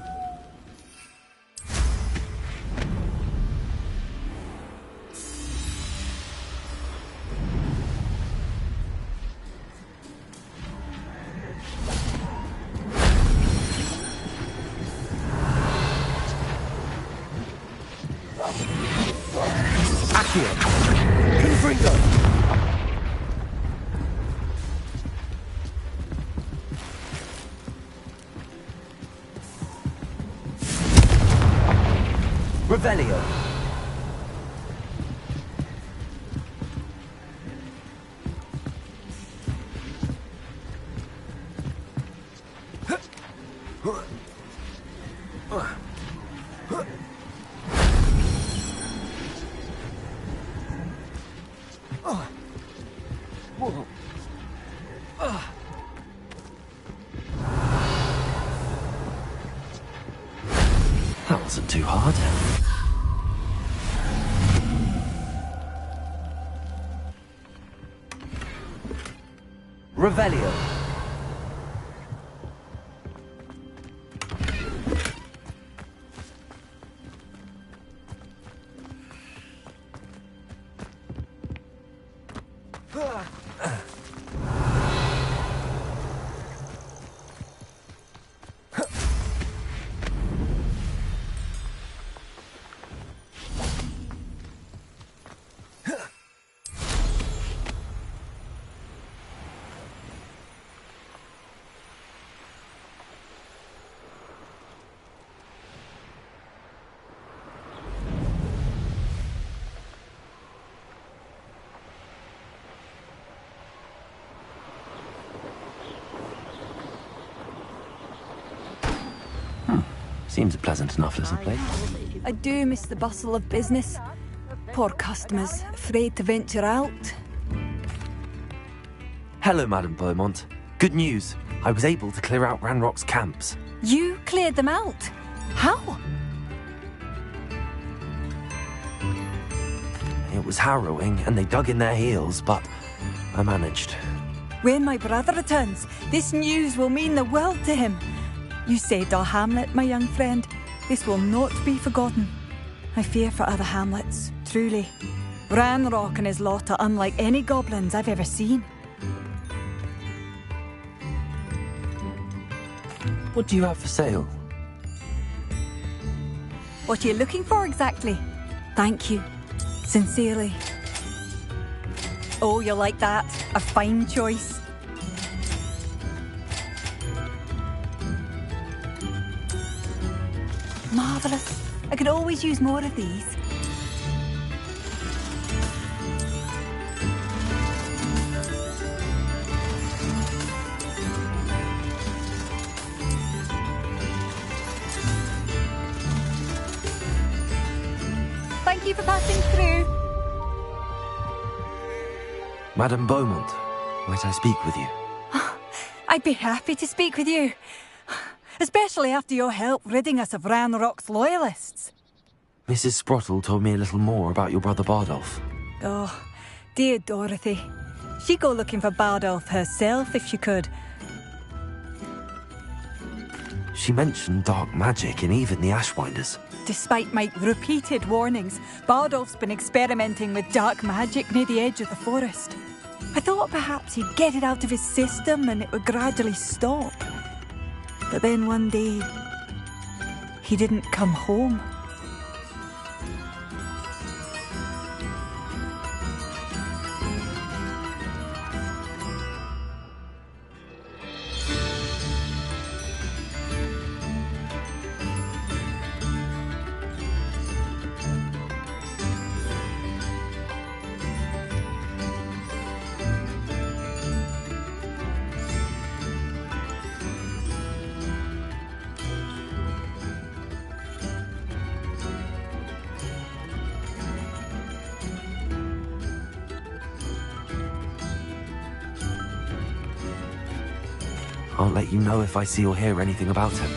Accio! Confringo! Revelio! That wasn't too hard. Revelio! Seems a pleasant enough little place. I do miss the bustle of business. Poor customers, afraid to venture out. Hello, Madame Beaumont. Good news. I was able to clear out Ranrock's camps. You cleared them out? How? It was harrowing, and they dug in their heels, but I managed. When my brother returns, this news will mean the world to him. You saved our hamlet, my young friend. This will not be forgotten. I fear for other hamlets, truly. Ranrock and his lot are unlike any goblins I've ever seen. What do you have for sale? What are you looking for exactly? Thank you. Sincerely. Oh, you'll like that. A fine choice. Marvellous. I could always use more of these. Thank you for passing through. Madame Beaumont, might I speak with you? I'd be happy to speak with you. Especially after your help ridding us of Ranrock's loyalists. Mrs. Sprottle told me a little more about your brother Bardolph. Oh, dear Dorothy. She'd go looking for Bardolph herself if she could. She mentioned dark magic and even the Ashwinders. Despite my repeated warnings, Bardolph's been experimenting with dark magic near the edge of the forest. I thought perhaps he'd get it out of his system and it would gradually stop. But then one day, he didn't come home. I'll let you know if I see or hear anything about him.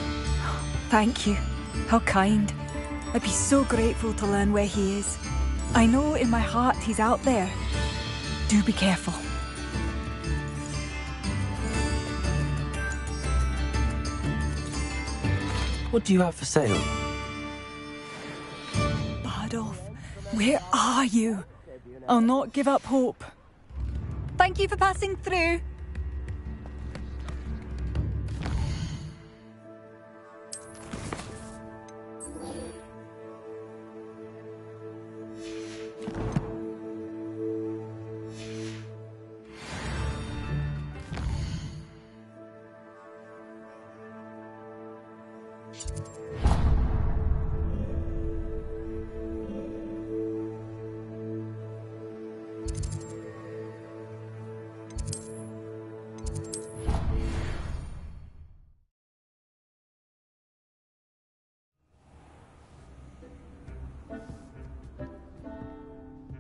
Thank you. How kind. I'd be so grateful to learn where he is. I know in my heart he's out there. Do be careful. What do you have for sale? Bardolph, where are you? I'll not give up hope. Thank you for passing through.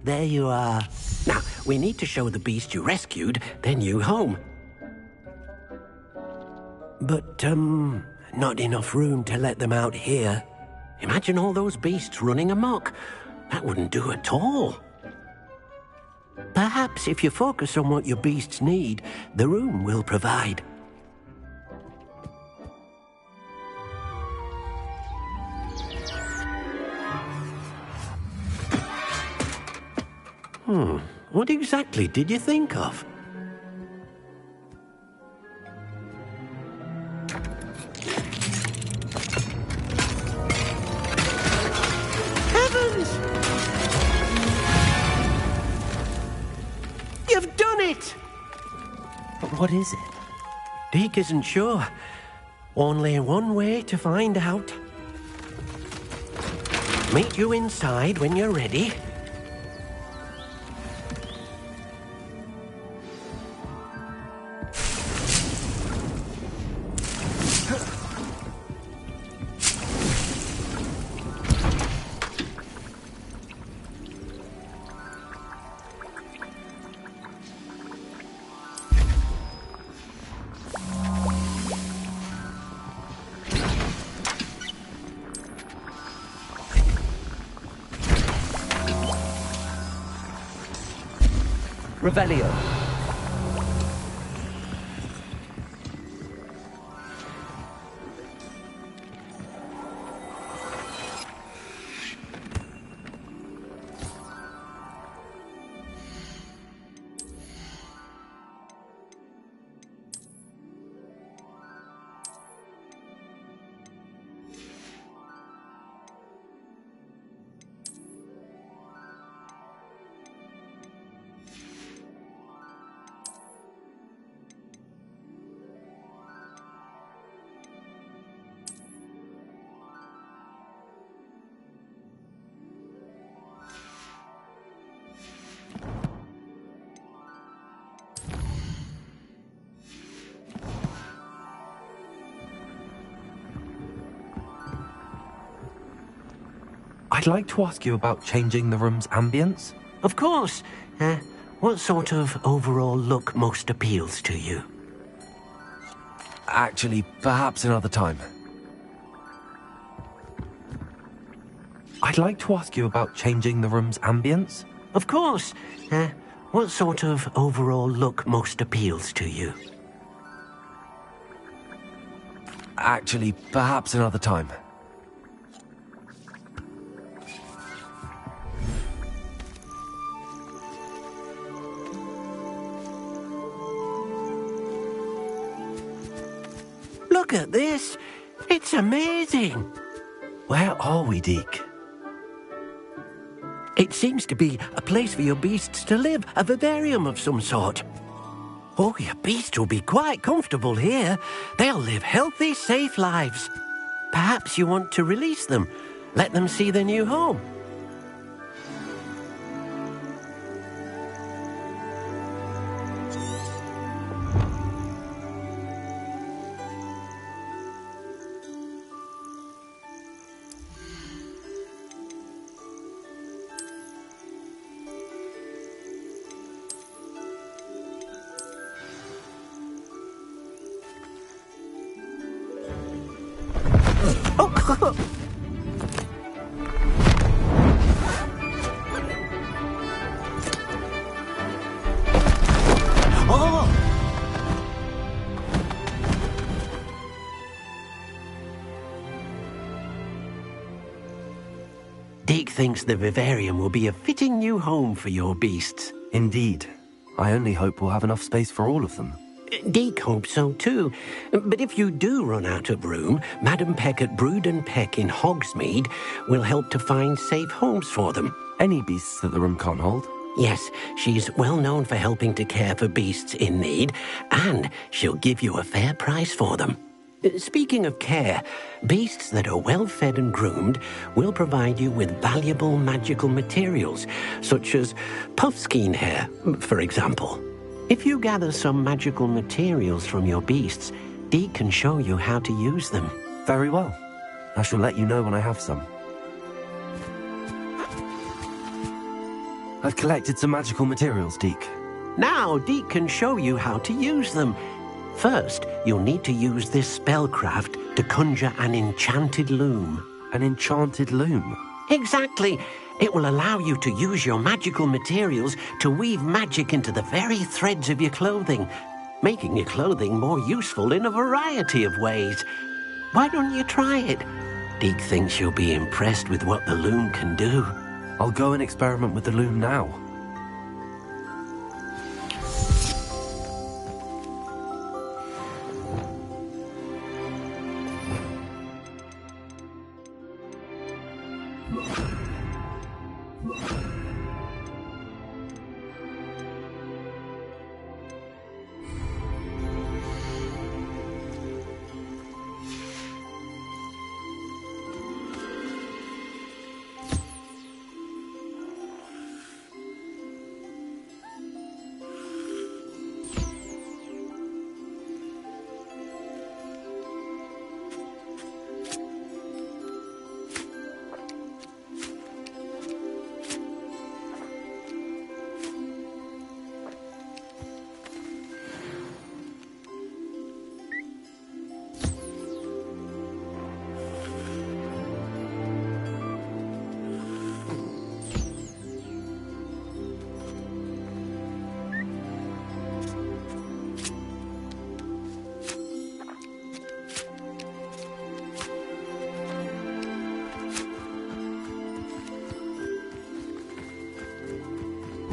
There you are. Now, we need to show the beast you rescued their new home. But, not enough room to let them out here. Imagine all those beasts running amok. That wouldn't do at all. Perhaps if you focus on what your beasts need, the room will provide. What exactly did you think of? Heavens! You've done it! But what is it? Deke isn't sure. Only one way to find out. Meet you inside when you're ready. Revelio. I'd like to ask you about changing the room's ambience. Of course. What sort of overall look most appeals to you? Actually, perhaps another time. I'd like to ask you about changing the room's ambience. Of course. What sort of overall look most appeals to you? Actually, perhaps another time. Look at this. It's amazing. Where are we, Deke? It seems to be a place for your beasts to live, a vivarium of some sort. Oh, your beasts will be quite comfortable here. They'll live healthy, safe lives. Perhaps you want to release them, let them see their new home. Deke thinks the vivarium will be a fitting new home for your beasts. Indeed. I only hope we'll have enough space for all of them. Deke hopes so too. But if you do run out of room, Madam Peck at Brood and Peck in Hogsmeade will help to find safe homes for them. Any beasts that the room can't hold? Yes, she's well known for helping to care for beasts in need, and she'll give you a fair price for them. Speaking of care, beasts that are well fed and groomed will provide you with valuable magical materials, such as puffskein hair, for example. If you gather some magical materials from your beasts, Deke can show you how to use them. Very well. I shall let you know when I have some. I've collected some magical materials, Deke. Now Deke can show you how to use them. First, you'll need to use this spellcraft to conjure an enchanted loom. An enchanted loom? Exactly. It will allow you to use your magical materials to weave magic into the very threads of your clothing, making your clothing more useful in a variety of ways. Why don't you try it? Deke thinks you'll be impressed with what the loom can do. I'll go and experiment with the loom now.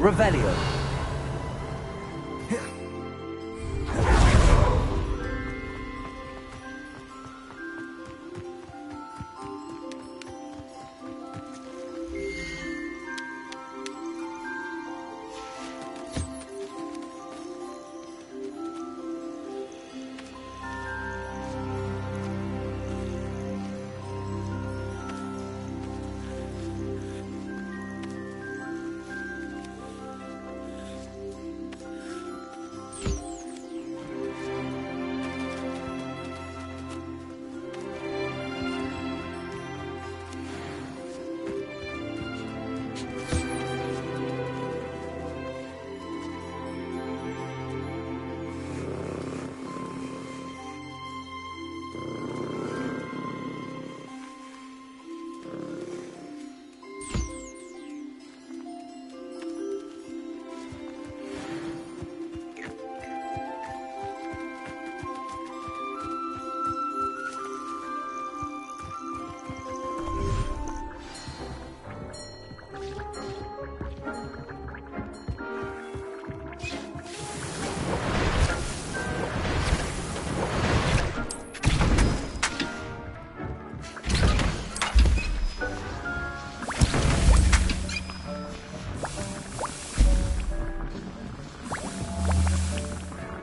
Revelio.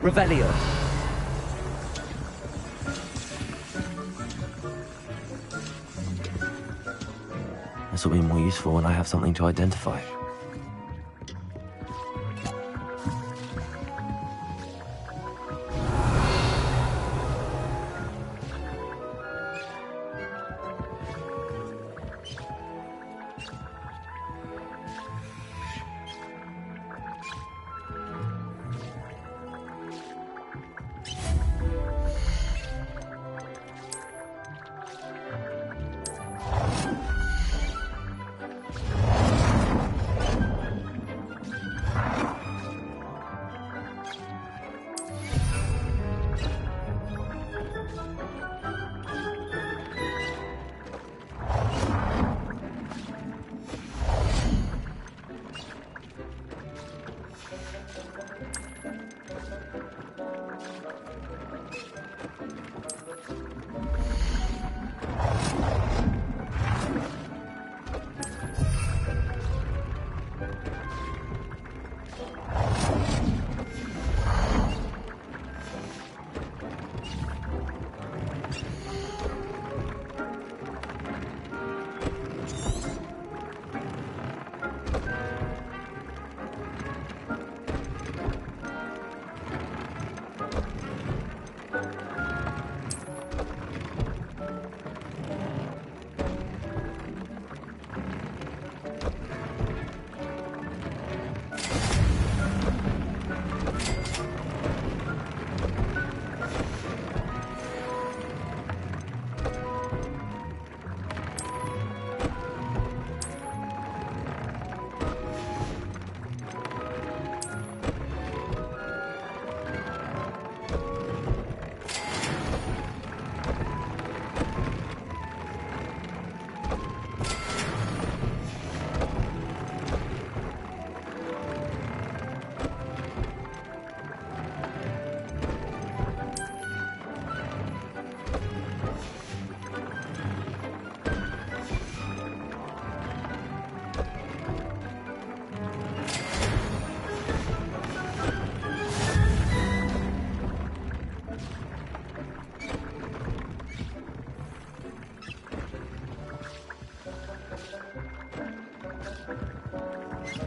Revelio. This will be more useful when I have something to identify.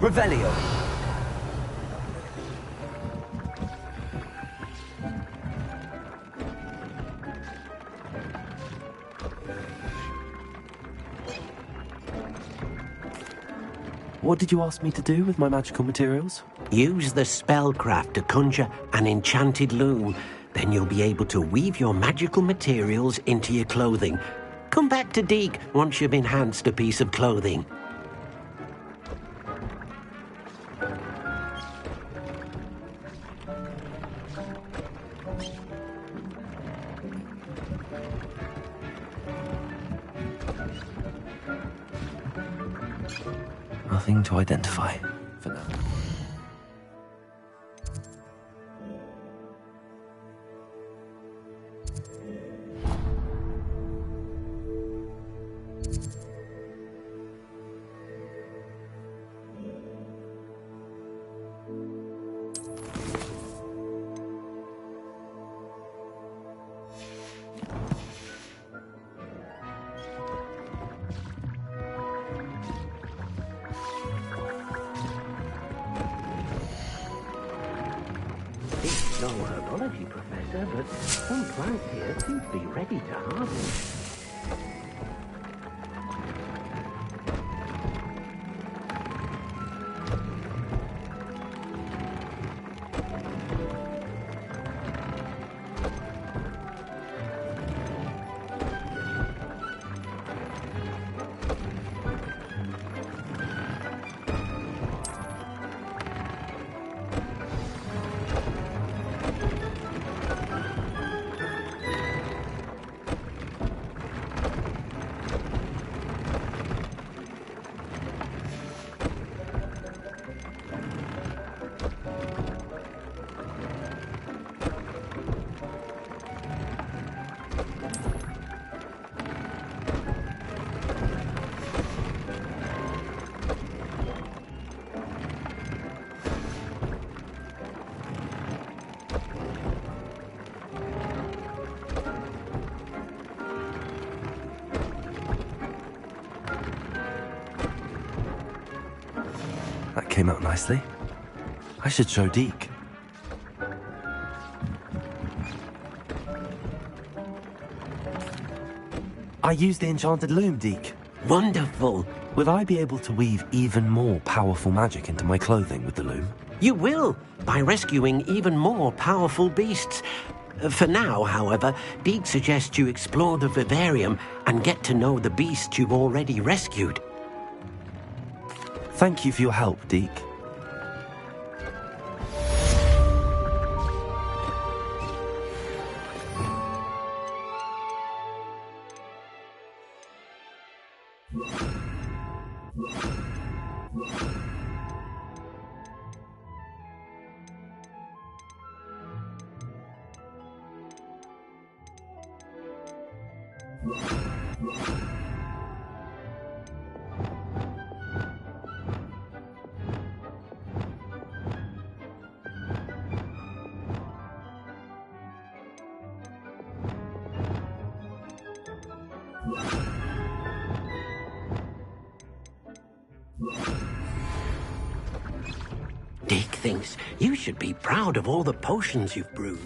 Revelio. What did you ask me to do with my magical materials? Use the spellcraft to conjure an enchanted loom. Then you'll be able to weave your magical materials into your clothing. Come back to Deke once you've enhanced a piece of clothing. Nothing to identify for now. No herbology professor, but some plants here seem to be ready to harvest. That came out nicely. I should show Deke. I used the enchanted loom, Deke. Wonderful. Will I be able to weave even more powerful magic into my clothing with the loom? You will, by rescuing even more powerful beasts. For now, however, Deke suggests you explore the vivarium and get to know the beasts you've already rescued. Thank you for your help, Deke. Deke thinks you should be proud of all the potions you've brewed.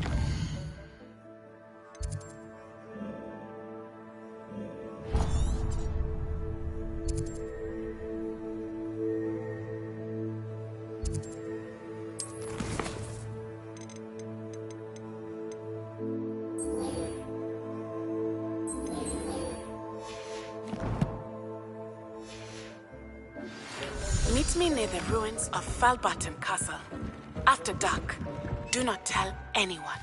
Meet me near the ruins of Falbaton Castle. After dark. Do not tell anyone.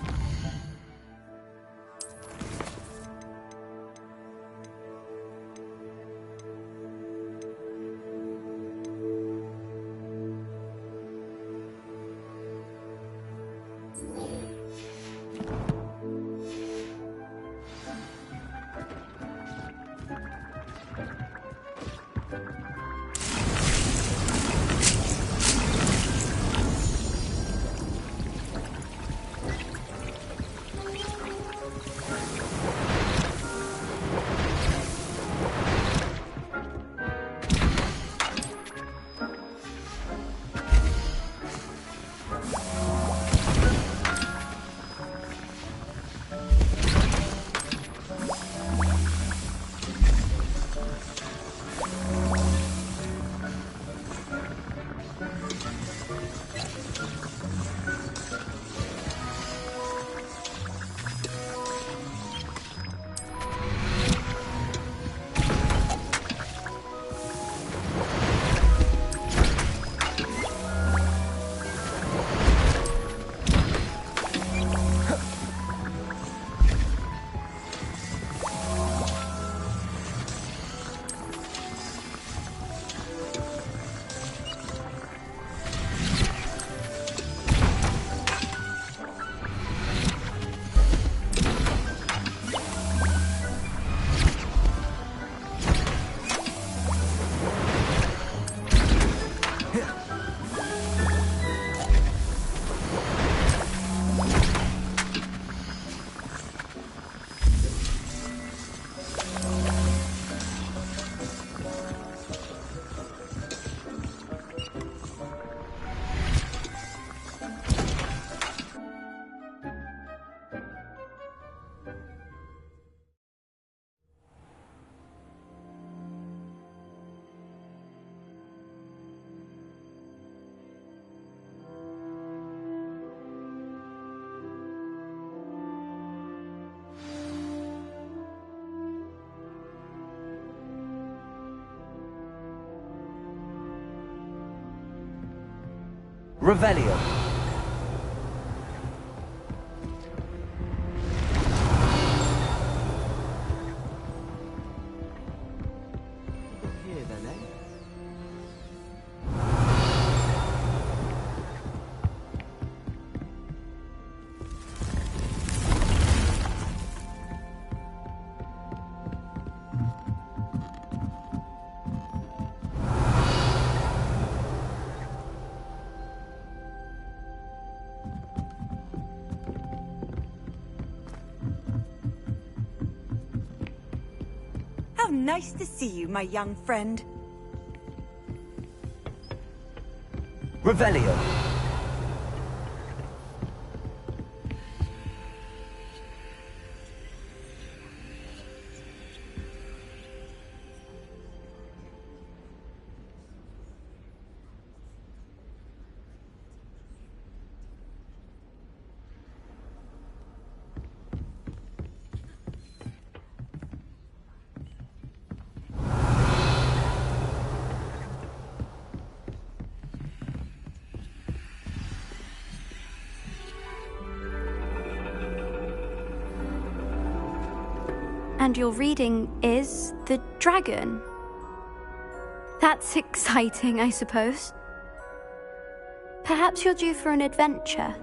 Revelio. Here then, eh? How nice to see you, my young friend. Revelio. And your reading is the dragon. That's exciting, I suppose. Perhaps you're due for an adventure.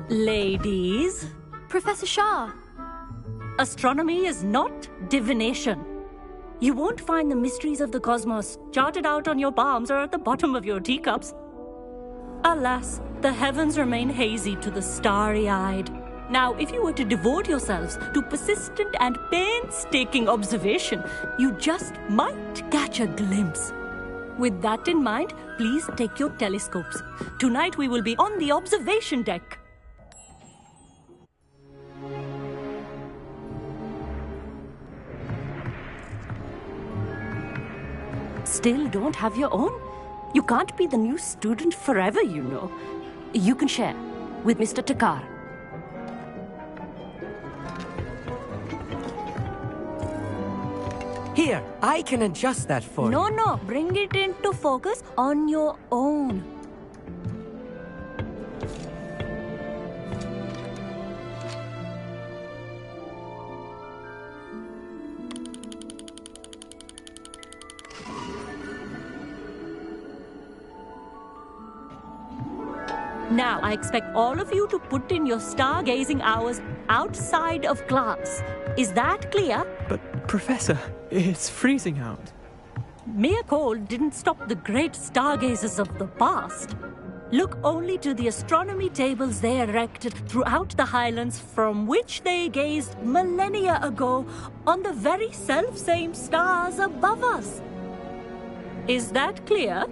Ladies. Professor Shah. Astronomy is not divination. You won't find the mysteries of the cosmos charted out on your palms or at the bottom of your teacups. Alas, the heavens remain hazy to the starry-eyed. Now, if you were to devote yourselves to persistent and painstaking observation, you just might catch a glimpse. With that in mind, please take your telescopes. Tonight we will be on the observation deck. Still don't have your own? You can't be the new student forever, you know. You can share with Mr. Takar. Here, I can adjust that for you. No, bring it into focus on your own. Now, I expect all of you to put in your stargazing hours outside of class. Is that clear? But, Professor, it's freezing out. Mere cold didn't stop the great stargazers of the past. Look only to the astronomy tables they erected throughout the highlands from which they gazed millennia ago on the very self-same stars above us. Is that clear?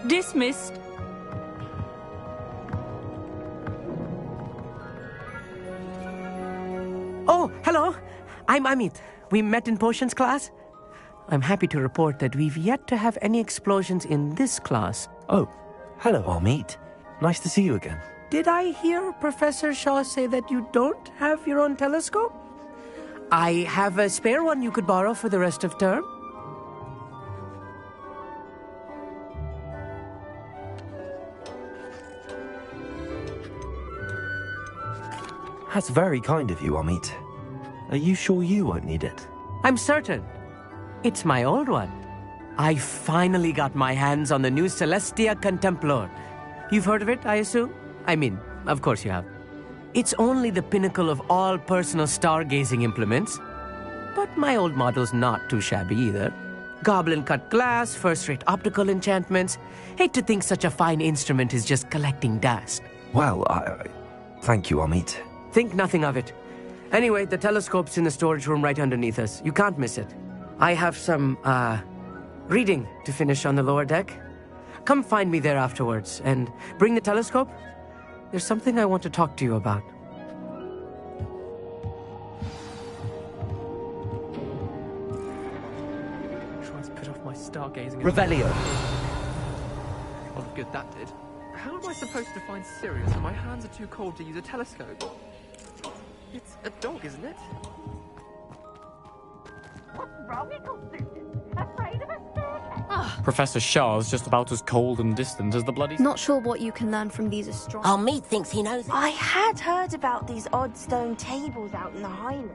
Dismissed. Oh, hello. I'm Amit. We met in potions class. I'm happy to report that we've yet to have any explosions in this class. Oh, hello, Amit. Nice to see you again. Did I hear Professor Shaw say that you don't have your own telescope? I have a spare one you could borrow for the rest of term. That's very kind of you, Amit. Are you sure you won't need it? I'm certain. It's my old one. I finally got my hands on the new Celestia Contemplor. You've heard of it, I assume? I mean, of course you have. It's only the pinnacle of all personal stargazing implements. But my old model's not too shabby either. Goblin-cut glass, first-rate optical enchantments. Hate to think such a fine instrument is just collecting dust. Well, thank you, Amit. Think nothing of it. Anyway, the telescope's in the storage room right underneath us. You can't miss it. I have some, reading to finish on the lower deck. Come find me there afterwards, and bring the telescope. There's something I want to talk to you about. Trying to put off my stargazing. Revelio. A lot of good that did. How am I supposed to find Sirius when my hands are too cold to use a telescope? It's a dog, isn't it? What's wrong, afraid of a staircase? Professor Shah's just about as cold and distant as the bloody... Not sure what you can learn from these astronomers. Meat thinks he knows it. I had heard about these odd stone tables out in the Highlands.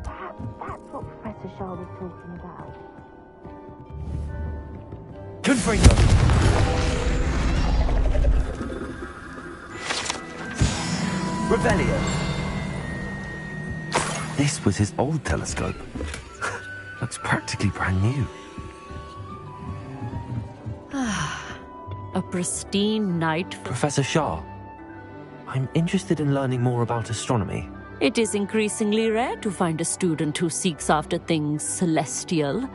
Perhaps that's what Professor Shah was talking about. Confringo. Revelio. This was his old telescope. Looks practically brand new. A pristine night. Professor Shah, I'm interested in learning more about astronomy. It is increasingly rare to find a student who seeks after things celestial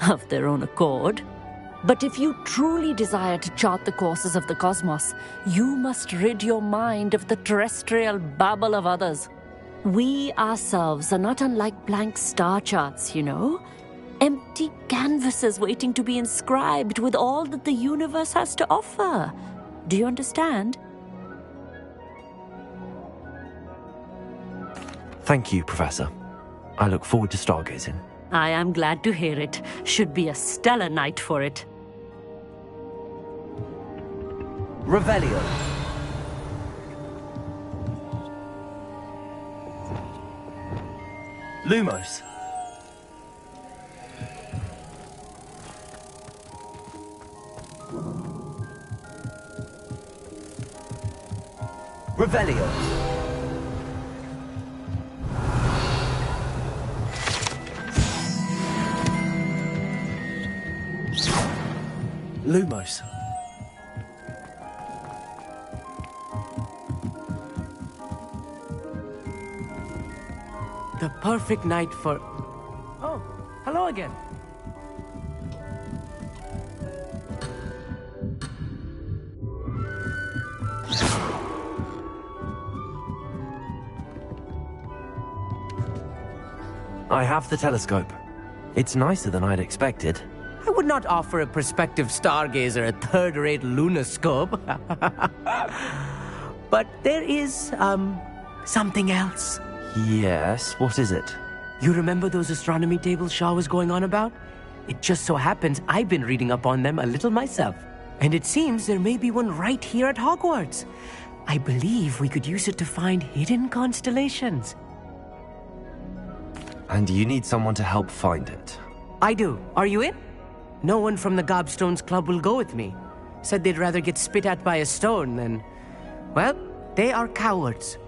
of their own accord. But if you truly desire to chart the courses of the cosmos, you must rid your mind of the terrestrial babble of others. We ourselves are not unlike blank star charts, you know. Empty canvases waiting to be inscribed with all that the universe has to offer. Do you understand? Thank you, Professor. I look forward to stargazing. I am glad to hear it. Should be a stellar night for it. Revelio. Lumos. Revelio. Lumos. The perfect night for... Oh, hello again. I have the telescope. It's nicer than I'd expected. I would not offer a prospective stargazer a third-rate lunoscope. But there is, something else. Yes, what is it? You remember those astronomy tables Shaw was going on about? It just so happens I've been reading up on them a little myself. And it seems there may be one right here at Hogwarts. I believe we could use it to find hidden constellations. And you need someone to help find it. I do. Are you in? No one from the Gobstones Club will go with me. Said they'd rather get spit at by a stone than... Well, they are cowards.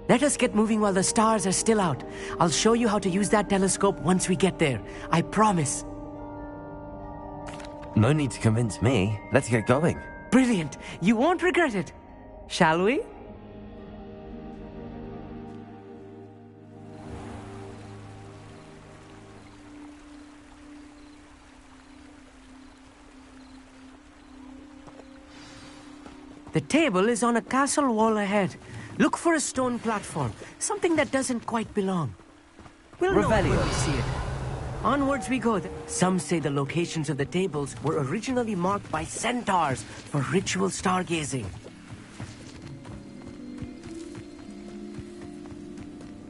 Let us get moving while the stars are still out. I'll show you how to use that telescope once we get there. I promise. No need to convince me. Let's get going. Brilliant. You won't regret it. Shall we? The table is on a castle wall ahead. Look for a stone platform, something that doesn't quite belong. We'll know it when we see it. Onwards we go. Some say the locations of the tables were originally marked by centaurs for ritual stargazing.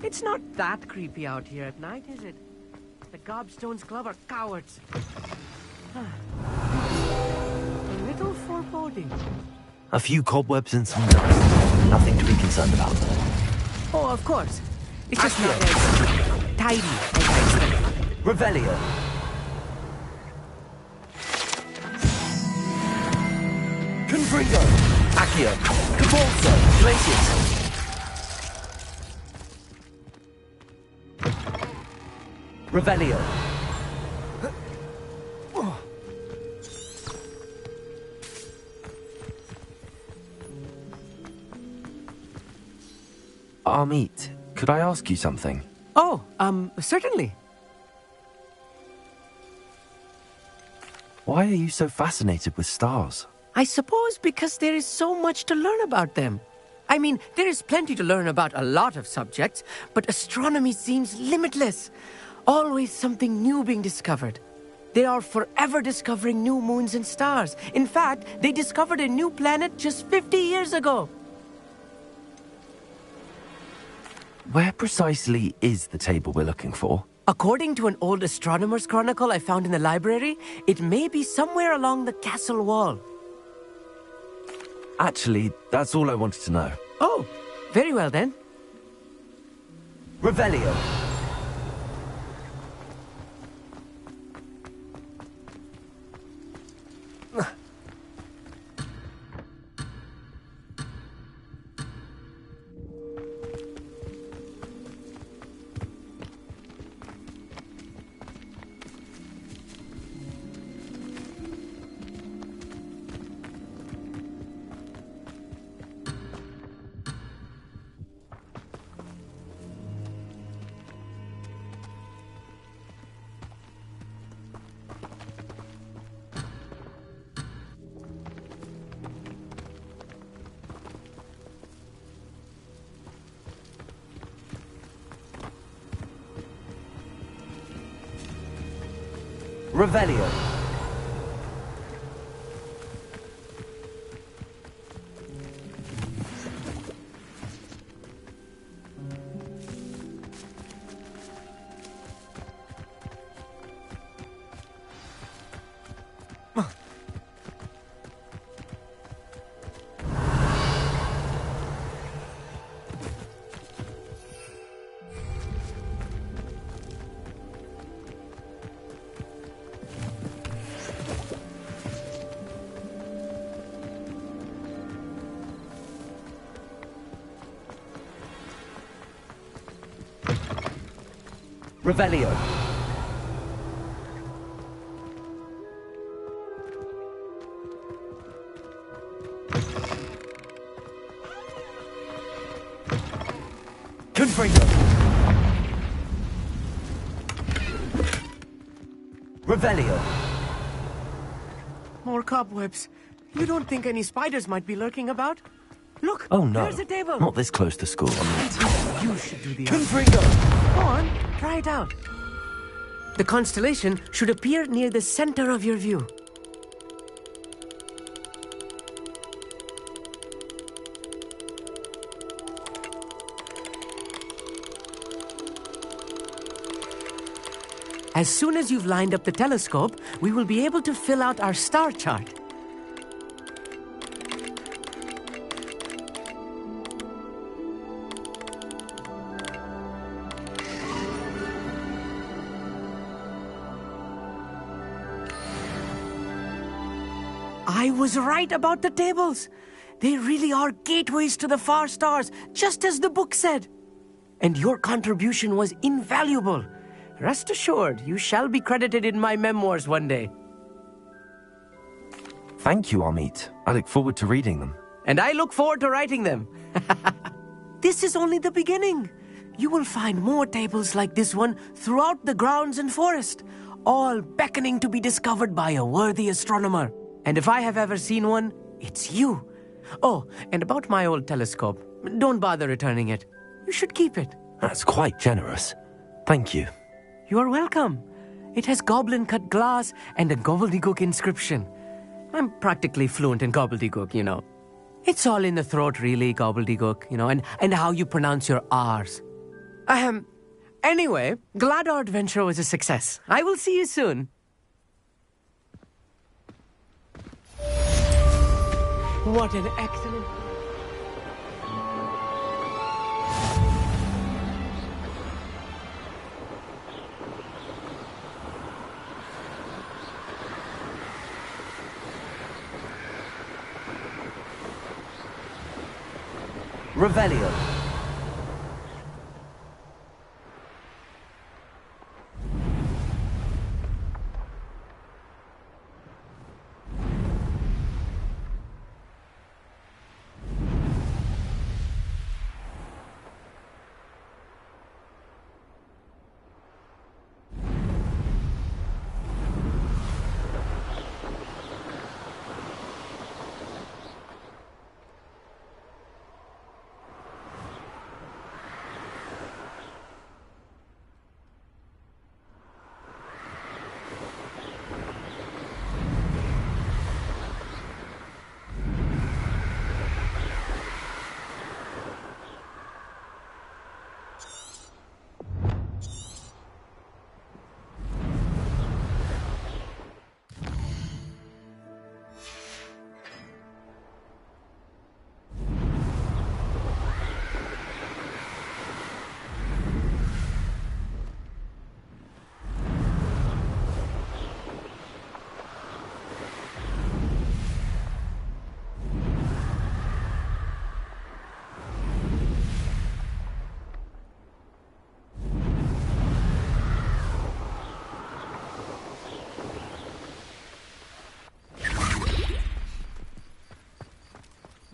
It's not that creepy out here at night, is it? The Gobstones Club are cowards. A little foreboding. A few cobwebs and some dust. Nothing to be concerned about. Oh, of course. It's just not as tidy as I expected. Revelio. Confringo. Accio. Cabalso. Glacius. Revelio. Amit, could I ask you something? Oh, certainly. Why are you so fascinated with stars? I suppose because there is so much to learn about them. I mean, there is plenty to learn about a lot of subjects, but astronomy seems limitless. Always something new being discovered. They are forever discovering new moons and stars. In fact, they discovered a new planet just 50 years ago. Where precisely is the table we're looking for? According to an old astronomer's chronicle I found in the library, it may be somewhere along the castle wall. Actually, that's all I wanted to know. Oh, very well then. Revelio. Revelio. Revelio. Confringo. Revelio. More cobwebs. You don't think any spiders might be lurking about? Look, Oh no, there's a table. not this close to school. You should do the Confringo. Go on, try it out. The constellation should appear near the center of your view. As soon as you've lined up the telescope, we will be able to fill out our star chart. I was right about the tables. They really are gateways to the far stars, just as the book said. And your contribution was invaluable. Rest assured, you shall be credited in my memoirs one day. Thank you, Amit. I look forward to reading them. And I look forward to writing them. This is only the beginning. You will find more tables like this one throughout the grounds and forest, all beckoning to be discovered by a worthy astronomer. And if I have ever seen one, it's you. Oh, and about my old telescope, don't bother returning it. You should keep it. That's quite generous. Thank you. You are welcome. It has goblin-cut glass and a gobbledygook inscription. I'm practically fluent in gobbledygook, you know. It's all in the throat, really, gobbledygook, you know, and how you pronounce your R's. Anyway, glad our adventure was a success. I will see you soon. What an excellent... Revelio.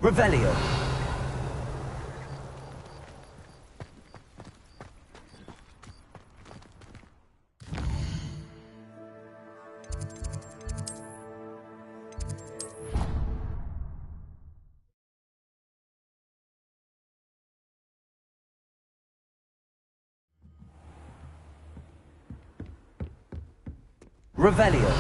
Revelio. Revelio.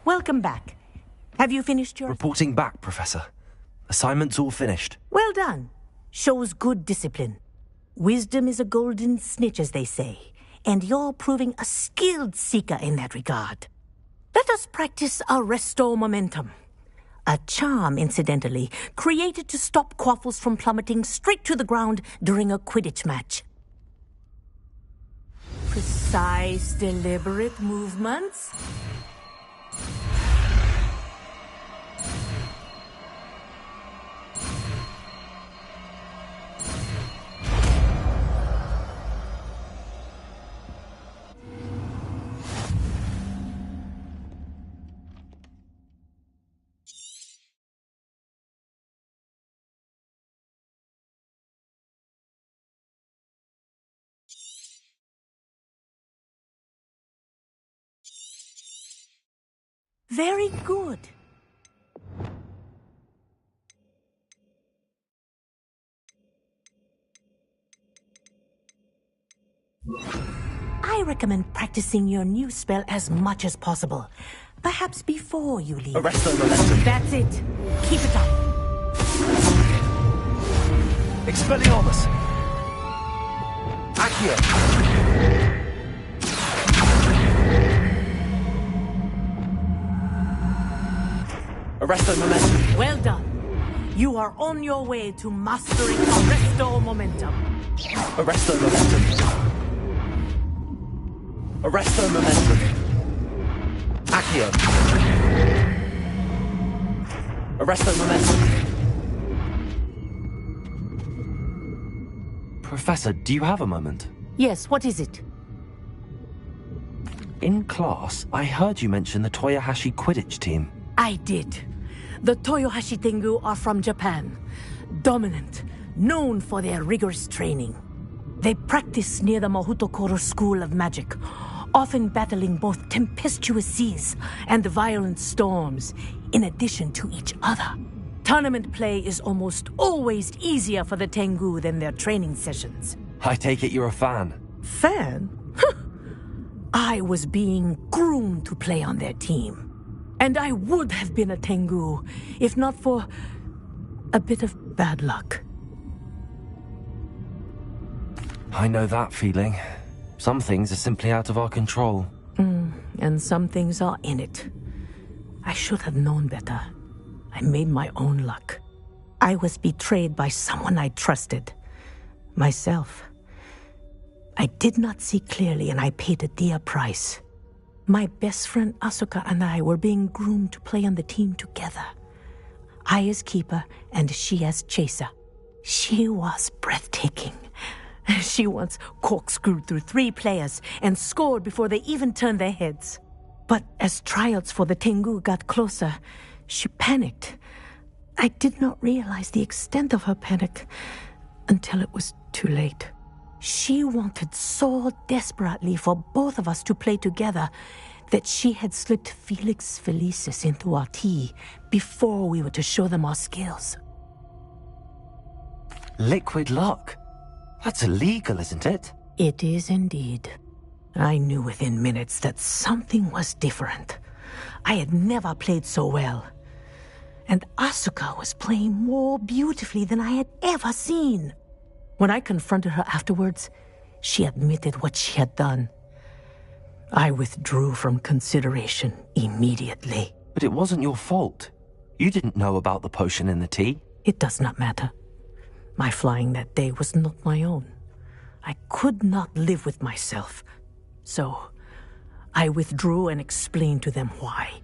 Welcome back. Have you finished your... Reporting back, Professor. Assignment's all finished. Well done. Shows good discipline. Wisdom is a golden snitch, as they say, and you're proving a skilled seeker in that regard. Let us practice Arresto Momentum. A charm, incidentally, created to stop quaffles from plummeting straight to the ground during a Quidditch match. Precise, deliberate movements. Very good. I recommend practicing your new spell as much as possible. Perhaps before you leave. Arresto Momentum. That's it. Keep it up. Expelliarmus. Accio. Arresto Momentum. Well done. You are on your way to mastering Arresto Momentum. Arresto Momentum. Arresto Momentum. Accio. Arresto Momentum. Professor, do you have a moment? Yes, what is it? In class, I heard you mention the Toyohashi Quidditch team. I did. The Toyohashi Tengu are from Japan. Dominant, known for their rigorous training. They practice near the Mahutokoro School of Magic, often battling both tempestuous seas and violent storms, in addition to each other. Tournament play is almost always easier for the Tengu than their training sessions. I take it you're a fan. Fan? I was being groomed to play on their team. And I would have been a Tengu, if not for a bit of bad luck. I know that feeling. Some things are simply out of our control. And some things are in it. I should have known better. I made my own luck. I was betrayed by someone I trusted. Myself. I did not see clearly, and I paid a dear price. My best friend Asuka and I were being groomed to play on the team together. I as keeper and she as chaser. She was breathtaking. She once corkscrewed through 3 players and scored before they even turned their heads. But as trials for the Tengu got closer, she panicked. I did not realize the extent of her panic until it was too late. She wanted so desperately for both of us to play together that she had slipped Felix Felicis into our tea before we were to show them our skills. Liquid luck? That's illegal, isn't it? It is indeed. I knew within minutes that something was different. I had never played so well. And Asuka was playing more beautifully than I had ever seen. When I confronted her afterwards, she admitted what she had done. I withdrew from consideration immediately. But it wasn't your fault. You didn't know about the potion in the tea. It does not matter. My flying that day was not my own. I could not live with myself. So, I withdrew and explained to them why.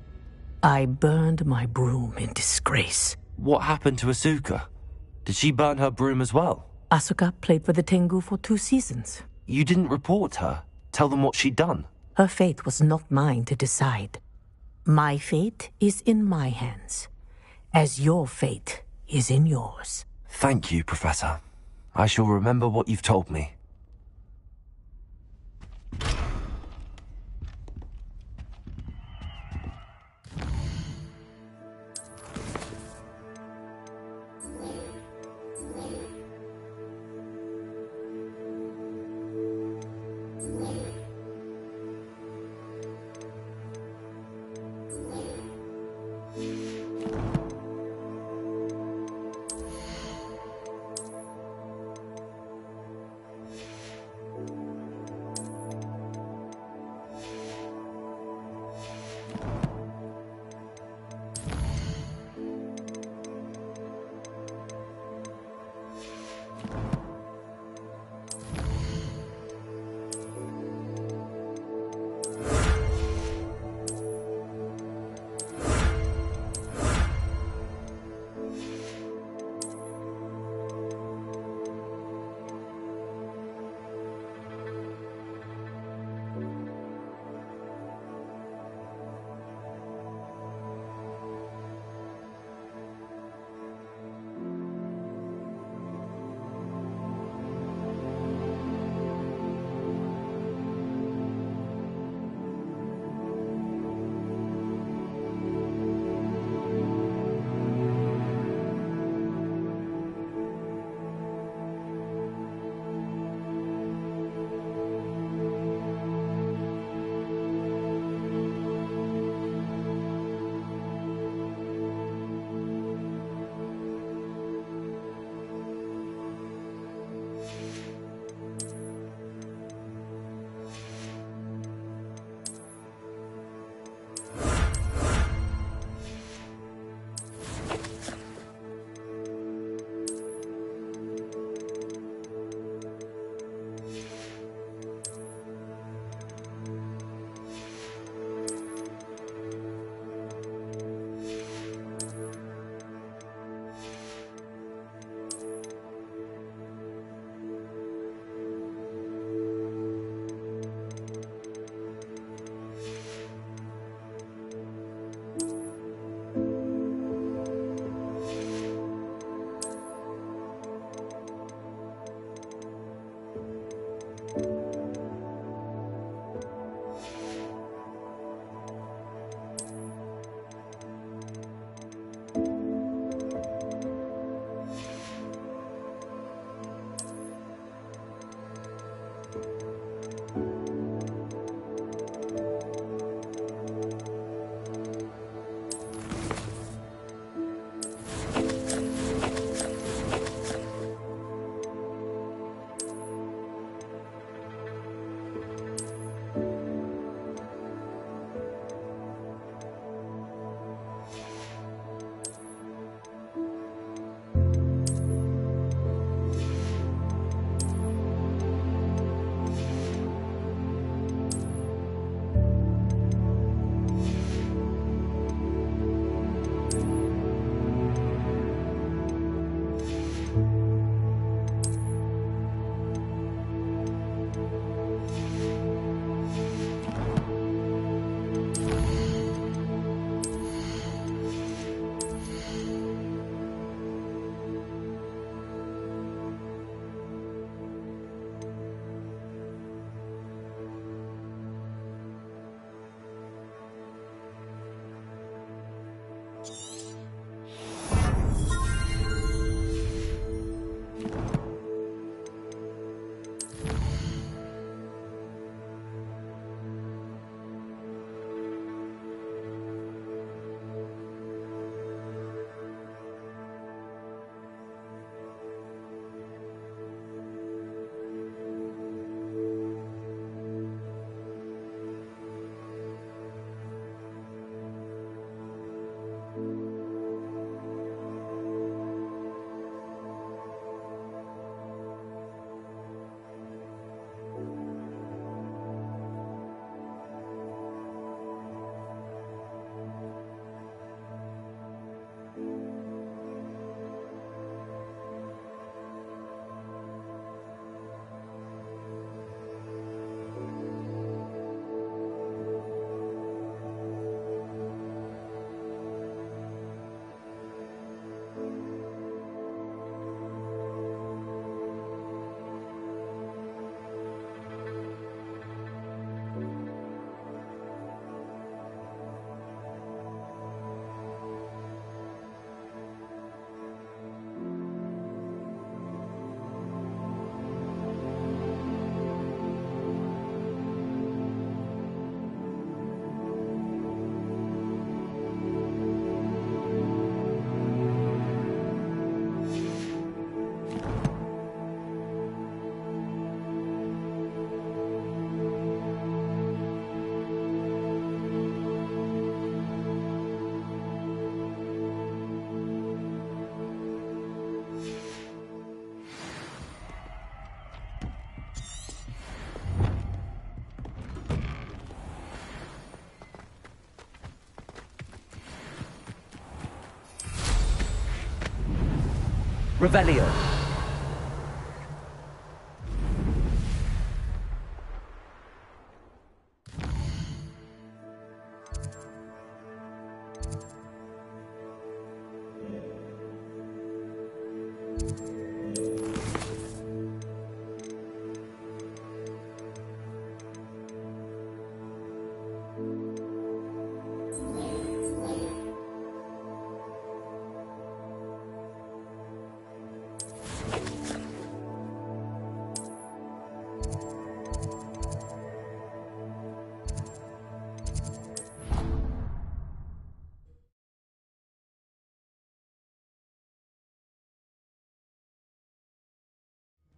I burned my broom in disgrace. What happened to Asuka? Did she burn her broom as well? Asuka played for the Tengu for 2 seasons. You didn't report her? Tell them what she'd done? Her fate was not mine to decide. My fate is in my hands, as your fate is in yours. Thank you, Professor. I shall remember what you've told me. Revelio.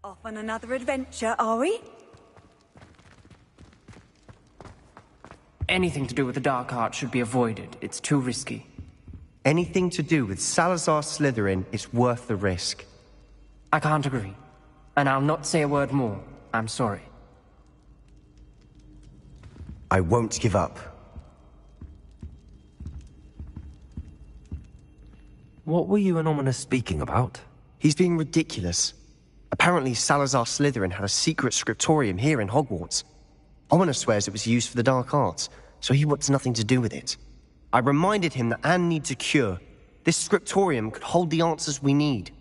Off on another adventure, are we? Anything to do with the dark art should be avoided. It's too risky. Anything to do with Salazar Slytherin is worth the risk. I can't agree. And I'll not say a word more. I'm sorry. I won't give up. What were you and Ominous speaking about? He's being ridiculous. Apparently Salazar Slytherin had a secret scriptorium here in Hogwarts. Ominous swears it was used for the dark arts, so he wants nothing to do with it. I reminded him that Anne needs a cure. This scriptorium could hold the answers we need.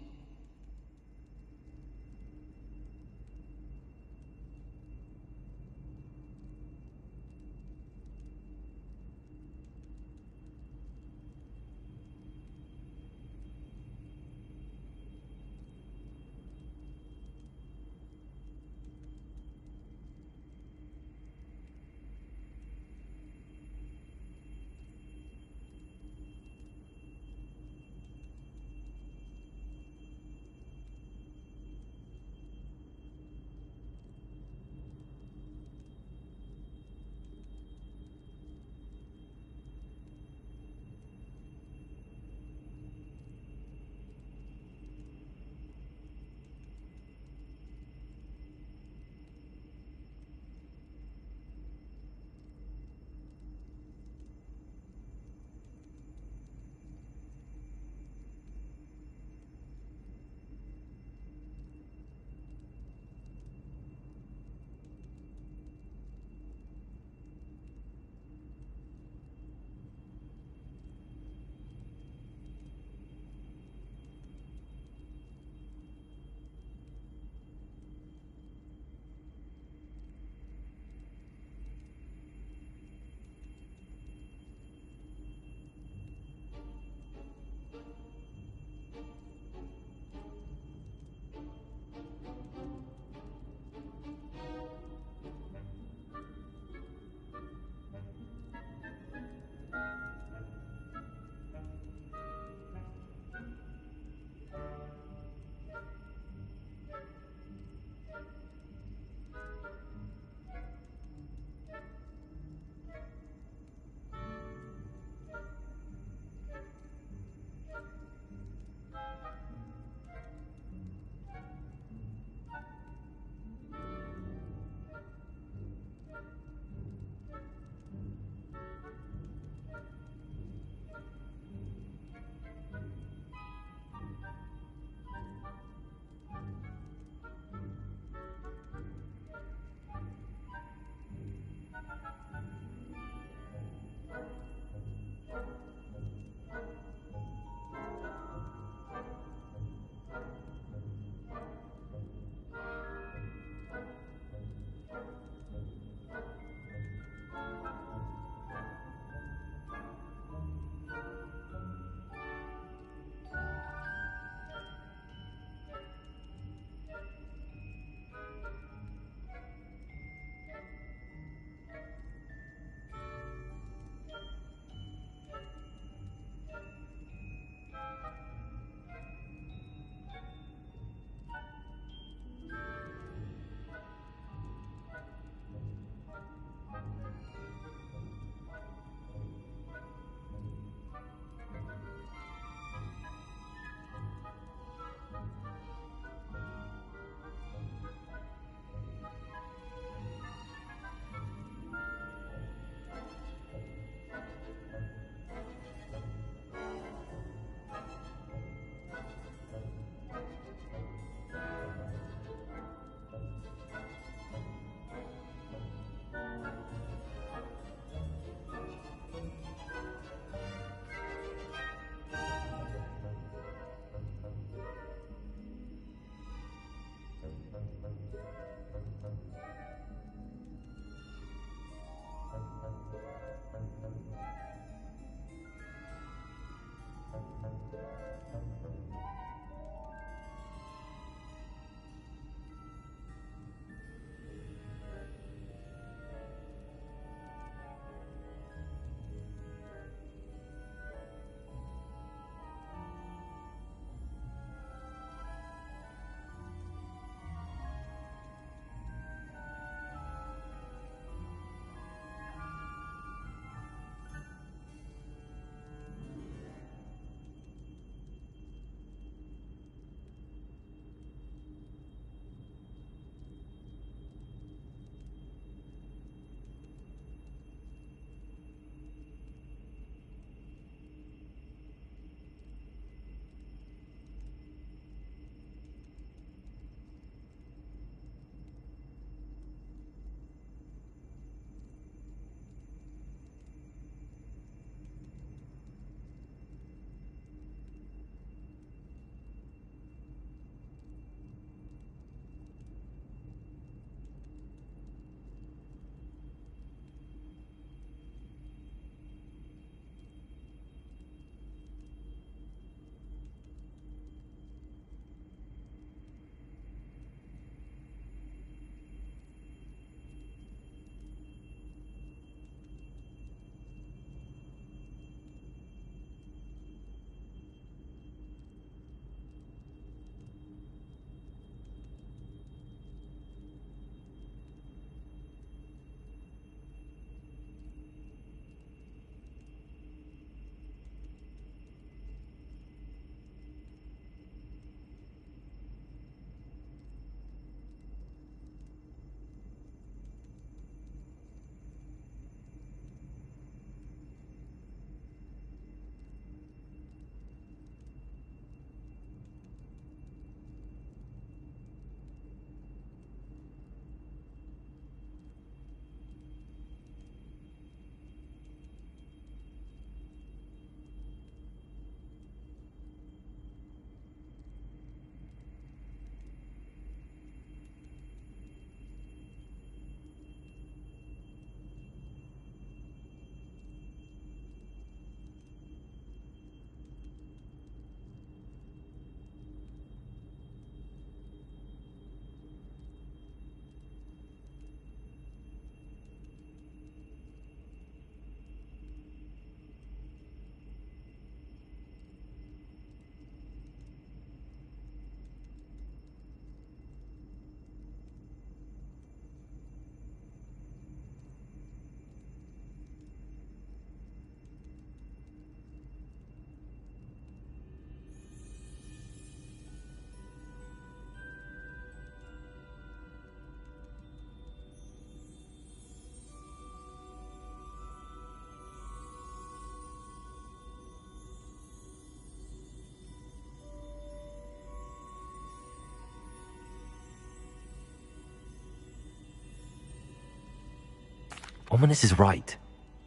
Ominous is right.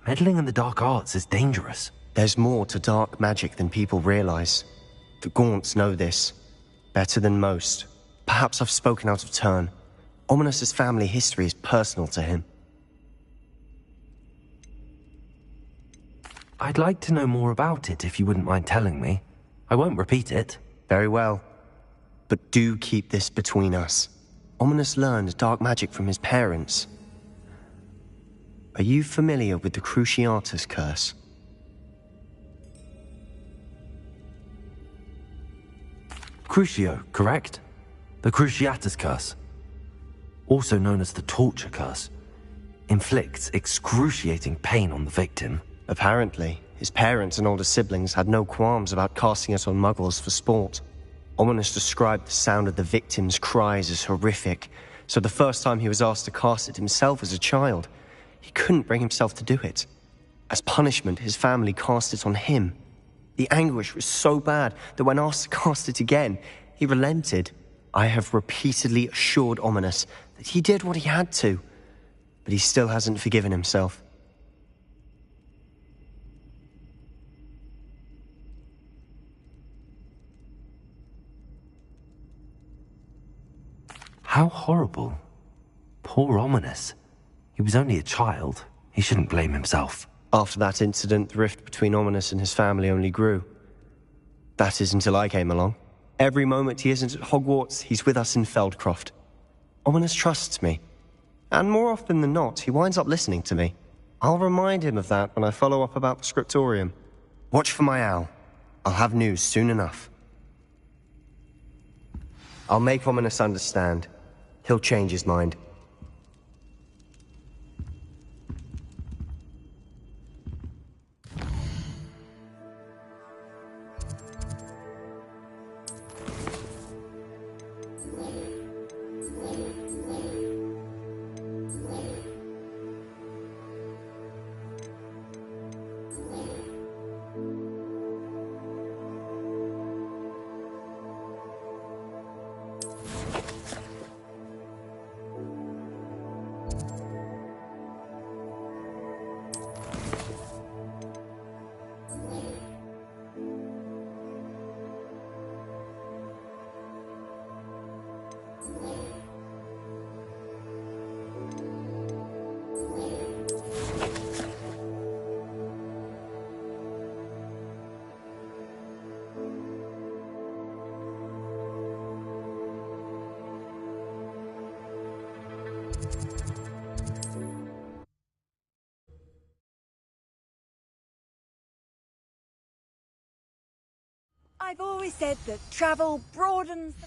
Meddling in the dark arts is dangerous. There's more to dark magic than people realize. The Gaunts know this. Better than most. Perhaps I've spoken out of turn. Ominous's family history is personal to him. I'd like to know more about it if you wouldn't mind telling me. I won't repeat it. Very well. But do keep this between us. Ominous learned dark magic from his parents. Are you familiar with the Cruciatus curse? Crucio, correct? The Cruciatus curse. Also known as the torture curse. Inflicts excruciating pain on the victim. Apparently, his parents and older siblings had no qualms about casting it on muggles for sport. Ominous described the sound of the victim's cries as horrific, so the first time he was asked to cast it himself as a child, he couldn't bring himself to do it. As punishment, his family cast it on him. The anguish was so bad that when asked to cast it again, he relented. I have repeatedly assured Ominous that he did what he had to, but he still hasn't forgiven himself. How horrible. Poor Ominous. He was only a child. He shouldn't blame himself. After that incident, the rift between Ominous and his family only grew. That is until I came along. Every moment he isn't at Hogwarts, he's with us in Feldcroft. Ominous trusts me. And more often than not, he winds up listening to me. I'll remind him of that when I follow up about the scriptorium. Watch for my owl. I'll have news soon enough. I'll make Ominous understand. He'll change his mind. I've always said that travel broadens the...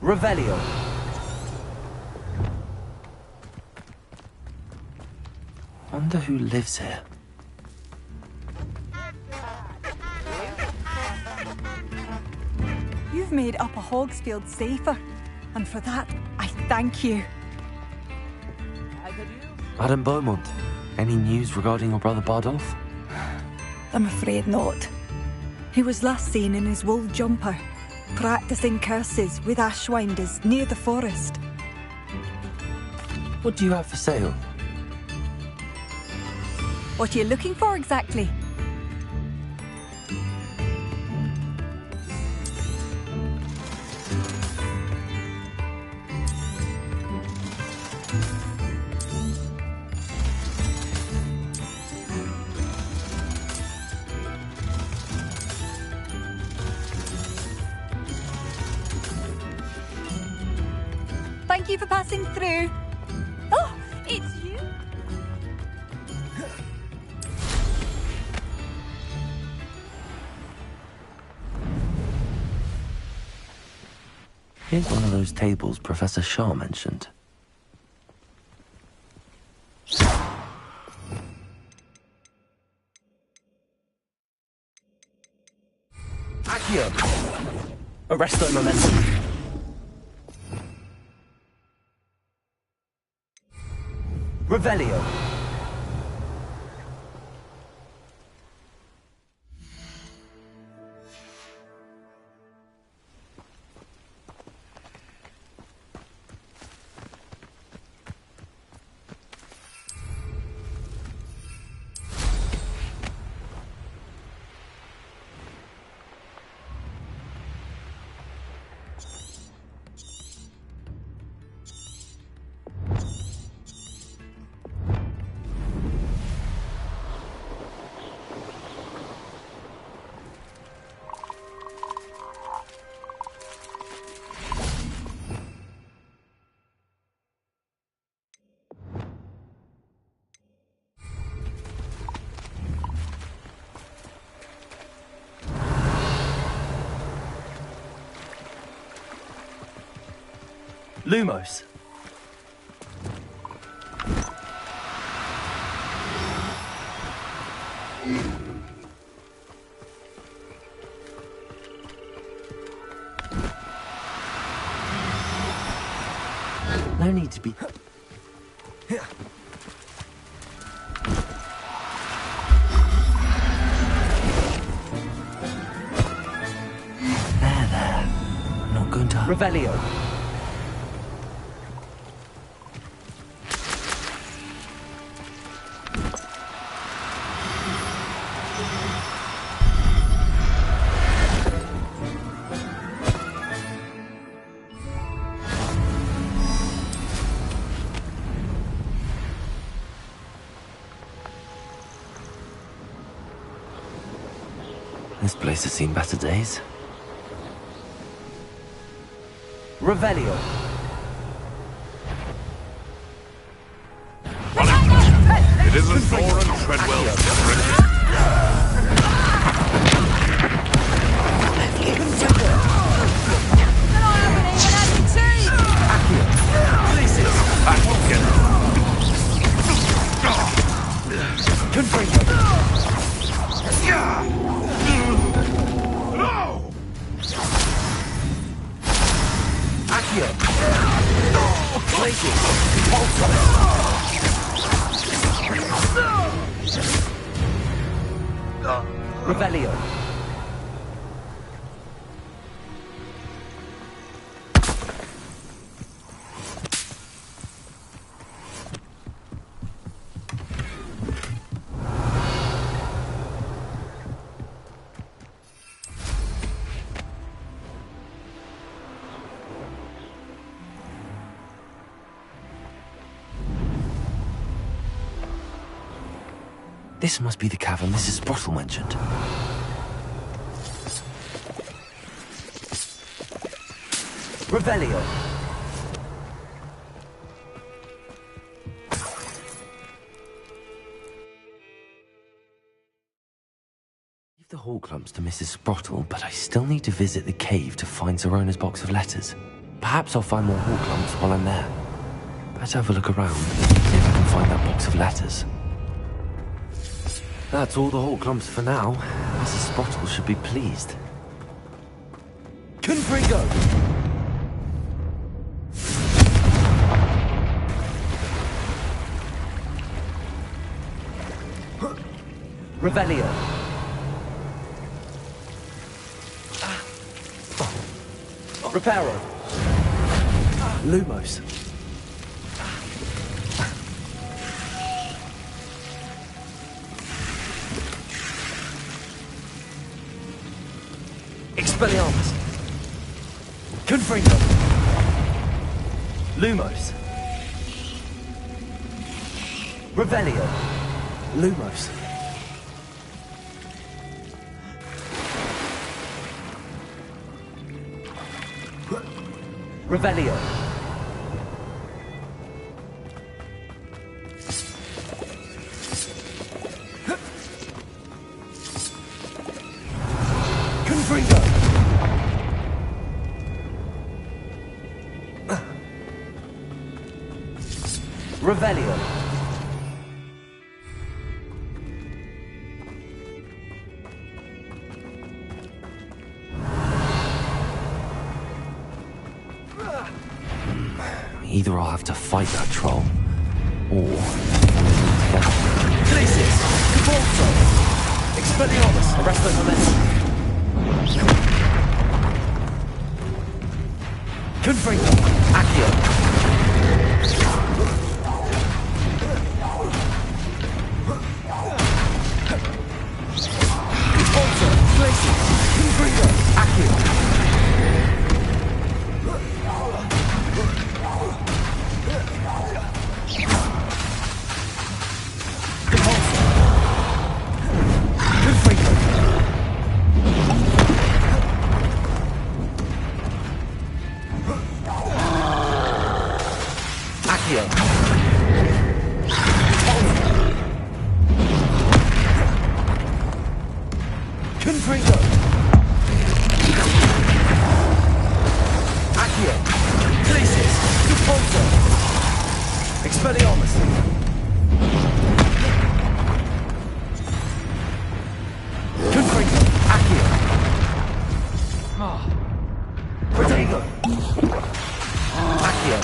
Revelio. Wonder who lives here. You've made Upper Hogsfield safer, and for that, I thank you. Madame Beaumont, any news regarding your brother Bardolph? I'm afraid not. He was last seen in his wool jumper, practicing curses with ashwinders near the forest. What do you have for sale? What are you looking for exactly? Thank you for passing through. Oh, it's you. Here's one of those tables Professor Shaw mentioned. Accio! Arresto momentum. Revelio. Lumos. No need to be... There. I'm not going to... Revelio. This place has seen better days. Revelio. It isn't Thorin Treadwell's different. Revelio. This must be the cavern Mrs. Sprottle mentioned. Revelio. Leave the hall clumps to Mrs. Sprottle, but I still need to visit the cave to find Zerona's box of letters. Perhaps I'll find more hall clumps while I'm there. Better have a look around, see if I can find that box of letters. That's all the Hawklumps for now. Mrs. Sprottle should be pleased. Confringo! Revelio. Reparo. Lumos. Expelliarmus. Confringo. Lumos. Revelio. Lumos. Revelio. Confringo. Revelio. Either I'll have to fight that troll, or... Glacius! Cabalto! Expelliarmus! Arrest the momentum! Confringo! Accio! Cabalto! Glacius! Confringo! Accio! Confringo! Accio! Glacius! Cabalto! Expelliarmus! Confringo! Accio! Protego! Accio!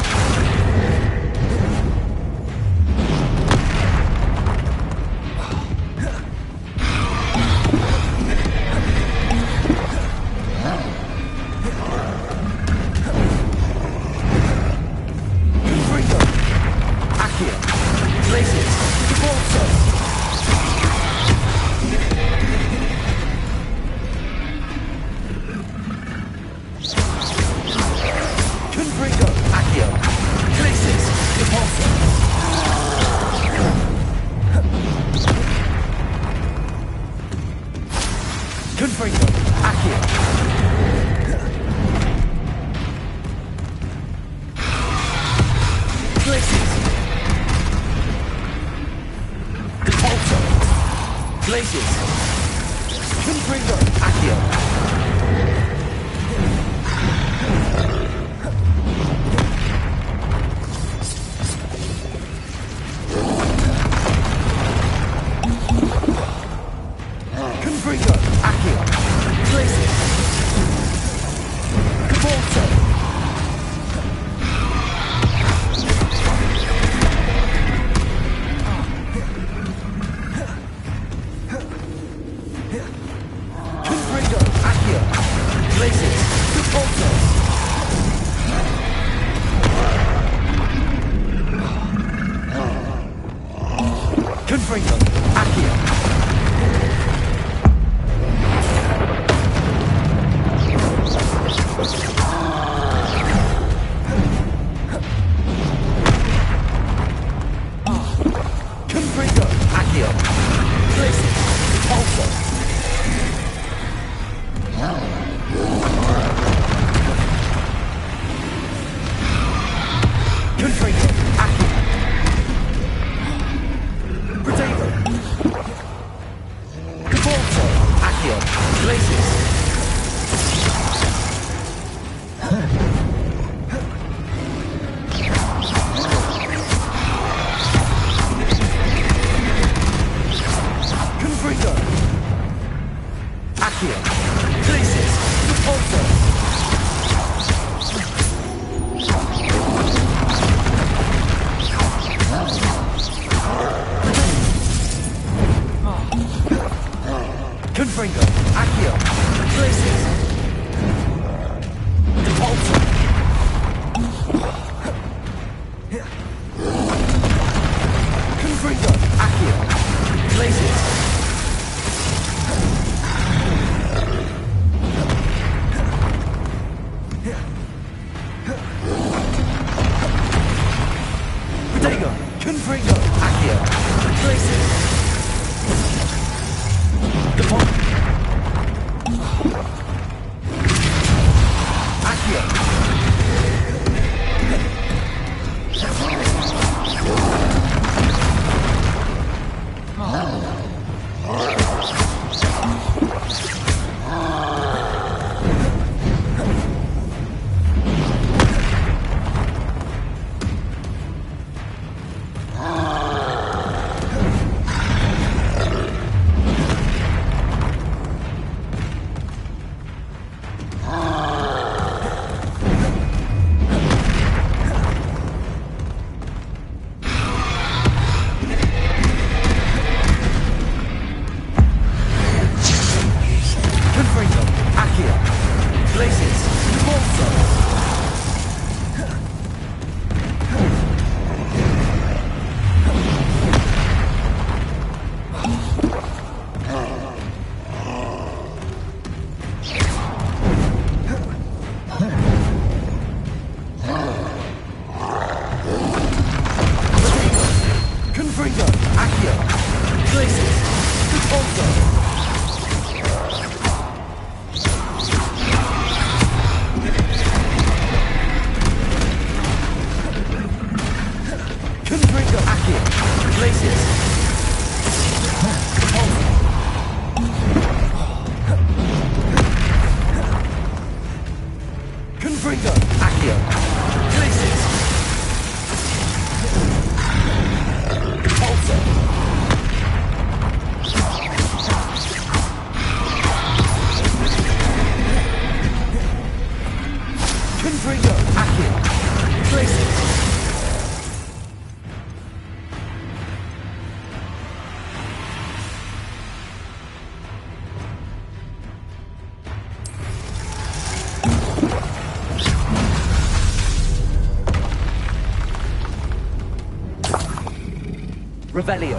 Confringo! Accio! Glacius! Cabalto! Glacius! Confringo! Accio! Confringo! Accio! Glacius! Cabalto! Confringo! Accio! Glacius! Cabalto! Confringo! Accio! Confringo! Accio! Glacius! Cabalto! Confringo! Accio! Protego! Stego! Confringo! Accio! Places! Depart! Accio! Revelio.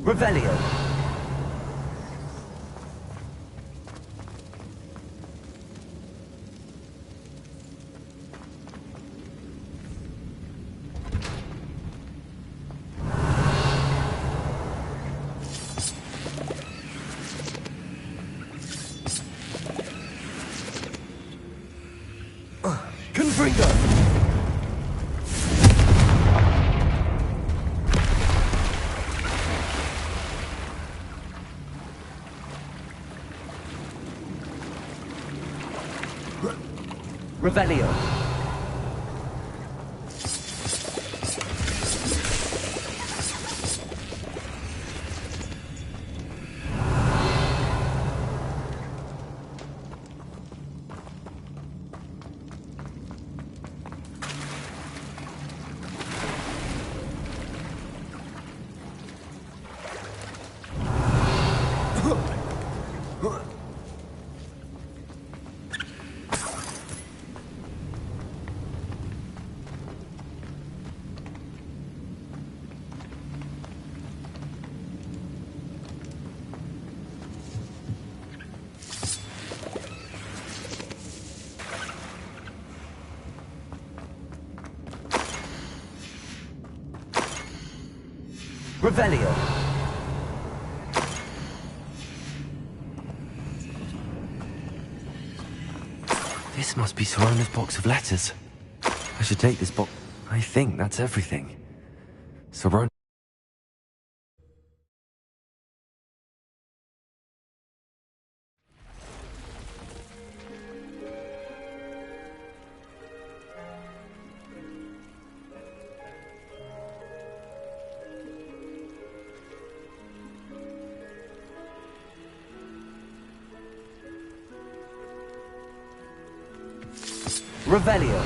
Revelio. Fringo! Revelio. Revelio. This must be Sorona's box of letters. I should take this box. I think that's everything. Sorona. Revelio.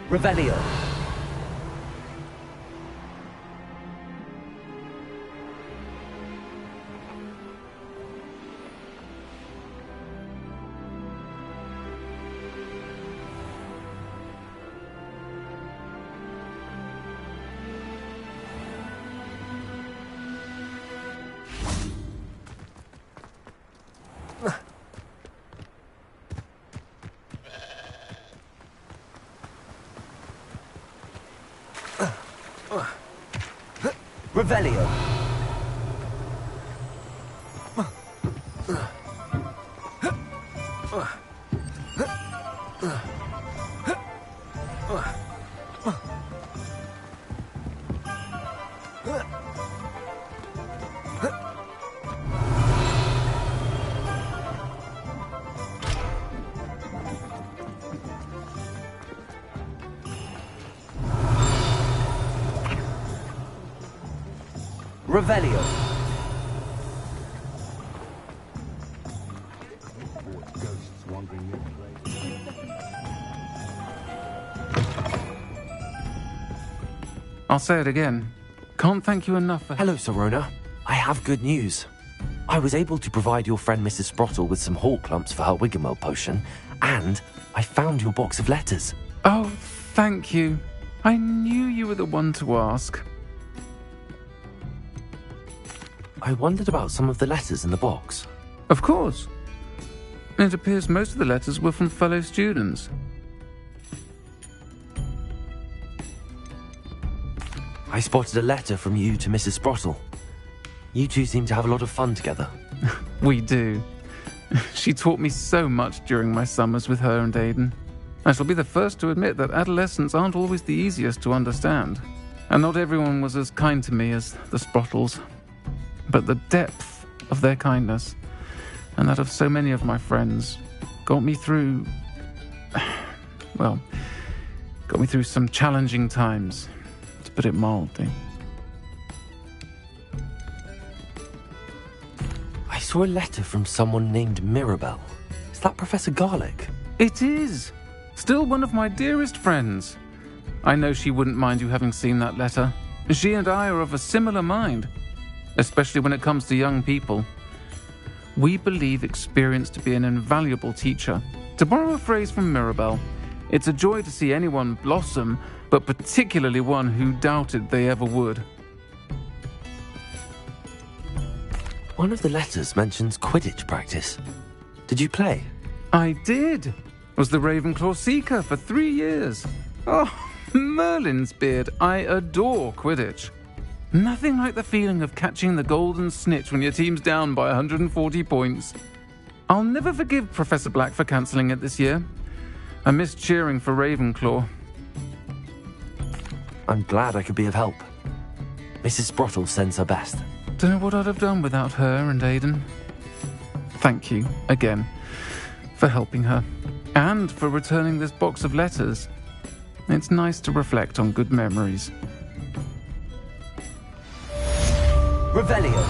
Revelio. Revelio. Revelio. I'll say it again. Can't thank you enough for... Hello, Sorona. I have good news. I was able to provide your friend Mrs. Sprottle with some hawk lumps for her Wiggamel potion, and I found your box of letters. Oh, thank you. I knew you were the one to ask. I wondered about some of the letters in the box. Of course. It appears most of the letters were from fellow students. I spotted a letter from you to Mrs. Sprottle. You two seem to have a lot of fun together. We do. She taught me so much during my summers with her and Aiden. I shall be the first to admit that adolescents aren't always the easiest to understand. And not everyone was as kind to me as the Sprottles. But the depth of their kindness, and that of so many of my friends, got me through... well, got me through some challenging times, to put it mildly. I saw a letter from someone named Mirabelle. Is that Professor Garlick? It is! Still one of my dearest friends. I know she wouldn't mind you having seen that letter. She and I are of a similar mind, especially when it comes to young people. We believe experience to be an invaluable teacher, To borrow a phrase from Mirabelle, it's a joy to see anyone blossom, but particularly one who doubted they ever would. One of the letters mentions Quidditch practice. Did you play? I did. Was the Ravenclaw Seeker for 3 years. Oh, Merlin's beard, I adore Quidditch. Nothing like the feeling of catching the golden snitch when your team's down by 140 points. I'll never forgive Professor Black for cancelling it this year. I missed cheering for Ravenclaw. I'm glad I could be of help. Mrs. Sprottle sends her best. Don't know what I'd have done without her and Aidan. Thank you, again, for helping her, and for returning this box of letters. It's nice to reflect on good memories. Revelio.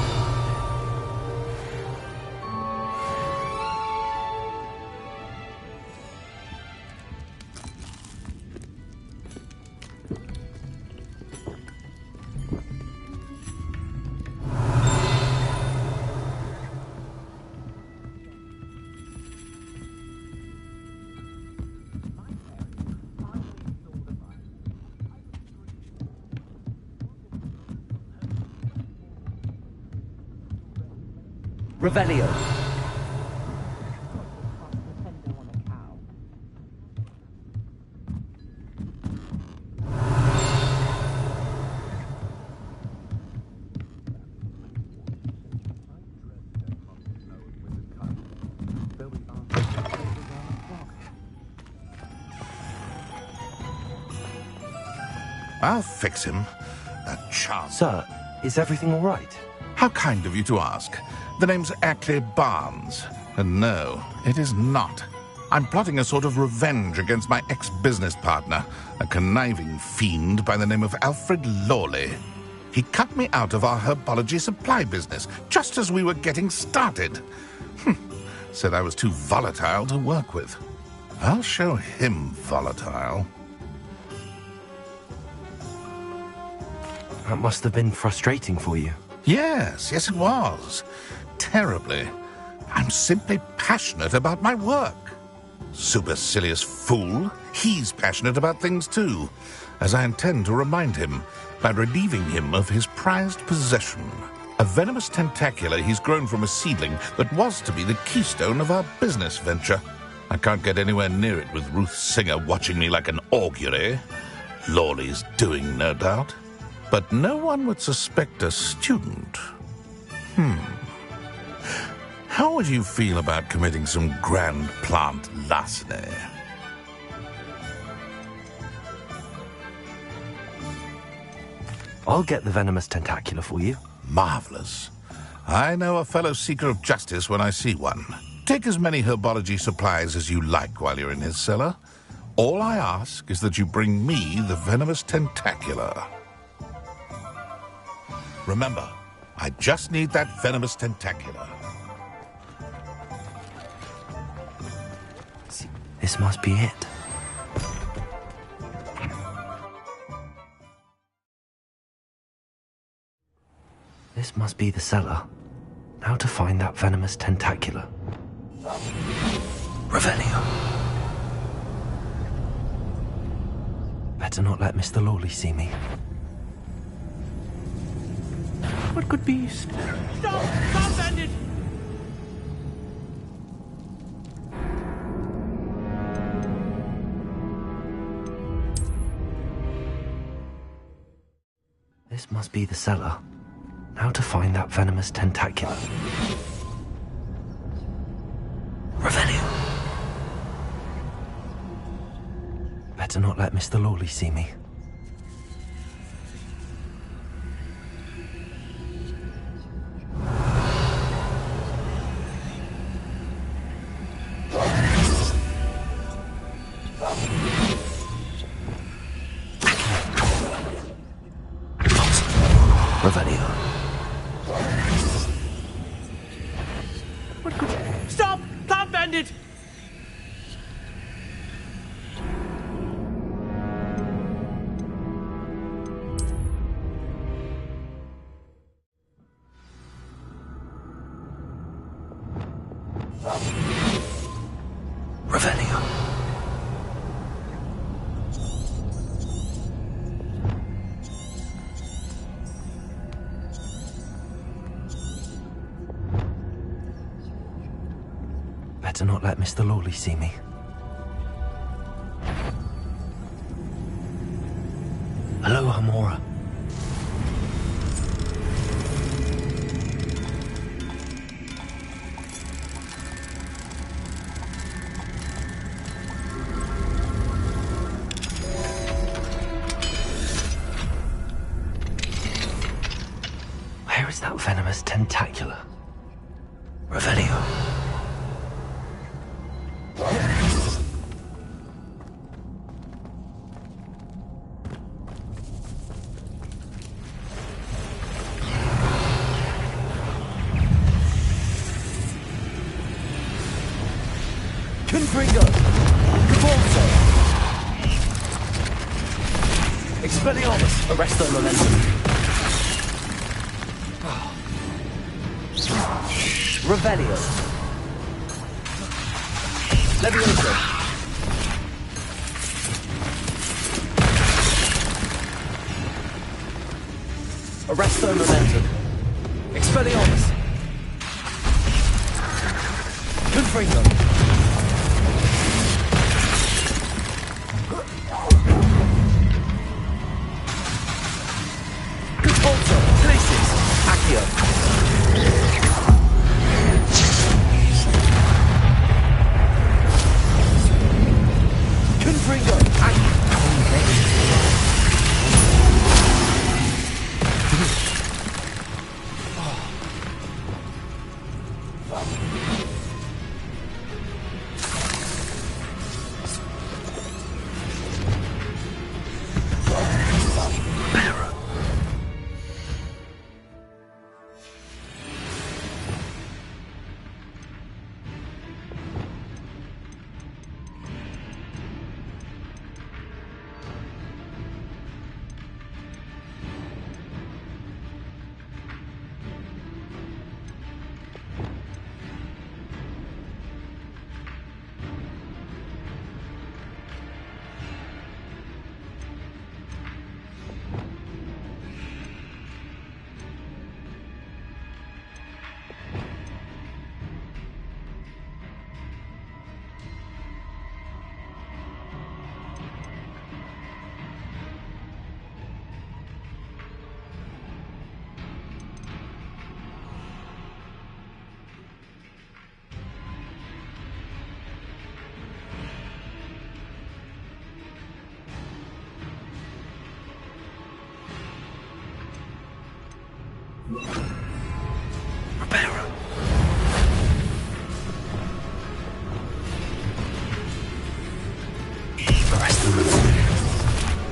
Revelio. I'll fix him. That chance. Sir, is everything all right? How kind of you to ask. The name's Ackley Barnes. And no, it is not. I'm plotting a sort of revenge against my ex-business partner, a conniving fiend by the name of Alfred Lawley. He cut me out of our herbology supply business just as we were getting started. Said I was too volatile to work with. I'll show him volatile. That must have been frustrating for you. Yes, it was. Terribly. I'm simply passionate about my work. Supercilious fool. He's passionate about things too, as I intend to remind him by relieving him of his prized possession. A venomous tentacula he's grown from a seedling that was to be the keystone of our business venture. I can't get anywhere near it with Ruth Singer watching me like an augury. Lawley's doing, no doubt. But no one would suspect a student. How would you feel about committing some grand plant larceny? I'll get the venomous tentacula for you. Marvelous. I know a fellow seeker of justice when I see one. Take as many herbology supplies as you like while you're in his cellar. All I ask is that you bring me the venomous tentacula. Remember, I just need that venomous tentacula. This must be it. This must be the cellar. How to find that venomous tentacula. Revelio. Better not let Mr. Lawley see me. What could be? Stop! Stop, bandit! This must be the cellar. How to find that venomous tentacula. Revelio. Better not let Mr. Lawley see me. Revelio. What could... Stop! Stop, bandit! Revelio. Better not let Mr. Lawley see me. Hello, Hamora. Where is that venomous tentacula? Revelio. Confringo! Caporto! Expelliarmus! Arresto momentum. Revelio! Levioso! Arresto momentum. Expelliarmus! Confringo! Caporto! Places! Accio! Confringo!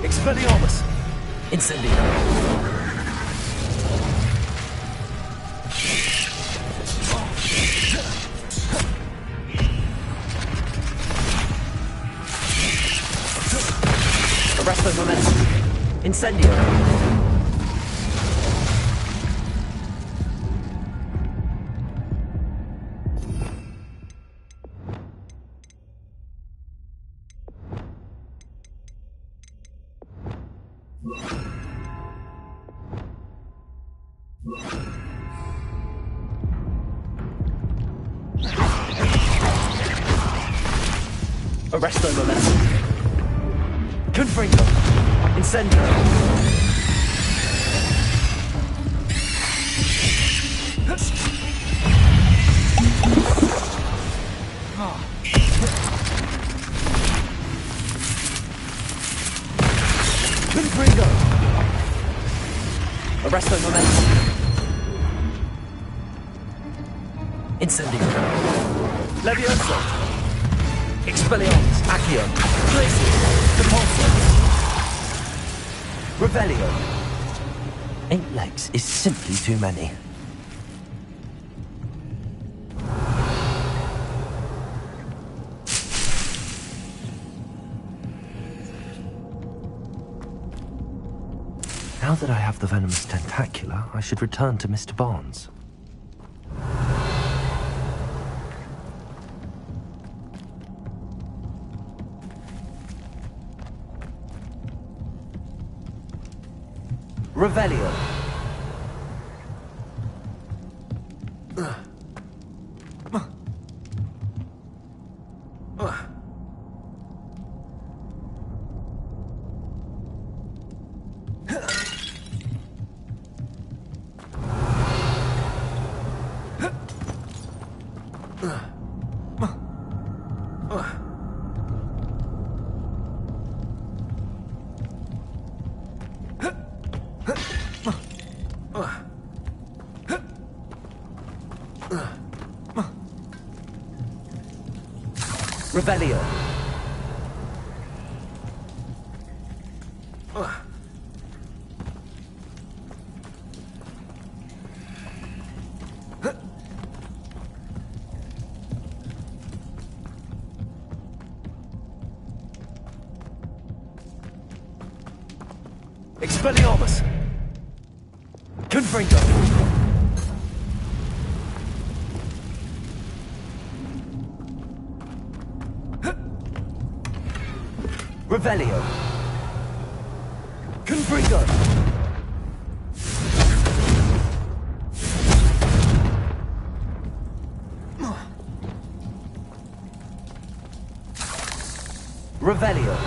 Expelliarmus! Incendio! Arresto momentum! Incendio! Arresto momentum. Confringo. Incendio. Confringo. Arresto momentum. Incendio. Levioso. Expelliarmus, Accio, Places, Caporto, Revelio. 8 legs is simply too many. Now that I have the venomous tentacula, I should return to Mr. Barnes. Revelio. Revelio. Expelliarmus. Confringo. Revelio. Confringo. Revelio.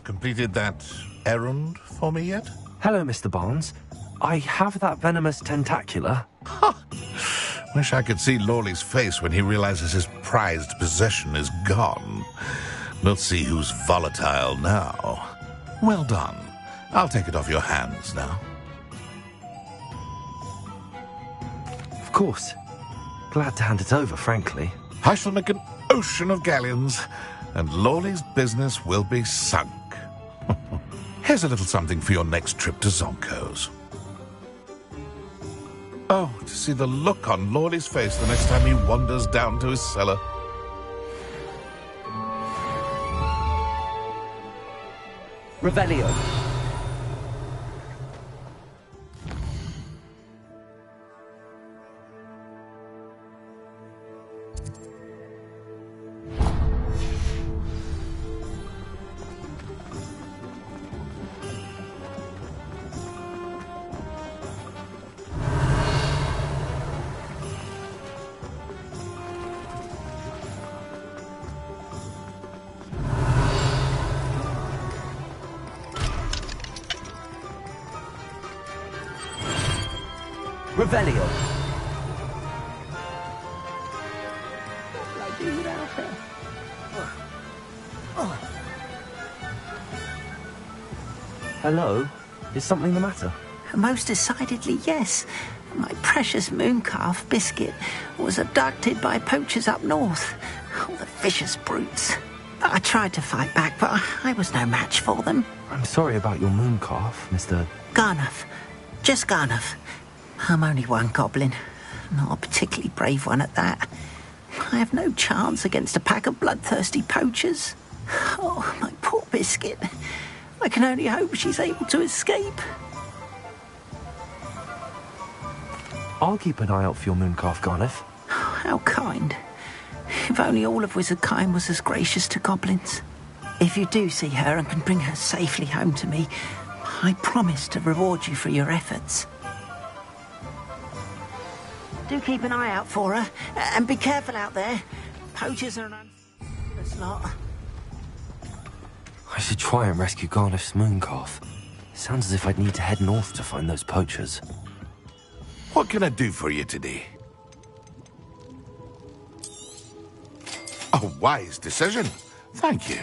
Completed that errand for me yet? Hello, Mr. Barnes. I have that venomous tentacula. Wish I could see Lawley's face when he realizes his prized possession is gone. We'll see who's volatile now. Well done. I'll take it off your hands now. Of course. Glad to hand it over, frankly. I shall make an ocean of galleons, and Lawley's business will be sunk. Here's a little something for your next trip to Zonko's. Oh, to see the look on Lawley's face the next time he wanders down to his cellar. Revelio. Revelio. Hello? Is something the matter? Most decidedly, yes. My precious mooncalf, Biscuit, was abducted by poachers up north. Oh, the vicious brutes. I tried to fight back, but I was no match for them. I'm sorry about your mooncalf, Mr. Garnuff. Just Garnuff. I'm only one goblin. Not a particularly brave one at that. I have no chance against a pack of bloodthirsty poachers. Oh, my poor Biscuit. I can only hope she's able to escape. I'll keep an eye out for your mooncalf, Garnuff. How kind. If only all of Wizardkind was as gracious to goblins. If you do see her and can bring her safely home to me, I promise to reward you for your efforts. Do keep an eye out for her, and be careful out there. Poachers are an unscrupulous lot. I should try and rescue Garnuff's mooncalf. Sounds as if I'd need to head north to find those poachers. What can I do for you today? A wise decision. Thank you.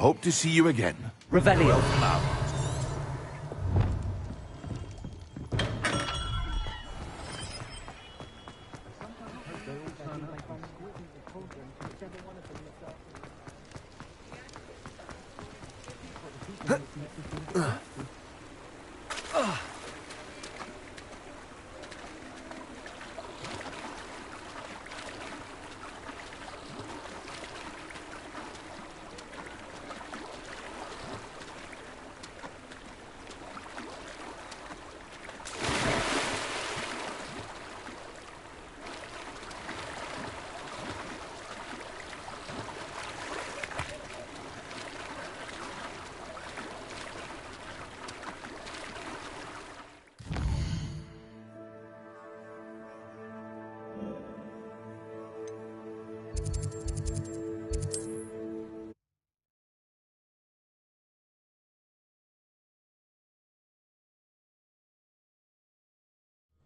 hope to see you again. Revelio.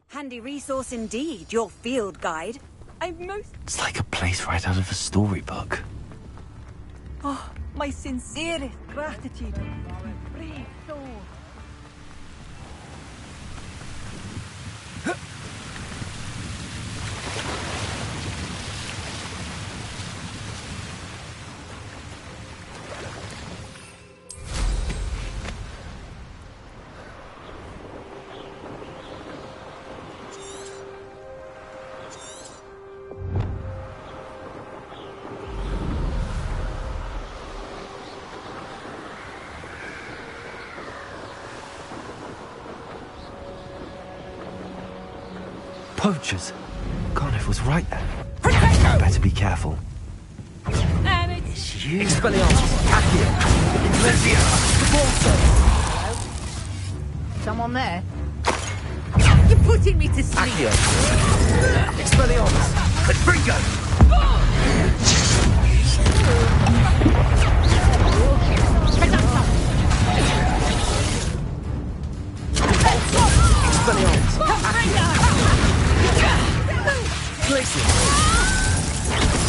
Handy resource indeed, your field guide. It's like a place right out of a storybook. Oh, my sincerest gratitude. Brave soul. Poachers. Garniff was right there. Better be careful. It's you. Expelliarmus. Accio. Incendio. Someone there? You're putting me to sleep. Accio. Expelliarmus. Confringo. Expelliarmus. Accio. Glacier.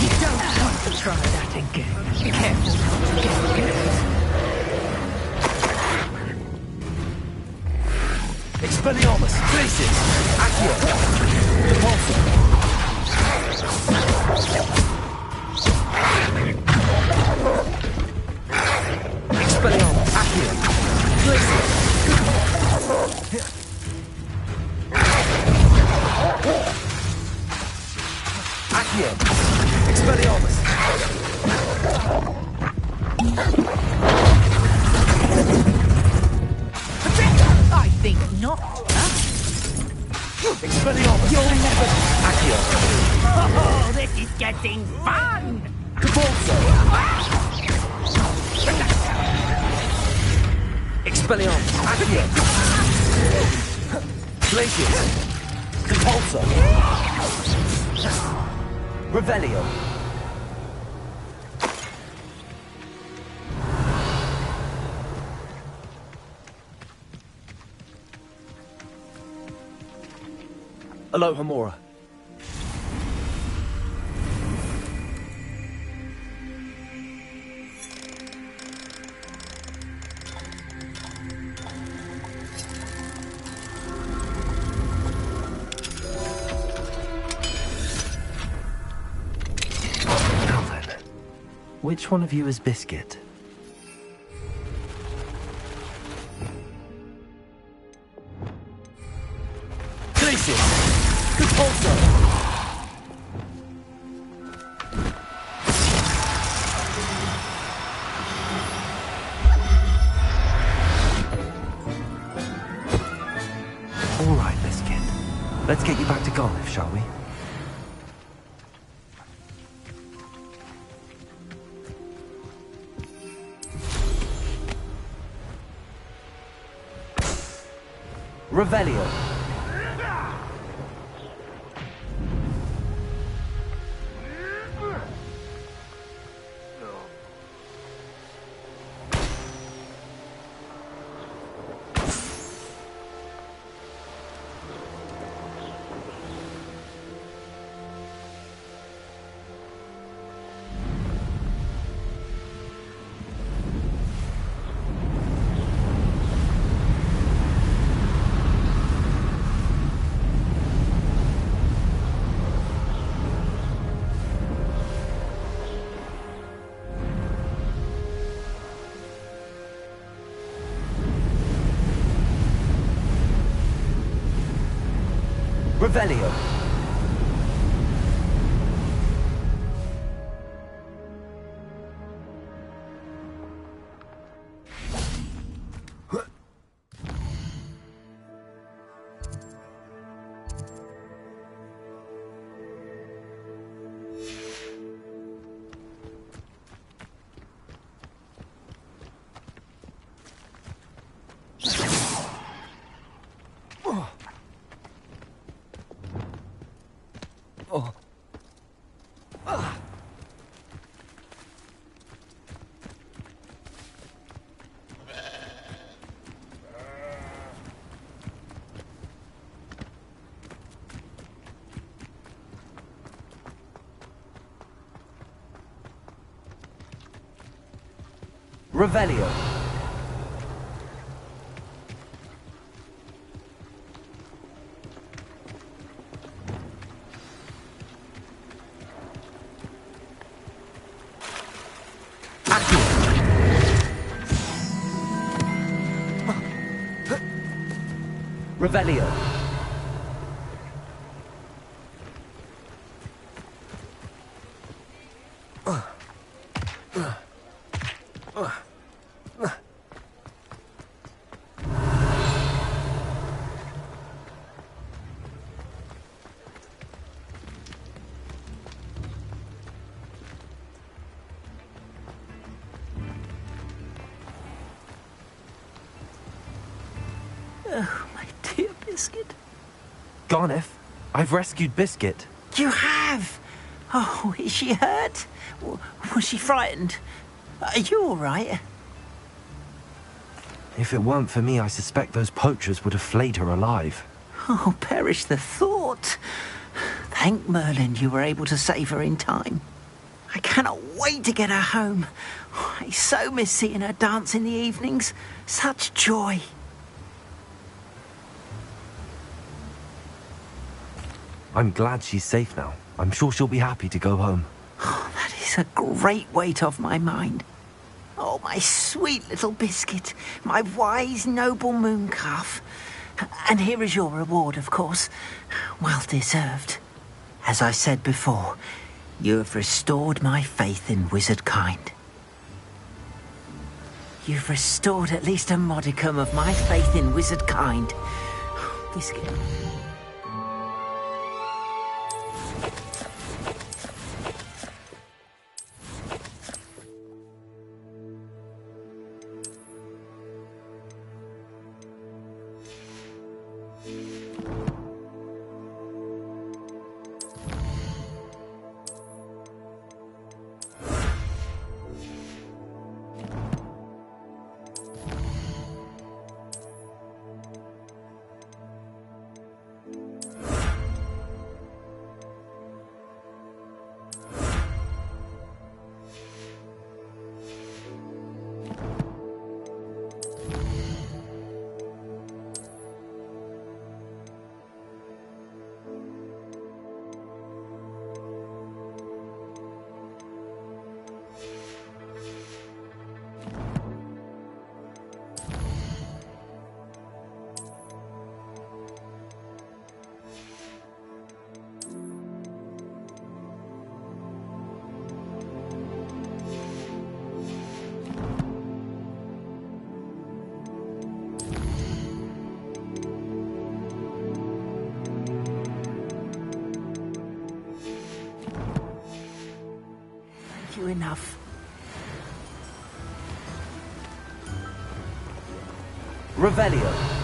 You don't want to try that again. Be careful not to get hurt. Expelliarmus. Glacier. Accio. Repulsor. Expelliarmus. Accio. Glacier. Accio. Expelliarmus. I think not. Expelliarmus. You'll never. Accio. Oh, this is getting fun. Repulsor. Expelliarmus. Accio. Glaciers. Repulsor. Revelio. Aloha Mora. Which one of you is Biscuit? Glaciers. Repulsor. All right, Biscuit. Let's get you back to Garliff, shall we? Revelio. Revelio. Revelio. Revelio. Oh, my dear Biscuit. Garneth, I've rescued Biscuit. You have? Oh, is she hurt? Was she frightened? Are you all right? If it weren't for me, I suspect those poachers would have flayed her alive. Oh, perish the thought. Thank Merlin you were able to save her in time. I cannot wait to get her home. I so miss seeing her dance in the evenings. Such joy. I'm glad she's safe now. I'm sure she'll be happy to go home. Oh, that is a great weight off my mind. Oh, my sweet little Biscuit, my wise, noble moon calf. And here is your reward, of course. Well deserved. As I said before, you have restored my faith in wizard kind. You've restored at least a modicum of my faith in wizard kind. Biscuit. Enough. Revelio.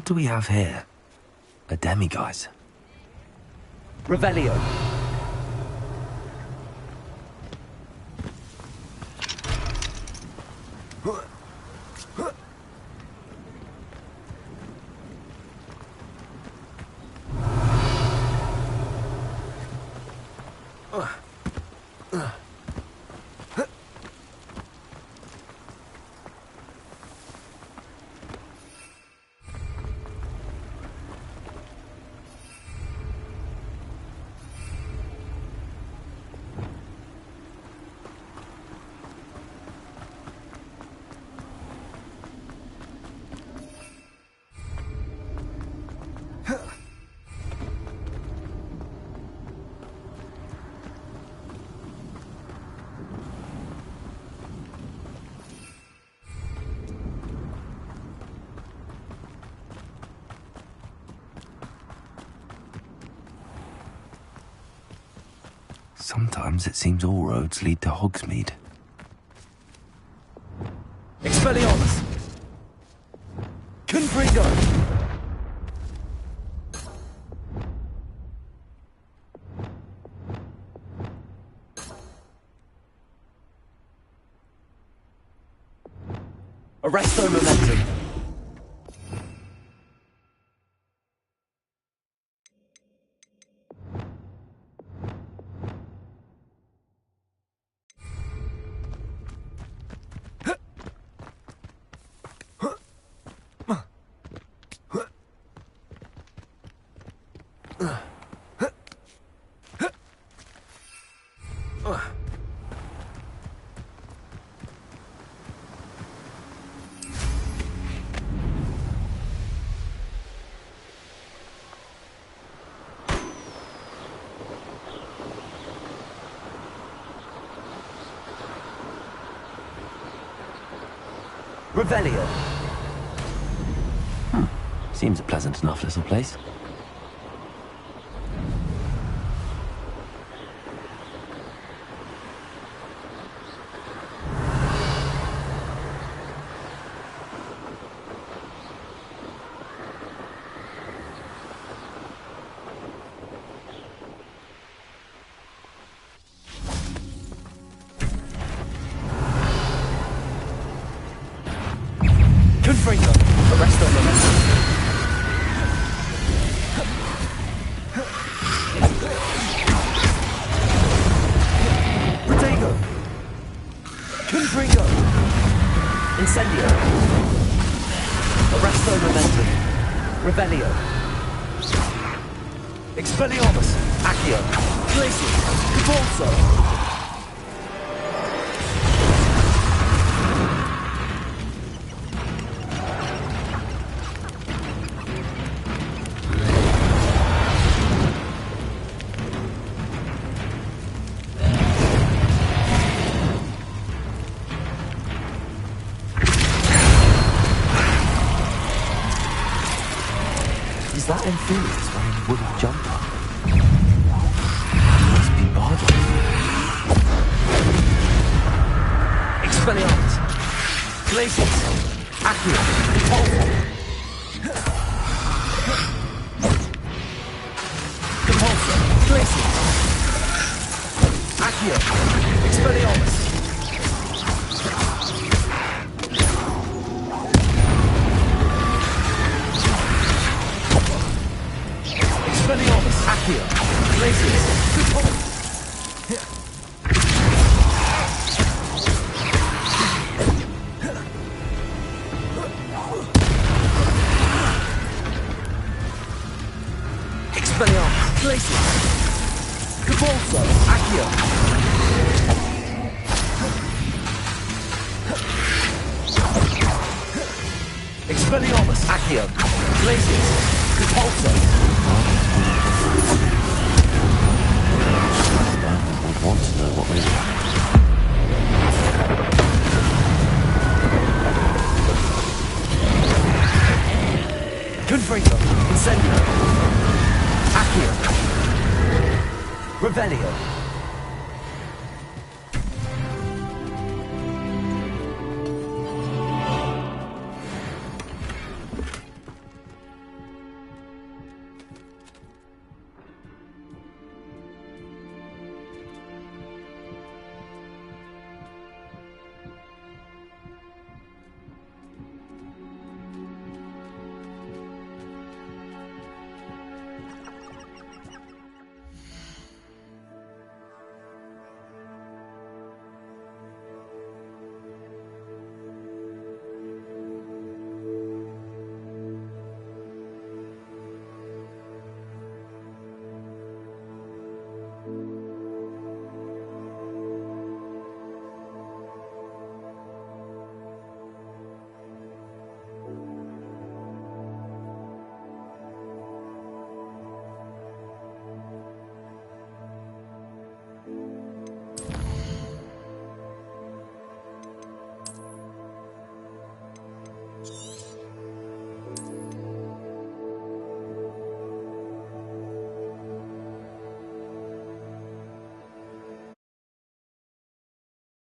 What do we have here? A demiguise. Revelio. Sometimes it seems all roads lead to Hogsmeade. Expelliarmus! Confringo! Arresto momentum! Revelio. Seems a pleasant enough little place. Confringo! Arresto momentum! Protego! Confringo! Incendio! Arresto momentum! Revelio! Expelliarmus! Accio! Glacius! Cabalso! Is that Infurious wearing a wooden jumper? He must be Bardo. Expelliarmus! Glacius! Accio! Cabalso! Cabalso! Glacius! Accio! Expelliarmus! Expelliarmus! Accio! Glacius! Cabalso! Expelliarmus! Glacius! Cabalso! Accio! Expelliarmus! Accio! Glacius! Cabalso! Would want to know what really happened. Confringo! Incendio! Accio! Revelio!